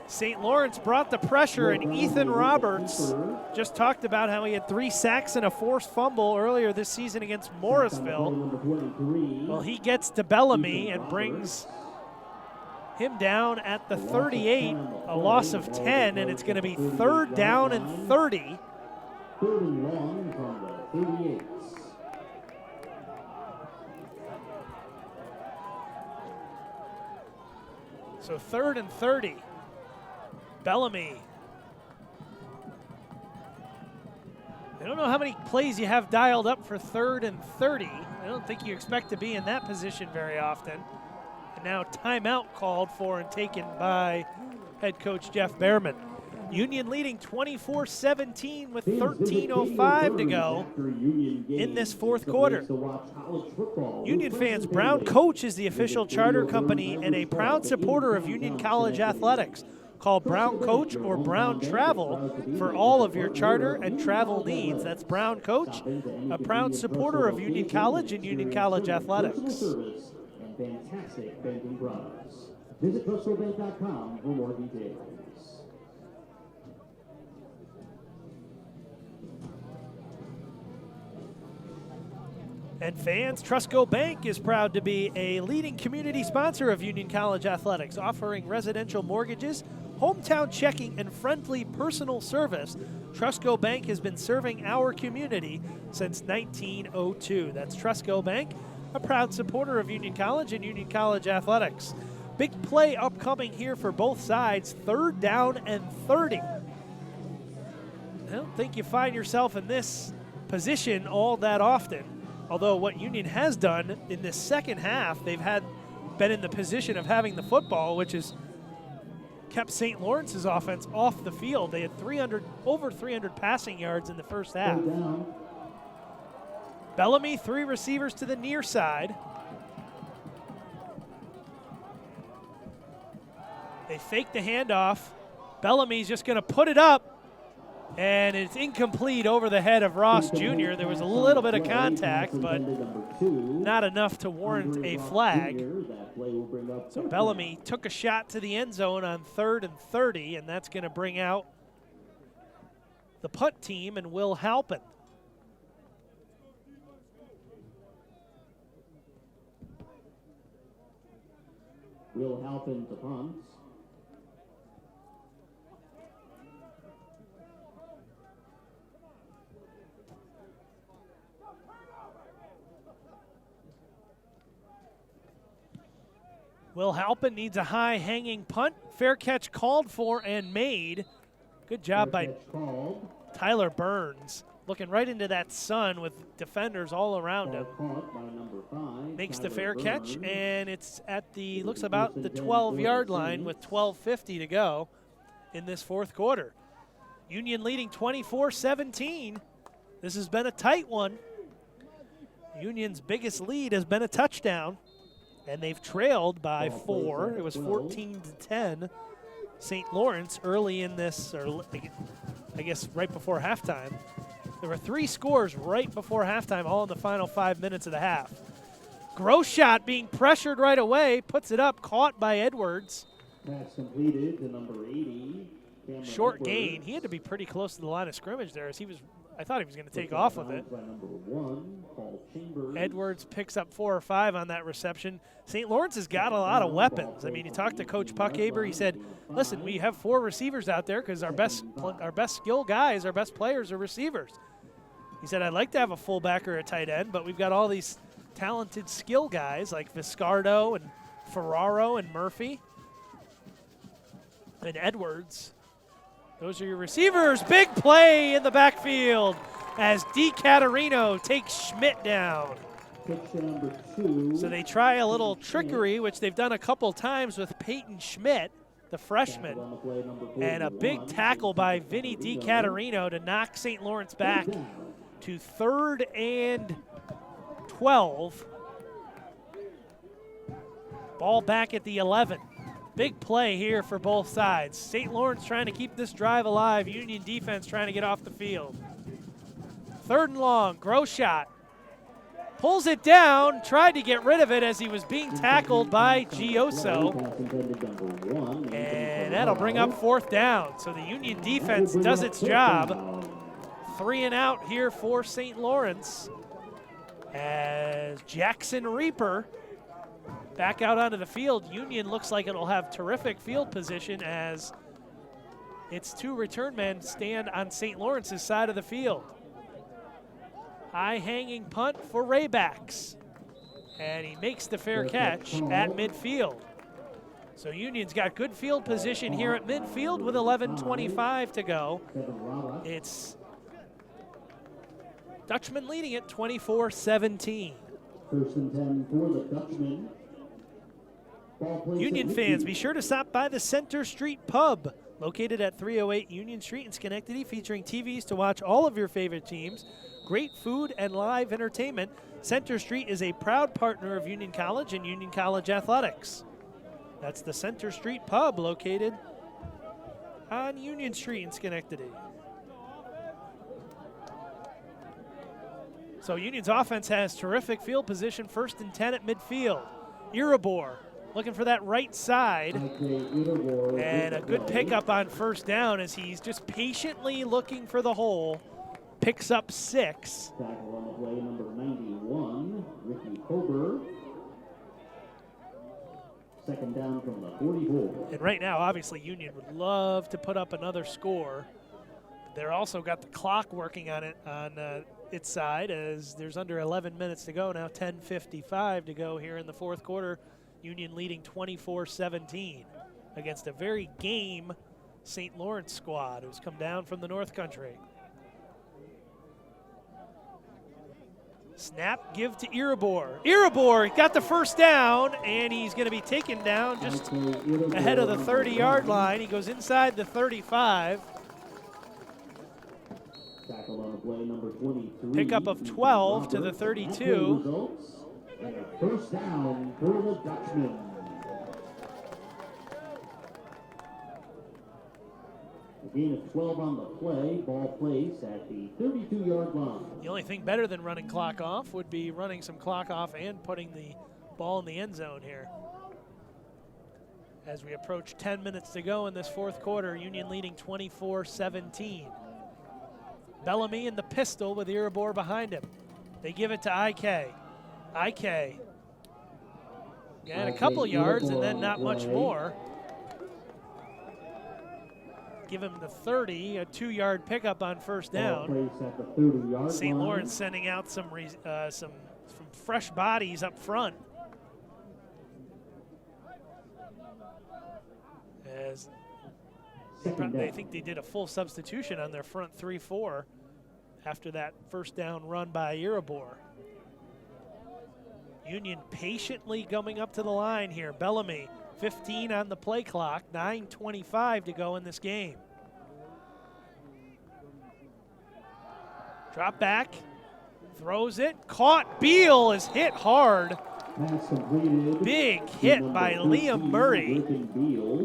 Speaker 2: St. Lawrence brought the pressure, and Ethan Roberts just talked about how he had 3 sacks and a forced fumble earlier this season against Morrisville. Well, he gets to Bellamy and brings him down at the 38, a loss of 10, and it's going to be 3rd down and 30.
Speaker 1: 3rd and long from the 38.
Speaker 2: So 3rd and 30. Bellamy. I don't know how many plays you have dialed up for 3rd and 30. I don't think you expect to be in that position very often. And now timeout called for and taken by head coach Jeff Behrman. Union leading 24-17 with 13:05 to go in this fourth quarter. Union fans, Brown Coach is the official charter company and a proud supporter of Union College athletics. Call Brown Coach or Brown Travel for all of your charter and travel needs. That's Brown Coach, a proud supporter of Union College and Union College athletics.
Speaker 1: And fantastic banking products. Visit TrustcoBank.com for more details.
Speaker 2: And fans, Trustco Bank is proud to be a leading community sponsor of Union College athletics, offering residential mortgages, hometown checking, and friendly personal service. Trustco Bank has been serving our community since 1902. That's Trustco Bank, a proud supporter of Union College and Union College athletics. Big play upcoming here for both sides, 3rd down and 30. I don't think you find yourself in this position all that often. Although what Union has done in this second half, they've been in the position of having the football, which has kept St. Lawrence's offense off the field. They had over 300 passing yards in the first half. Bellamy, 3 receivers to the near side. They fake the handoff. Bellamy's just going to put it up, and it's incomplete over the head of Ross Jr. There was a little bit of contact, but not enough to warrant a flag. So Bellamy took a shot to the end zone on 3rd and 30, and that's going to bring out the punt team and Will Halpin.
Speaker 1: Will Halpin to punt.
Speaker 2: Will Halpin needs a high-hanging punt. Fair catch called for and made. Good job by Tyler Burns. Looking right into that sun with defenders all around him. Makes the fair catch, and it's at the, looks about the 12-yard line with 12:50 to go in this fourth quarter. Union leading 24-17. This has been a tight one. Union's biggest lead has been a touchdown, and they've trailed by 4. It was 14-10 St. Lawrence early in this, or I guess right before halftime. There were 3 scores right before halftime, all in the final 5 minutes of the half. Gross shot being pressured right away, puts it up, caught by Edwards.
Speaker 1: Pass completed to number 80.
Speaker 2: Short gain. He had to be pretty close to the line of scrimmage there, as I thought he was going to take off of it. Edwards picks up 4 or 5 on that reception. St. Lawrence has got a lot of weapons. I mean, you talked to Coach Puckhaber. He said, listen, we have 4 receivers out there because our best skill guys, our best players are receivers. He said, I'd like to have a fullback or a tight end, but we've got all these talented skill guys like Viscardo and Ferraro and Murphy and Edwards. Those are your receivers. Big play in the backfield as DiCaterino takes Schmidt down. So they try a little trickery, which they've done a couple times with Peyton Schmidt, the freshman, and a big tackle by Vinny DiCaterino to knock St. Lawrence back to 3rd and 12. Ball back at the 11. Big play here for both sides. St. Lawrence trying to keep this drive alive. Union defense trying to get off the field. 3rd and long, Gross shot. Pulls it down, tried to get rid of it as he was being tackled by Gioso. And that'll bring up 4th down. So the Union defense does its job. 3 and out here for St. Lawrence as Jackson Reaper back out onto the field. Union looks like it'll have terrific field position as its 2 return men stand on St. Lawrence's side of the field. High-hanging punt for Raybacks. And he makes the fair catch at midfield. So Union's got good field position here at midfield with 11:25 to go. It's Dutchman leading it 24-17.
Speaker 1: 1st and 10 for the Dutchman.
Speaker 2: Union fans, be sure to stop by the Center Street Pub, located at 308 Union Street in Schenectady, featuring TVs to watch all of your favorite teams, great food, and live entertainment. Center Street is a proud partner of Union College and Union College Athletics. That's the Center Street Pub, located on Union Street in Schenectady. So Union's offense has terrific field position, 1st and 10 at midfield. Irabor looking for that right side, and a good pickup on 1st down as he's just patiently looking for the hole. Picks up 6.
Speaker 1: Tackle on the play, number 91, Ricky Kober. 2nd down from the 44.
Speaker 2: And right now, obviously, Union would love to put up another score. They're also got the clock working on it on its side as there's under 11 minutes to go now, 10:55 to go here in the fourth quarter. Union leading 24-17 against a very game St. Lawrence squad who's come down from the North Country. Snap, give to Iribor. Iribor got the first down, and he's going to be taken down just ahead of the 30-yard line. He goes inside the 35.
Speaker 1: Tackle on the play, number 23.
Speaker 2: Pickup of 12 to the 32.
Speaker 1: And a first down for the Dutchman. A gain of 12 on the play. Ball placed at the 32-yard line.
Speaker 2: The only thing better than running clock off would be running some clock off and putting the ball in the end zone here. As we approach 10 minutes to go in this fourth quarter, Union leading 24-17. Bellamy in the pistol with Iribor behind him. They give it to IK. IK. And a couple yards and then not much more. Give him the 30, a 2-yard pickup on first down. St. Lawrence sending out some fresh bodies up front. As they think they did a full substitution on their front 3-4 after that first down run by Iribor. Union patiently coming up to the line here. Bellamy, 15 on the play clock, 9:25 to go in this game. Drop back, throws it, caught. Beal is hit hard. Big hit by Liam Murray.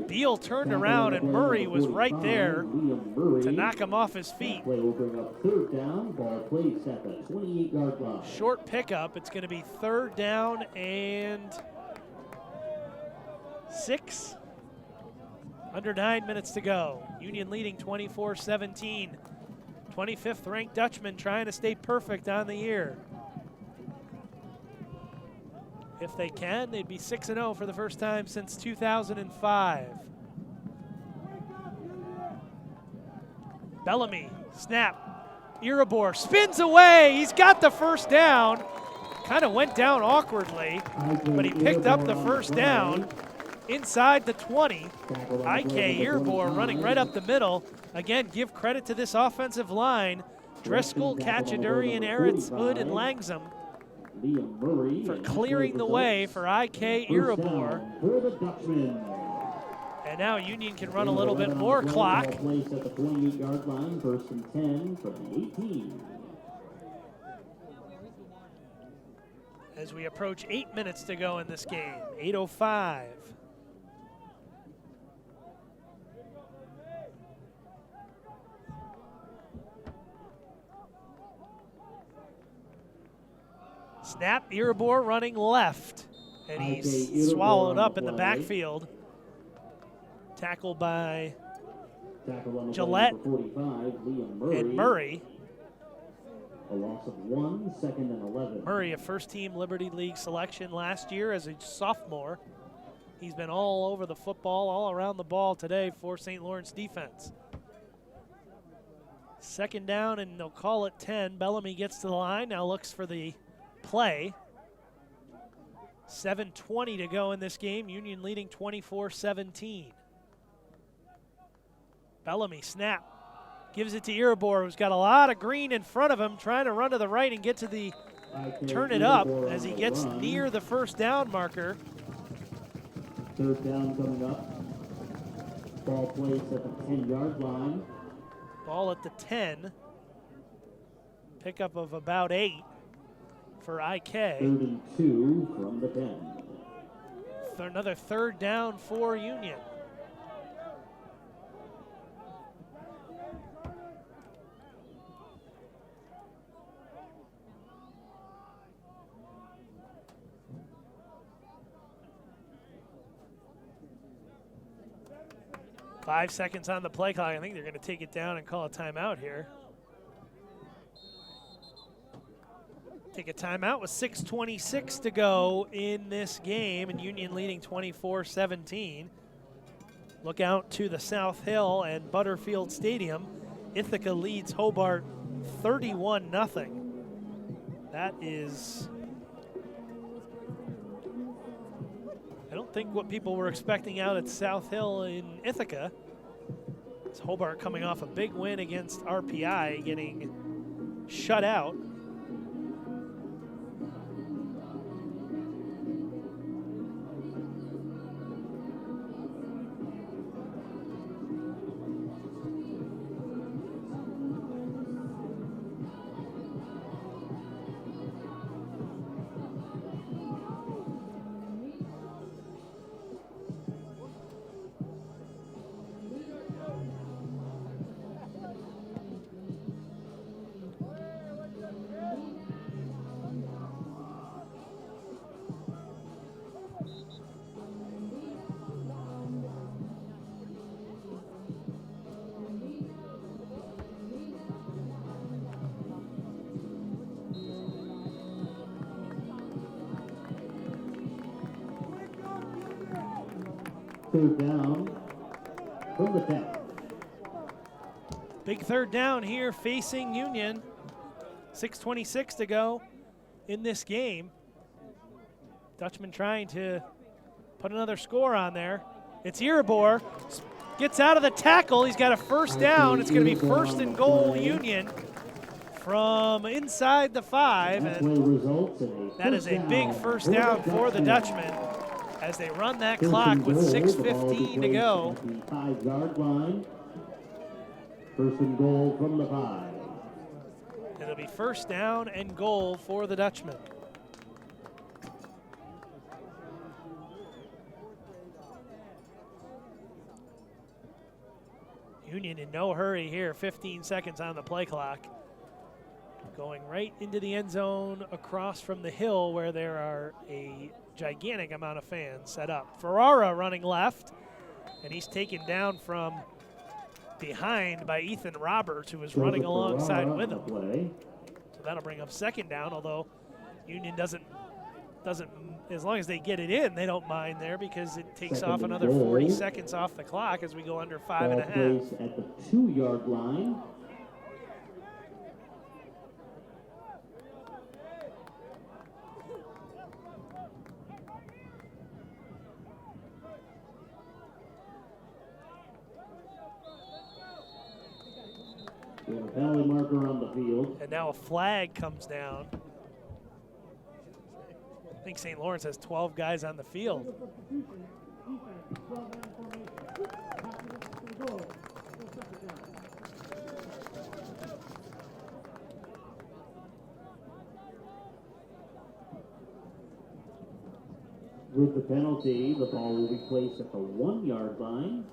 Speaker 2: Beal turned around and Murray was right there to knock him off his feet. Short pickup. It's going to be 3rd down and 6. Under 9 minutes to go. Union leading 24-17. 25th ranked Dutchman trying to stay perfect on the year. If they can, they'd be 6-0 for the first time since 2005. Bellamy, snap. Iribor spins away. He's got the first down. Kind of went down awkwardly, but he picked up the first down inside the 20. IK Iribor running right up the middle. Again, give credit to this offensive line. Driscoll, Cachadurian, Eretz, Hood, and Langsom for clearing the way for IK Iribor. And now Union can run a little bit more clock. As we approach 8 minutes to go in this game, 8:05. Snap, Iribor running left, and he's swallowed up in the backfield. Tackled by Gillette and Murray.
Speaker 1: A loss of 1, 2nd and 11.
Speaker 2: Murray, a first-team Liberty League selection last year as a sophomore. He's been all over the football, all around the ball today for St. Lawrence defense. 2nd down, and they'll call it 10. Bellamy gets to the line, now looks for the play. 7:20 to go in this game. Union leading 24-17. Bellamy snap. Gives it to Iribor, who's got a lot of green in front of him, trying to run to the right and get to the turn it up as he gets near the first down marker.
Speaker 1: 3rd down coming up. Ball placed at the 10-yard line.
Speaker 2: Ball at the 10. Pickup of about 8 for IK.
Speaker 1: 3rd and 2 from the 10.
Speaker 2: Another 3rd down for Union. Five seconds on the play clock. I think they're going to take it down and call a timeout here. Take a timeout with 6:26 to go in this game, and Union leading 24-17. Look out to the South Hill and Butterfield Stadium. Ithaca leads Hobart 31-0. That is, I don't think what people were expecting out at South Hill in Ithaca. It's Hobart coming off a big win against RPI, getting shut out.
Speaker 1: third down from the 10.
Speaker 2: Big third down here facing Union. 6:26 to go in this game. Dutchman trying to put another score on there. It's Iribor. Gets out of the tackle. He's got a first down. It's going to be first and goal Union from inside the 5. And that is a big first down for the Dutchmen as they run that clock with 6:15 to go.
Speaker 1: 5-yard line. First and goal from the 5.
Speaker 2: It'll be first down and goal for the Dutchmen. Union in no hurry here, 15 seconds on the play clock. Going right into the end zone across from the hill where there are a gigantic amount of fans set up. Ferrara running left, and he's taken down from behind by Ethan Roberts, who was running alongside with him. So that'll bring up second down, although Union doesn't, as long as they get it in, they don't mind there because it takes off another 40 seconds off the clock as we go under 5.5.
Speaker 1: At the 2-yard line. We have a penalty marker on the field.
Speaker 2: And now a flag comes down. I think St. Lawrence has 12 guys on the field.
Speaker 1: With the penalty, the ball will be placed at the 1-yard line.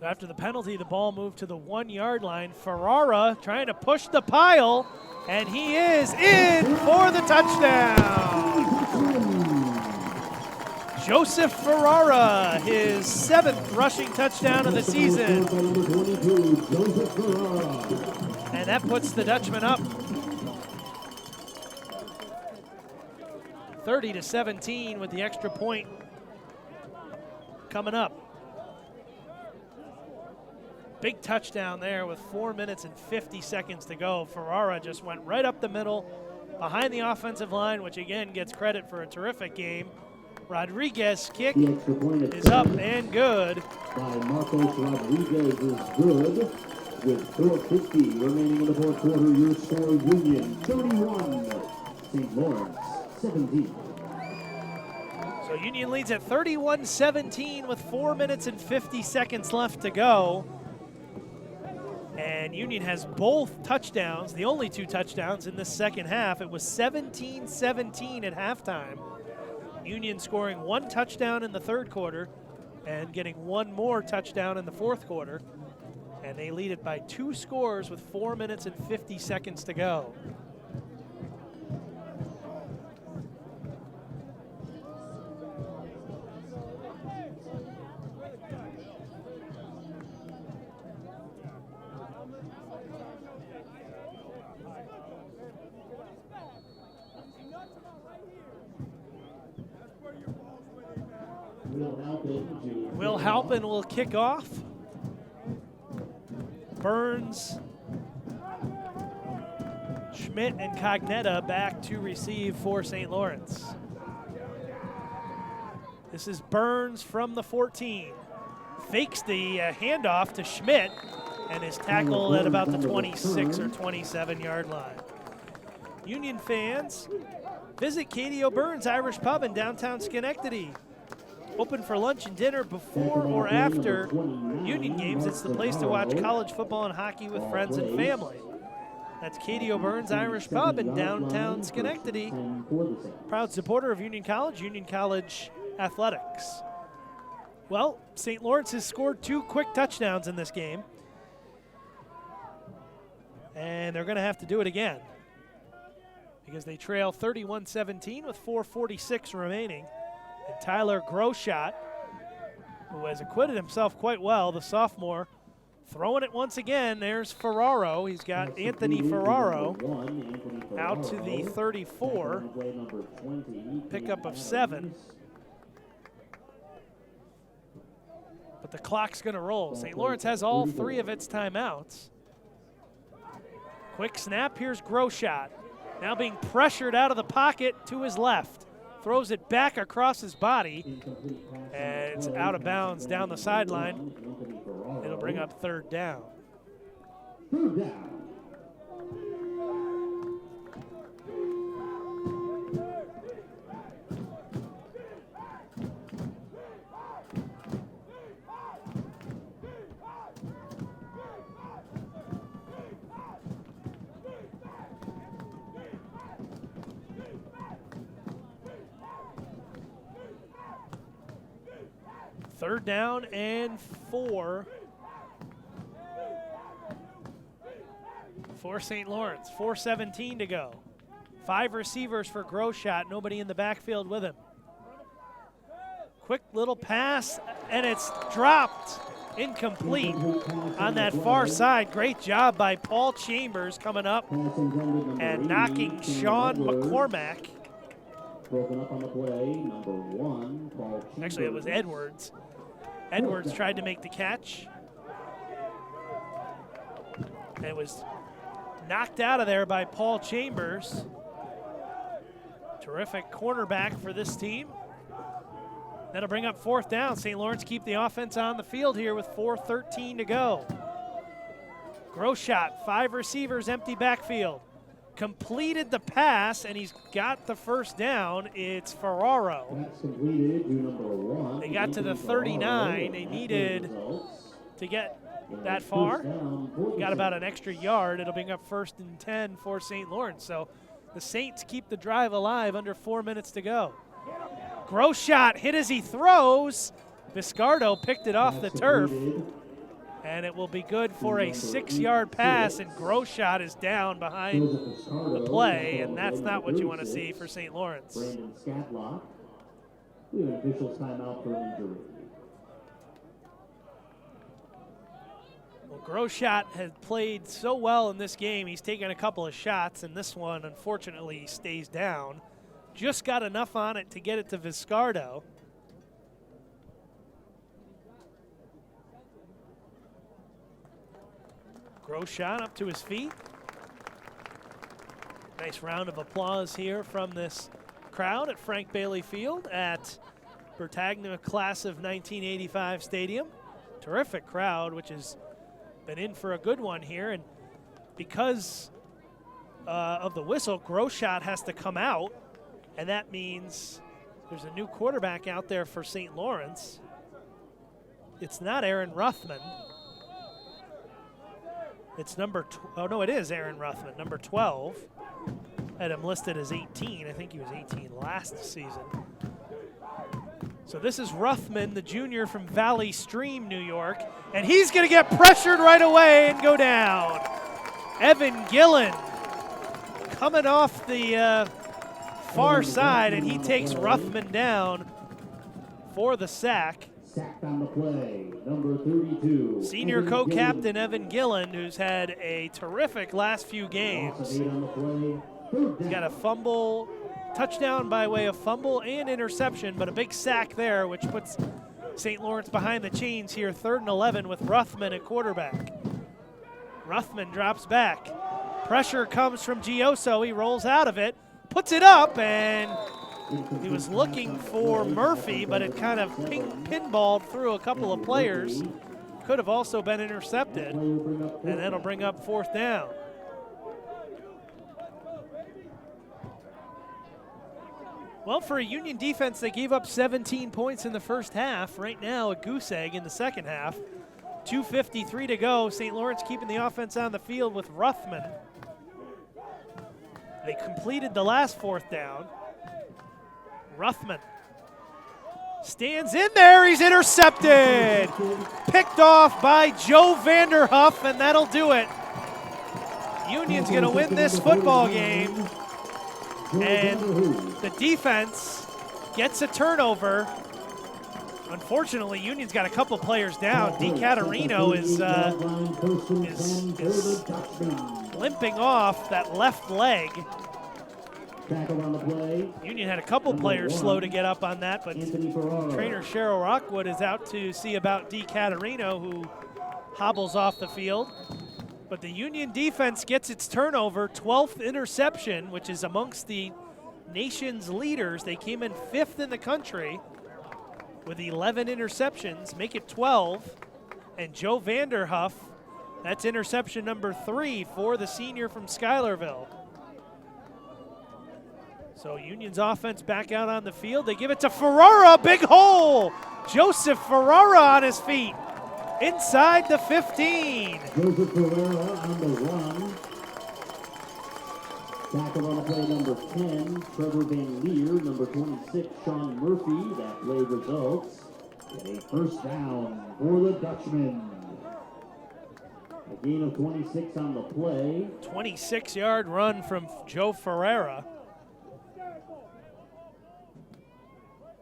Speaker 2: After the penalty, the ball moved to the 1-yard line. Ferrara trying to push the pile, and he is in for the touchdown. Joseph Ferrara, his 7th rushing touchdown of the season. And that puts the Dutchman up 30-17 with the extra point coming up. Big touchdown there with 4 minutes and 50 seconds to go. Ferrara just went right up the middle behind the offensive line, which again gets credit for a terrific game. Rodriguez kick is up and good.
Speaker 1: By Marcos Rodriguez is good. With 4:50 remaining in the fourth quarter, your score Union 31, St. Lawrence 17.
Speaker 2: So Union leads at 31-17 with 4 minutes and 50 seconds left to go. And Union has both touchdowns, the only 2 touchdowns in the second half. It was 17-17 at halftime. Union scoring 1 touchdown in the third quarter and getting 1 more touchdown in the fourth quarter. And they lead it by 2 scores with 4 minutes and 50 seconds to go. Will Halpin will kick off. Burns, Schmidt, and Cognetta back to receive for St. Lawrence. This is Burns from the 14. Fakes the handoff to Schmidt and is tackled at about the 26 or 27-yard line. Union fans, visit Katie O'Byrne's Irish Pub in downtown Schenectady. Open for lunch and dinner before or after Union games. It's the place to watch college football and hockey with friends and family. That's Katie O'Byrne's Irish Pub in downtown Schenectady. Proud supporter of Union College athletics. Well, St. Lawrence has scored 2 quick touchdowns in this game. And they're going to have to do it again because they trail 31-17 with 4:46 remaining. And Tyler Groshot, who has acquitted himself quite well, the sophomore Throwing it once again, there's Ferraro. He's got Anthony Ferraro out to the 34, pickup of 7. But the clock's going to roll. St. Lawrence has all 3 of its timeouts. Quick snap, here's Groshot. Now being pressured out of the pocket to his left. Throws it back across his body, and it's out of bounds down the sideline. It'll bring up 3rd down.
Speaker 1: Third down.
Speaker 2: Third down and 4 for St. Lawrence. 4:17 to go. 5 receivers for Groshot, nobody in the backfield with him. Quick little pass, and it's dropped. Incomplete on that far side. Great job by Paul Chambers coming up and knocking Sean McCormack.
Speaker 1: Broken up on the play, number 1, Paul Chambers.
Speaker 2: Actually, it was Edwards. Edwards tried to make the catch. And it was knocked out of there by Paul Chambers. Terrific cornerback for this team. That'll bring up 4th down. St. Lawrence keep the offense on the field here with 4:13 to go. Groshot, 5 receivers, empty backfield. Completed the pass, and he's got the 1st down. It's Ferraro.
Speaker 1: That's completed to number 1.
Speaker 2: They got to the 39. They needed to get that far. Got about an extra yard. It'll bring up 1st and 10 for St. Lawrence. So the Saints keep the drive alive under 4 minutes to go. Groshot hit as he throws. Viscardo picked it off the turf. And it will be good for a 6-yard pass, and Groshot is down behind the play, and that's not what you want to see for St. Lawrence.
Speaker 1: Brandon Scatlock. We have an official's timeout for injury.
Speaker 2: Well, Groshot has played so well in this game. He's taken a couple of shots, and this one, unfortunately, stays down. Just got enough on it to get it to Viscardo. Groshot up to his feet. Nice round of applause here from this crowd at Frank Bailey Field at Bertagna-Class of 1985 Stadium. Terrific crowd, which has been in for a good one here. And because of the whistle, Groshot has to come out, and that means there's a new quarterback out there for St. Lawrence. It's not Aaron Ruthman. It's it is Aaron Ruthman, number 12. Had him listed as 18. I think he was 18 last season. So this is Ruthman, the junior from Valley Stream, New York. And he's going to get pressured right away and go down. Evan Gillen coming off the far side, and he takes Ruthman down for the sack.
Speaker 1: Sacked on the play, number 32.
Speaker 2: Senior co-captain Evan Gillen, who's had a terrific last few games. He's got a fumble, touchdown by way of fumble and interception, but a big sack there, which puts St. Lawrence behind the chains here, 3rd and 11 with Ruthman at quarterback. Ruthman drops back. Pressure comes from Gioso. He rolls out of it, puts it up, and he was looking for Murphy, but it kind of pinballed through a couple of players. Could have also been intercepted, and that'll bring up 4th down. Well, for a Union defense, they gave up 17 points in the first half. Right now, a goose egg in the second half. 2:53 to go. St. Lawrence keeping the offense on the field with Ruthman. They completed the last 4th down. Ruthman stands in there. He's intercepted. Picked off by Joe Vanderhuff, and that'll do it. Union's going to win this football game, and the defense gets a turnover. Unfortunately, Union's got a couple players down. DiCaterino is limping off that left leg.
Speaker 1: Tackle on the play.
Speaker 2: Union had a couple players slow to get up on that, but trainer Cheryl Rockwood is out to see about DiCaterino, who hobbles off the field. But the Union defense gets its turnover, 12th interception, which is amongst the nation's leaders. They came in 5th in the country with 11 interceptions, make it 12. And Joe Vanderhuff, that's interception number 3 for the senior from Schuylerville. So Union's offense back out on the field. They give it to Ferrara, big hole. Joseph Ferrara on his feet, inside the 15.
Speaker 1: Joseph Ferrara on the run. Tackle on the play number 10, Trevor Van Leer. Number 26, Sean Murphy. That play results in a first down for the Dutchman. A gain of 26 on the play.
Speaker 2: 26-yard run from Joe Ferrara.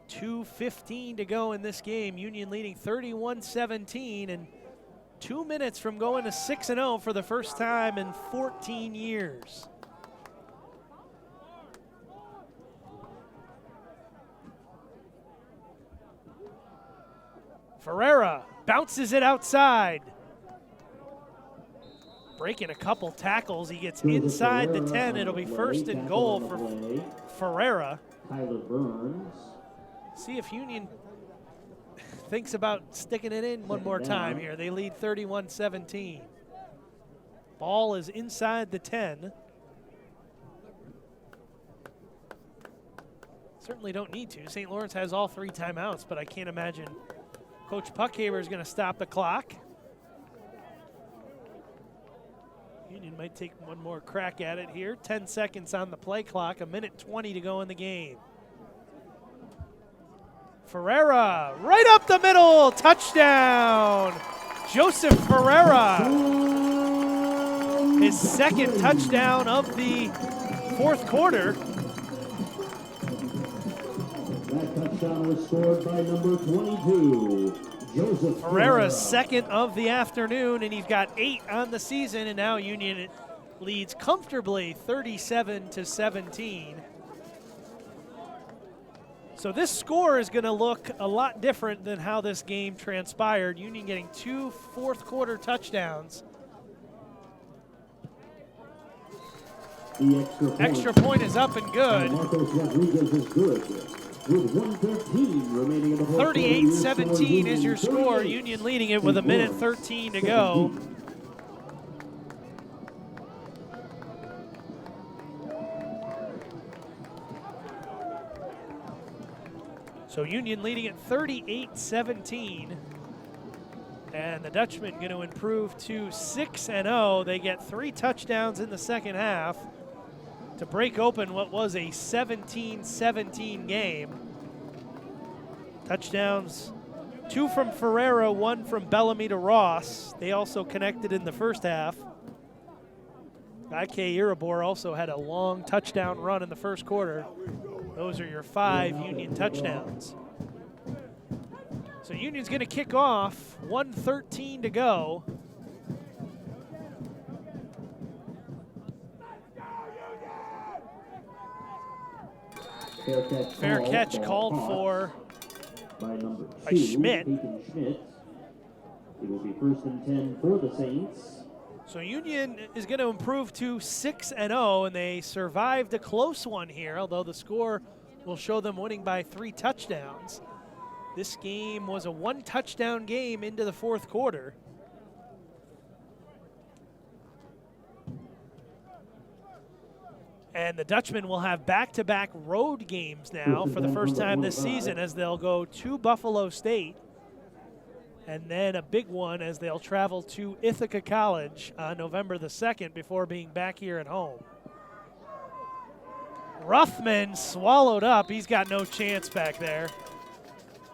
Speaker 2: 2:15 to go in this game. Union leading 31-17, and 2 minutes from going to 6-0 for the first time in 14 years. Ferrara bounces it outside. Breaking a couple tackles. He gets inside the 10. It'll be first and goal for Ferrara.
Speaker 1: Tyler Burns.
Speaker 2: See if Union thinks about sticking it in one more time here. They lead 31-17. Ball is inside the 10. Certainly don't need to. St. Lawrence has all 3 timeouts, but I can't imagine Coach Puckhaber is going to stop the clock. Union might take one more crack at it here. 10 seconds on the play clock, 1:20 to go in the game. Ferrara, right up the middle, touchdown. Joseph Ferrara, his second touchdown of the fourth quarter.
Speaker 1: That touchdown was scored by number 22, Joseph
Speaker 2: Ferrara's second of the afternoon, and he's got 8 on the season, and now Union leads comfortably 37-17. So this score is going to look a lot different than how this game transpired. Union getting 2 fourth-quarter touchdowns.
Speaker 1: The
Speaker 2: Extra point is up and good.
Speaker 1: Marcos Rodriguez is good. With 1:13 remaining in the
Speaker 2: 38-17 is your score. Union leading it with 1:13 to go. So Union leading at 38-17. And the Dutchmen going to improve to 6-0. They get 3 touchdowns in the second half to break open what was a 17-17 game. Touchdowns, 2 from Ferrara, 1 from Bellamy to Ross. They also connected in the first half. IK Irabor also had a long touchdown run in the first quarter. Those are your 5 Union touchdowns. So Union's going to kick off, 1:13 to go. Fair catch called for by Schmidt.
Speaker 1: It will be 1st and 10 for the Saints.
Speaker 2: So Union is going to improve to 6-0, and they survived a close one here, although the score will show them winning by 3 touchdowns. This game was a 1-touchdown game into the fourth quarter. And the Dutchmen will have back-to-back road games now for the first time this season, as they'll go to Buffalo State, and then a big one as they'll travel to Ithaca College on November the 2nd before being back here at home. Ruthman swallowed up. He's got no chance back there.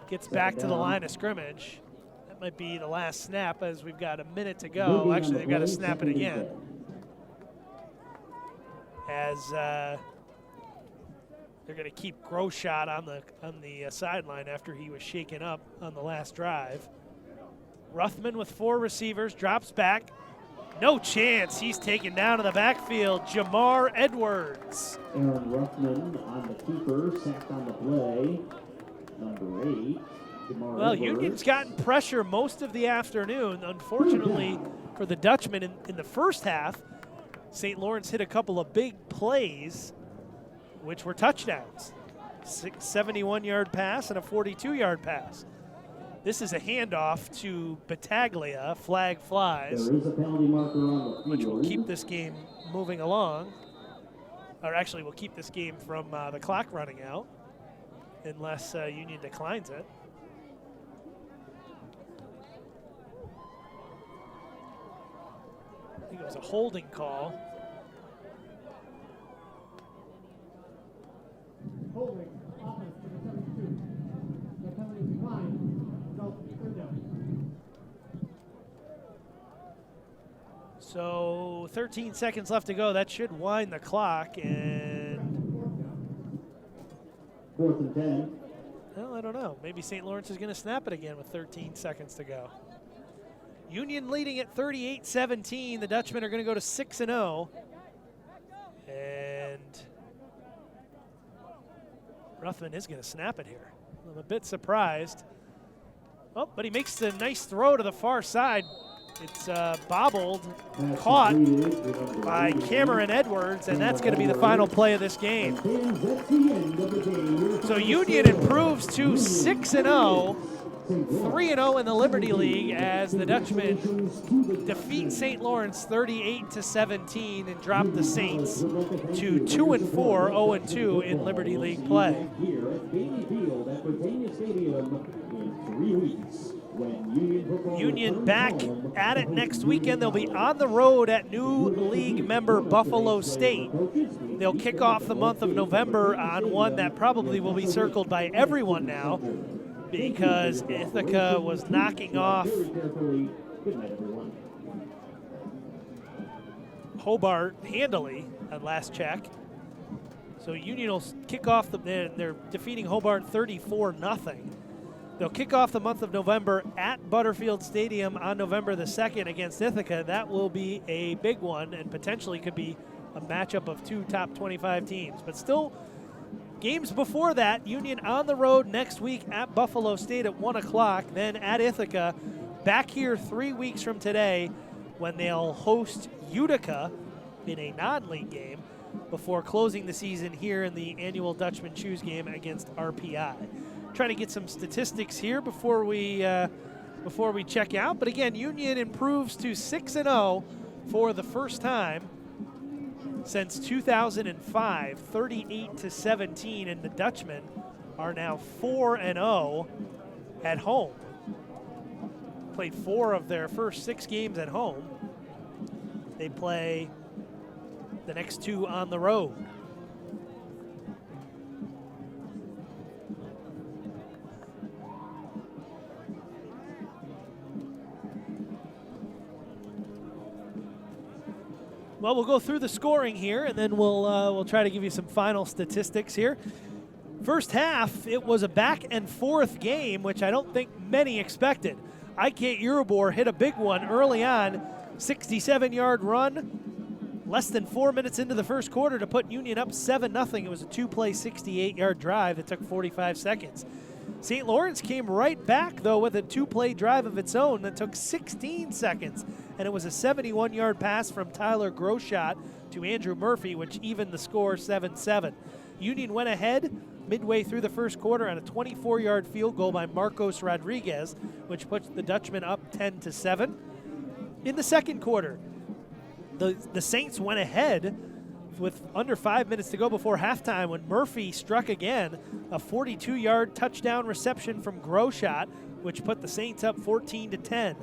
Speaker 2: Gets back to the line of scrimmage. That might be the last snap as we've got a minute to go. Actually, they've got to snap it again. As They're going to keep Groshot on the sideline after he was shaken up on the last drive. Ruthman with 4 receivers, drops back. No chance. He's taken down in the backfield. Jamar Edwards.
Speaker 1: Aaron Ruffman on the keeper, sacked on the play. Number 8, Jamar
Speaker 2: Well,
Speaker 1: Edwards.
Speaker 2: Union's gotten pressure most of the afternoon. Unfortunately for the Dutchmen in the first half, St. Lawrence hit a couple of big plays, which were touchdowns. 71-yard pass and a 42-yard pass. This is a handoff to Bertaglia. Flag flies,
Speaker 1: There is a penalty marker on the field.
Speaker 2: which will keep this game moving along. Or actually, will keep this game from the clock running out unless Union declines it. I think it was a holding call.
Speaker 6: Holding. Offense to the 72. The penalty declined. Result, third down.
Speaker 2: So 13 seconds left to go. That should wind the clock. And,
Speaker 1: 4th and 10.
Speaker 2: well, I don't know. Maybe St. Lawrence is going to snap it again with 13 seconds to go. Union leading at 38-17. The Dutchmen are going to go to 6-0. And Ruthman is going to snap it here. I'm a bit surprised. Oh, but he makes a nice throw to the far side. It's bobbled,
Speaker 1: Pass
Speaker 2: caught
Speaker 1: completed.
Speaker 2: by Cameron Edwards, and that's going to be the final play of this game.
Speaker 1: And that's the end of the game.
Speaker 2: So Union improves to 6-0, 3-0 in the Liberty League as the Dutchmen defeat St. Lawrence 38-17 and drop the Saints to 2-4, 0-2 in Liberty League play.
Speaker 1: Here at Bailey Field at Bertagna Stadium in 3 weeks. When
Speaker 2: Union back at it next weekend. They'll be on the road at new league member Buffalo State. They'll kick off the month of November on one that probably will be circled by everyone now because Ithaca was knocking off Hobart handily at last check. So Union will kick off they're defeating Hobart 34-0. They'll kick off the month of November at Butterfield Stadium on November the 2nd against Ithaca. That will be a big one and potentially could be a matchup of 2 top 25 teams. But still, games before that, Union on the road next week at Buffalo State at 1 o'clock, then at Ithaca, back here 3 weeks from today when they'll host Utica in a non-league game before closing the season here in the annual Dutchman Shoes game against RPI. Trying to get some statistics here before we check out. But again, Union improves to 6-0 for the first time since 2005, 38-17, and the Dutchmen are now 4-0 at home. Played 4 of their first 6 games at home. They play the next 2 on the road. Well, we'll go through the scoring here, and then we'll try to give you some final statistics here. First half, it was a back and forth game, which I don't think many expected. Ike Urubor hit a big one early on, 67-yard run, less than 4 minutes into the first quarter to put Union up 7-0. It was a 2-play, 68-yard drive that took 45 seconds. St. Lawrence came right back, though, with a 2-play drive of its own that took 16 seconds, and it was a 71-yard pass from Tyler Groshot to Andrew Murphy, which evened the score 7-7. Union went ahead midway through the first quarter on a 24-yard field goal by Marcos Rodriguez, which puts the Dutchmen up 10-7. In the second quarter, the Saints went ahead with under 5 minutes to go before halftime when Murphy struck again, a 42-yard touchdown reception from Groshot, which put the Saints up 14-10.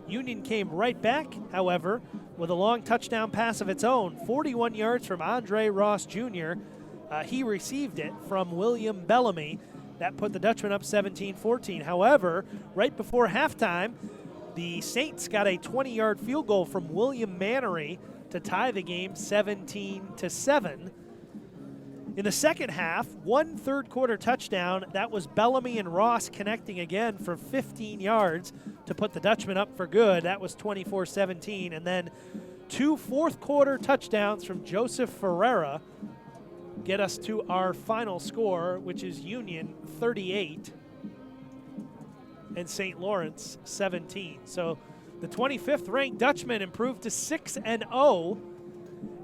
Speaker 2: Union came right back, however, with a long touchdown pass of its own, 41 yards from Andre Ross Jr. He received it from William Bellamy. That put the Dutchmen up 17-14. However, right before halftime, the Saints got a 20-yard field goal from William Mannery to tie the game 17-7. In the second half, one third-quarter touchdown. That was Bellamy and Ross connecting again for 15 yards to put the Dutchmen up for good. That was 24-17. And then two fourth-quarter touchdowns from Joseph Ferreira get us to our final score, which is Union 38 and St. Lawrence 17. So the 25th ranked Dutchmen improved to 6-0,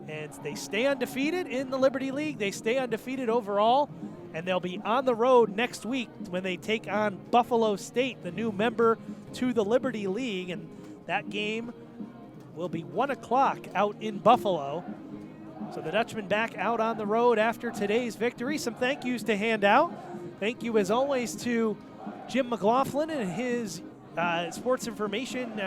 Speaker 2: and they stay undefeated in the Liberty League. They stay undefeated overall, and they'll be on the road next week when they take on Buffalo State, the new member to the Liberty League, and that game will be 1 o'clock out in Buffalo. So the Dutchmen back out on the road after today's victory. Some thank yous to hand out. Thank you, as always, to Jim McLaughlin and his sports information,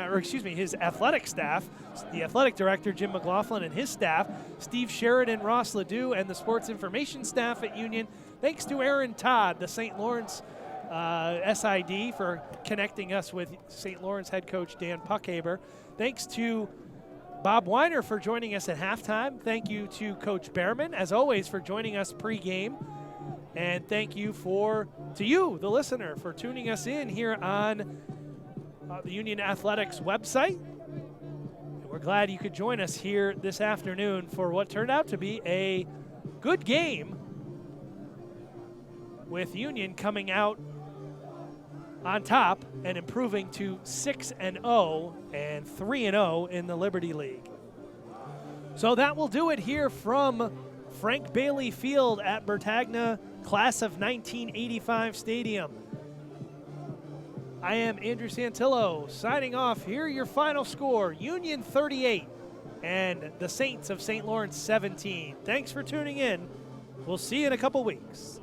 Speaker 2: his athletic staff, the athletic director, Jim McLaughlin, and his staff, Steve Sheridan, Ross Ledoux, and the sports information staff at Union. Thanks to Aaron Todd, the St. Lawrence SID, for connecting us with St. Lawrence head coach Dan Puckhaber. Thanks to Bob Weiner for joining us at halftime. Thank you to Coach Behrman, as always, for joining us pregame. And thank you to you, the listener, for tuning us in here on the Union Athletics website. And we're glad you could join us here this afternoon for what turned out to be a good game, with Union coming out on top and improving to 6-0 and 3-0 in the Liberty League. So that will do it here from Frank Bailey Field at Bertagna-Class of 1985 Stadium. I am Andrew Santillo signing off. Here your final score: Union 38 and the Saints of St. Lawrence 17. Thanks for tuning in. We'll see you in a couple weeks.